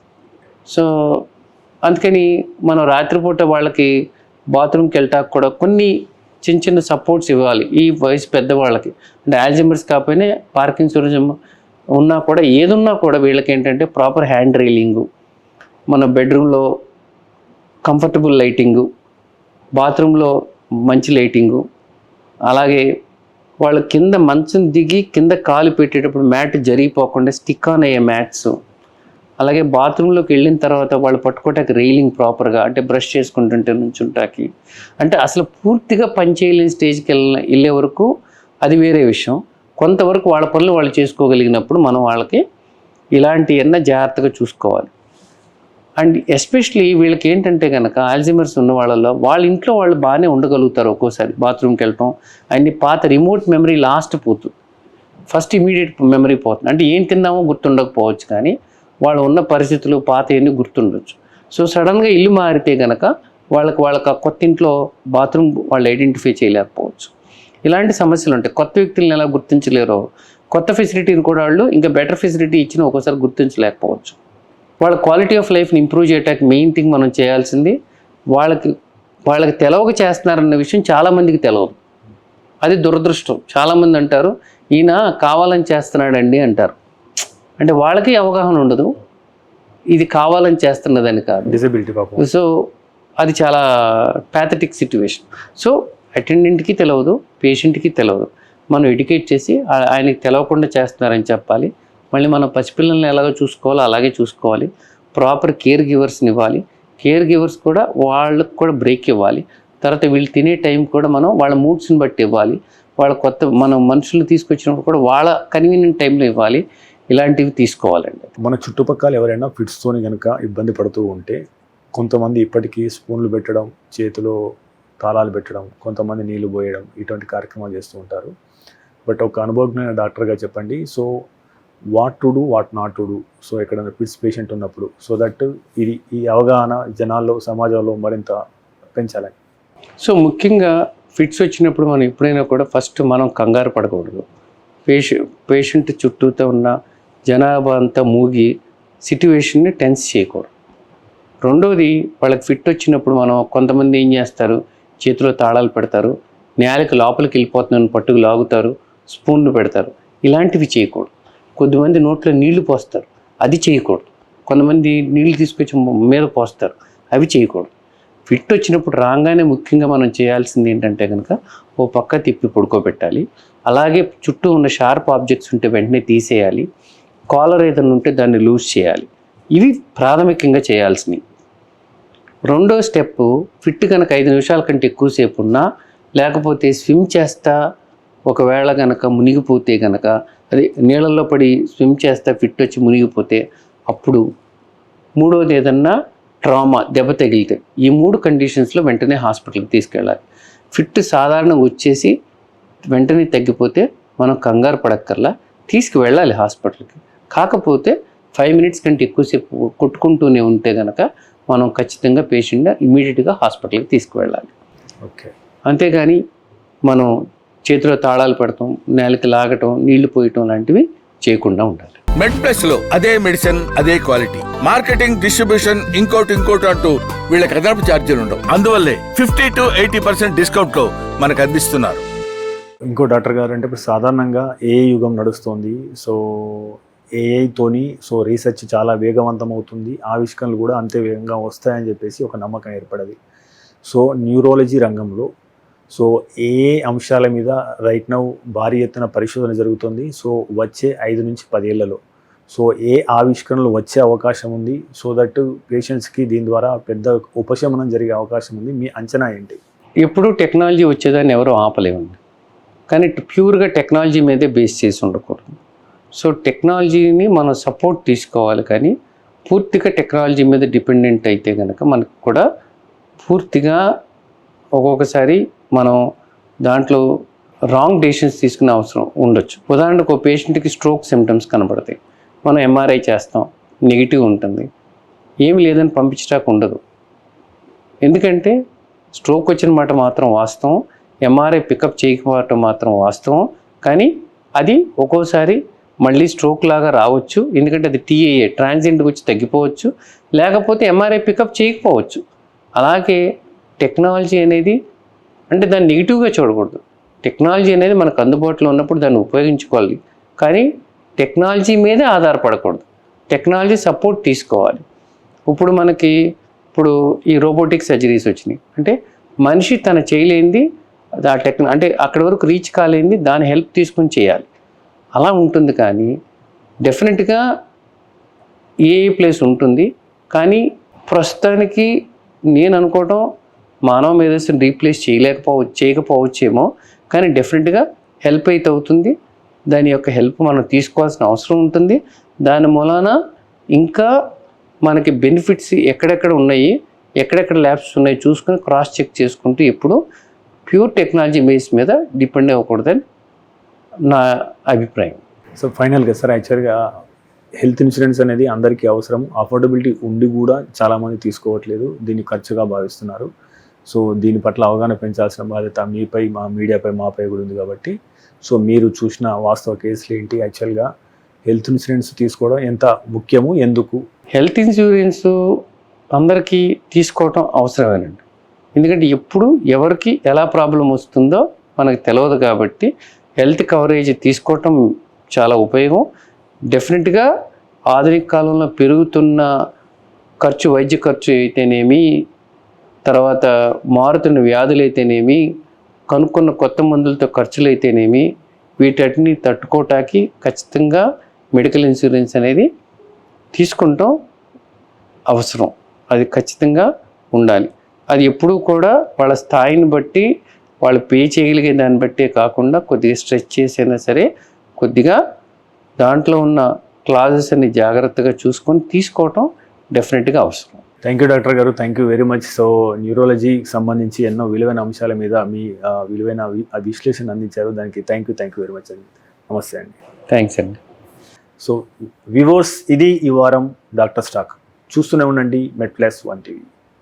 సో అందుకని మనం రాత్రిపూట వాళ్ళకి బాత్రూమ్కి వెళ్ళటానికి కూడా కొన్ని చిన్న చిన్న సపోర్ట్స్ ఇవ్వాలి. ఈ వయసు పెద్దవాళ్ళకి అంటే ఆల్జిమర్స్ కాకపోయినా పార్కిన్సనిజం ఉన్నా కూడా ఏదున్నా కూడా వీళ్ళకి ఏంటంటే ప్రాపర్ హ్యాండ్ రైలింగు, మన బెడ్రూమ్లో కంఫర్టబుల్ లైటింగు, బాత్రూంలో మంచి లైటింగు, అలాగే వాళ్ళ కింద మంచం దిగి కింద కాలు పెట్టేటప్పుడు మ్యాట్ జరిగిపోకుండా స్టిక్ ఆన్ అయ్యే మ్యాట్స్, అలాగే బాత్రూంలోకి వెళ్ళిన తర్వాత వాళ్ళు పట్టుకోవటానికి రైలింగ్ ప్రాపర్గా, అంటే బ్రష్ చేసుకుంటుంటే నుంచుంటాకి, అంటే అసలు పూర్తిగా పని చేయలేని స్టేజ్కి వెళ్ళే వరకు అది వేరే విషయం. కొంతవరకు వాళ్ళ పనులు వాళ్ళు చేసుకోగలిగినప్పుడు మనం వాళ్ళకి ఇలాంటివన్నీ జాగ్రత్తగా చూసుకోవాలి. అండ్ ఎస్పెషలీ వీళ్ళకి ఏంటంటే కనుక ఆల్జిమర్స్ ఉన్న వాళ్ళ ఇంట్లో వాళ్ళు బాగానే ఉండగలుగుతారు. ఒక్కోసారి బాత్రూమ్కి వెళ్ళటం అన్ని పాత రిమోట్ మెమరీ లాస్ట్ పోతుంది. ఫస్ట్ ఇమీడియట్ మెమరీ పోతుంది. అంటే ఏం తిన్నామో గుర్తుండకపోవచ్చు, కానీ వాళ్ళు ఉన్న పరిస్థితులు పాత ఎన్ని గుర్తుండొచ్చు. సో సడన్గా ఇల్లు మారితే కనుక వాళ్ళకి ఆ కొత్త ఇంట్లో బాత్రూమ్ వాళ్ళు ఐడెంటిఫై చేయలేకపోవచ్చు. ఇలాంటి సమస్యలు ఉంటాయి. కొత్త వ్యక్తులను ఎలా గుర్తించలేరో కొత్త ఫెసిలిటీని కూడా వాళ్ళు ఇంకా బెటర్ ఫెసిలిటీ ఇచ్చినా ఒక్కోసారి గుర్తించలేకపోవచ్చు. వాళ్ళ క్వాలిటీ ఆఫ్ లైఫ్ని ఇంప్రూవ్ చేయడానికి మెయిన్ థింగ్ మనం చేయాల్సింది వాళ్ళకి తెలవక చేస్తున్నారన్న విషయం చాలామందికి తెలియదు. అది దురదృష్టం. చాలామంది అంటారు ఈయన కావాలని చేస్తున్నాడండి అంటారు. అంటే వాళ్ళకి అవగాహన ఉండదు, ఇది కావాలని చేస్తున్నదని కాదు. డిజబిలిటీ పాపం. సో అది చాలా ప్యాథటిక్ సిట్యువేషన్. సో అటెండెంట్కి తెలియదు, పేషెంట్కి తెలియదు. మనం ఎడ్యుకేట్ చేసి ఆయనకి తెలవకుండా చేస్తున్నారని చెప్పాలి. మళ్ళీ మనం పసిపిల్లల్ని ఎలాగో చూసుకోవాలో అలాగే చూసుకోవాలి. ప్రాపర్ కేర్ గివర్స్ని ఇవ్వాలి. కేర్ గివర్స్ కూడా వాళ్ళకు కూడా బ్రేక్ ఇవ్వాలి. తర్వాత వీళ్ళు తినే టైం కూడా మనం వాళ్ళ మూడ్స్ని బట్టి ఇవ్వాలి. వాళ్ళ మనం మనుషులు తీసుకొచ్చినప్పుడు కూడా వాళ్ళ కన్వీనియంట్ టైంలో ఇవ్వాలి. ఇలాంటివి తీసుకోవాలండి. మన చుట్టుపక్కల ఎవరైనా ఫిట్స్తోని కనుక ఇబ్బంది పడుతూ ఉంటే కొంతమంది ఇప్పటికీ స్పూన్లు పెట్టడం, చేతిలో తాళాలు పెట్టడం, కొంతమంది నీళ్లు పోయడం, ఇటువంటి కార్యక్రమాలు చేస్తూ ఉంటారు. బట్ ఒక అనుభవజ్ఞ డాక్టర్గా చెప్పండి, so what to do, what not to do, so ఎక్కడైనా ఫిట్స్ పేషెంట్ ఉన్నప్పుడు, సో దట్ ఈ అవగాహన జనాల్లో, సమాజంలో మరింత పెంచాలని. సో ముఖ్యంగా ఫిట్స్ వచ్చినప్పుడు మనం ఎప్పుడైనా కూడా ఫస్ట్ మనం కంగారు పడకూడదు. పేషెంట్ చుట్టూతో ఉన్న జనాభా అంతా మూగి సిట్యువేషన్ని టెన్స్ చేయకూడదు. రెండోది, వాళ్ళకి ఫిట్ వచ్చినప్పుడు మనం కొంతమంది ఏం చేస్తారు, చేతిలో తాళాలు పెడతారు, నేలకి లోపలికి వెళ్ళిపోతున్నాను పట్టుకు లాగుతారు, స్పూన్లు పెడతారు. ఇలాంటివి చేయకూడదు. కొద్దిమంది నోట్లో నీళ్లు పోస్తారు, అది చేయకూడదు. కొంతమంది నీళ్ళు తీసుకొచ్చి మీద పోస్తారు, అవి చేయకూడదు. ఫిట్ వచ్చినప్పుడు రాగానే ముఖ్యంగా మనం చేయాల్సింది ఏంటంటే కనుక ఓ పక్క తిప్పి పడుకోబెట్టాలి. అలాగే చుట్టూ ఉన్న షార్ప్ ఆబ్జెక్ట్స్ ఉంటే వెంటనే తీసేయాలి. కాలర్ ఏదైనా ఉంటే దాన్ని లూజ్ చేయాలి. ఇవి ప్రాథమికంగా చేయాల్సినవి. రెండో స్టెప్, ఫిట్ కనుక 5 నిమిషాల కంటే ఎక్కువసేపు ఉన్నా, లేకపోతే స్విమ్ చేస్తా ఒకవేళ కనుక మునిగిపోతే కనుక, అది నీళ్ళల్లో పడి స్విమ్ చేస్తా ఫిట్ వచ్చి మునిగిపోతే, అప్పుడు మూడోది ఏదన్నా ట్రామా, దెబ్బ తగిలితే, ఈ 3 కండిషన్స్లో వెంటనే హాస్పిటల్కి తీసుకెళ్ళాలి. ఫిట్ సాధారణంగా వచ్చేసి వెంటనే తగ్గిపోతే మనం కంగారు పడక్కర్లా, తీసుకువెళ్ళాలి హాస్పిటల్కి. కాకపోతే 5 మినిట్స్ కంటే ఎక్కువసేపు కొట్టుకుంటూనే ఉంటే కనుక మనం ఖచ్చితంగా పేషెంట్ని ఇమీడియట్గా హాస్పిటల్కి తీసుకువెళ్ళాలి. ఓకే. అంతేగాని మనం చేతిలో తాళాలు పెడతాం, నేలకి లాగటం, నీళ్లు పోయటం లాంటివి చేయకుండా ఉండాలి. మెడ్ ప్లస్ లో అదే మెడిసిన్, అదే క్వాలిటీ. మార్కెటింగ్, డిస్ట్రిబ్యూషన్, ఇంకోటి అంటూ వీళ్ళకి అదనపు ఛార్జీలు ఉండవు. అందువల్లే 50 to 80% డిస్కౌంట్ లో మనకు అందిస్తున్నారు. ఇంకో డాక్టర్ గారు, అంటే ఇప్పుడు సాధారణంగా ఏఐ యుగం నడుస్తుంది. సో ఏఐతోని రీసెర్చ్ చాలా వేగవంతం అవుతుంది, ఆవిష్కరణలు కూడా అంతే వేగంగా వస్తాయని చెప్పేసి ఒక నమ్మకం ఏర్పడది. సో న్యూరాలజీ రంగంలో ఏ అంశాల మీద రైట్ నౌ భారీ ఎత్తున పరిశోధన జరుగుతుంది. సో వచ్చే 5 నుంచి 10 ఏళ్లలో ఏ ఆవిష్కరణలు వచ్చే అవకాశం ఉంది, సో దట్ పేషెంట్స్కి దీని ద్వారా పెద్ద ఉపశమనం జరిగే అవకాశం ఉంది, మీ అంచనా ఏంటి? ఎప్పుడు టెక్నాలజీ వచ్చేదాన్ని ఎవరు ఆపలేమండి, కానీ ప్యూర్గా టెక్నాలజీ మీదే బేస్ చేసి ఉండకూడదు. సో టెక్నాలజీని మనం సపోర్ట్ తీసుకోవాలి, కానీ పూర్తిగా టెక్నాలజీ మీద డిపెండెంట్ అయితే కనుక మనకు కూడా పూర్తిగా ఒక్కొక్కసారి మనం దాంట్లో రాంగ్ డెసిషన్స్ తీసుకునే అవసరం ఉండొచ్చు. ఉదాహరణకు ఒక పేషెంట్కి స్ట్రోక్ సిమ్టమ్స్ కనబడతాయి, మనం ఎంఆర్ఐ చేస్తాం, నెగిటివ్ ఉంటుంది, ఏమి లేదని పంపించడానికి ఉండదు. ఎందుకంటే స్ట్రోక్ వచ్చిన మాట మాత్రం వాస్తవం, ఎంఆర్ఐ పికప్ చేయకపోవటం మాత్రం వాస్తవం, కానీ అది ఒక్కోసారి మళ్ళీ స్ట్రోక్ లాగా రావచ్చు. ఎందుకంటే అది టీఏఏ ట్రాన్సియంట్కి వచ్చి తగ్గిపోవచ్చు, లేకపోతే ఎంఆర్ఐ పికప్ చేయకపోవచ్చు. అలాగే టెక్నాలజీ అనేది అంటే దాన్ని నెగిటివ్గా చూడకూడదు. టెక్నాలజీ అనేది మనకు అందుబాటులో ఉన్నప్పుడు దాన్ని ఉపయోగించుకోవాలి, కానీ టెక్నాలజీ మీదే ఆధారపడకూడదు. టెక్నాలజీ సపోర్ట్ తీసుకోవాలి. ఇప్పుడు ఈ రోబోటిక్ సర్జరీస్ వచ్చినాయి, అంటే మనిషి తన చేయలేనిది అంటే అక్కడి వరకు రీచ్ కాలేనిది దాని హెల్ప్ తీసుకుని చేయాలి. అలా ఉంటుంది, కానీ డెఫినెట్గా ఏ ప్లేస్ ఉంటుంది. కానీ ప్రస్తుతానికి నేను అనుకోవటం మానవ మేధస్సుని రీప్లేస్ చేయకపోవచ్చేమో, కానీ డెఫినెట్గా హెల్ప్ అయితే అవుతుంది. దాని యొక్క హెల్ప్ మనం తీసుకోవాల్సిన అవసరం ఉంటుంది. దాని మూలాన ఇంకా మనకి బెనిఫిట్స్ ఎక్కడెక్కడ ఉన్నాయి, ఎక్కడెక్కడ ల్యాబ్స్ ఉన్నాయి చూసుకొని క్రాస్ చెక్ చేసుకుంటూ ఎప్పుడు ప్యూర్ టెక్నాలజీ బేస్ మీద డిపెండ్ అవ్వకూడదని నా అభిప్రాయం. సో ఫైనల్గా సార్, యాక్చువల్గా హెల్త్ ఇన్సూరెన్స్ అనేది అందరికీ అవసరం. అఫోర్డబిలిటీ ఉండి కూడా చాలామంది తీసుకోవట్లేదు, దీన్ని ఖర్చుగా భావిస్తున్నారు. సో దీని పట్ల అవగాహన పెంచాల్సిన బాధ్యత మీపై, మా మీడియాపై, మాపై కూడా ఉంది. కాబట్టి సో మీరు చూసిన వాస్తవ కేసులు ఏంటి, యాక్చువల్గా హెల్త్ ఇన్సూరెన్స్ తీసుకోవడం ఎంత ముఖ్యము, ఎందుకు? హెల్త్ ఇన్సూరెన్స్ అందరికీ తీసుకోవటం అవసరమేనండి. ఎందుకంటే ఎప్పుడు ఎవరికి ఎలా ప్రాబ్లం వస్తుందో మనకు తెలియదు. కాబట్టి హెల్త్ కవరేజ్ తీసుకోవటం చాలా ఉపయోగం. డెఫినెట్గా ఆధునిక కాలంలో పెరుగుతున్న ఖర్చు, వైద్య ఖర్చు అయితేనేమి, తర్వాత మారుతున్న వ్యాధులు అయితేనేమి, కనుక్కున్న కొత్త మందులతో ఖర్చులు అయితేనేమి, వీటన్నిటిని తట్టుకోవటానికి ఖచ్చితంగా మెడికల్ ఇన్సూరెన్స్ అనేది తీసుకుంటాం అవసరం. అది ఖచ్చితంగా ఉండాలి. అది ఎప్పుడూ కూడా వాళ్ళ స్థాయిని బట్టి, వాళ్ళు పే చేయగలిగే దాన్ని బట్టే కాకుండా కొద్దిగా స్ట్రెచ్ చేసైనా సరే కొద్దిగా దాంట్లో ఉన్న క్లాజెస్ అన్ని జాగ్రత్తగా చూసుకొని తీసుకోవటం డెఫినెట్గా అవసరం. థ్యాంక్ యూ డాక్టర్ గారు, thank you very much. So న్యూరాలజీకి సంబంధించి ఎన్నో విలువైన అంశాల మీద మీ విలువైన విశ్లేషణ అందించారు. దానికి థ్యాంక్ యూ వెరీ మచ్ అండి. నమస్తే అండి. థ్యాంక్స్ అండి. సో వివోర్స్, ఇది ఈ వారం డాక్టర్ స్టాక్. చూస్తూనే ఉండండి మెడ్ ప్లస్ 1 TV.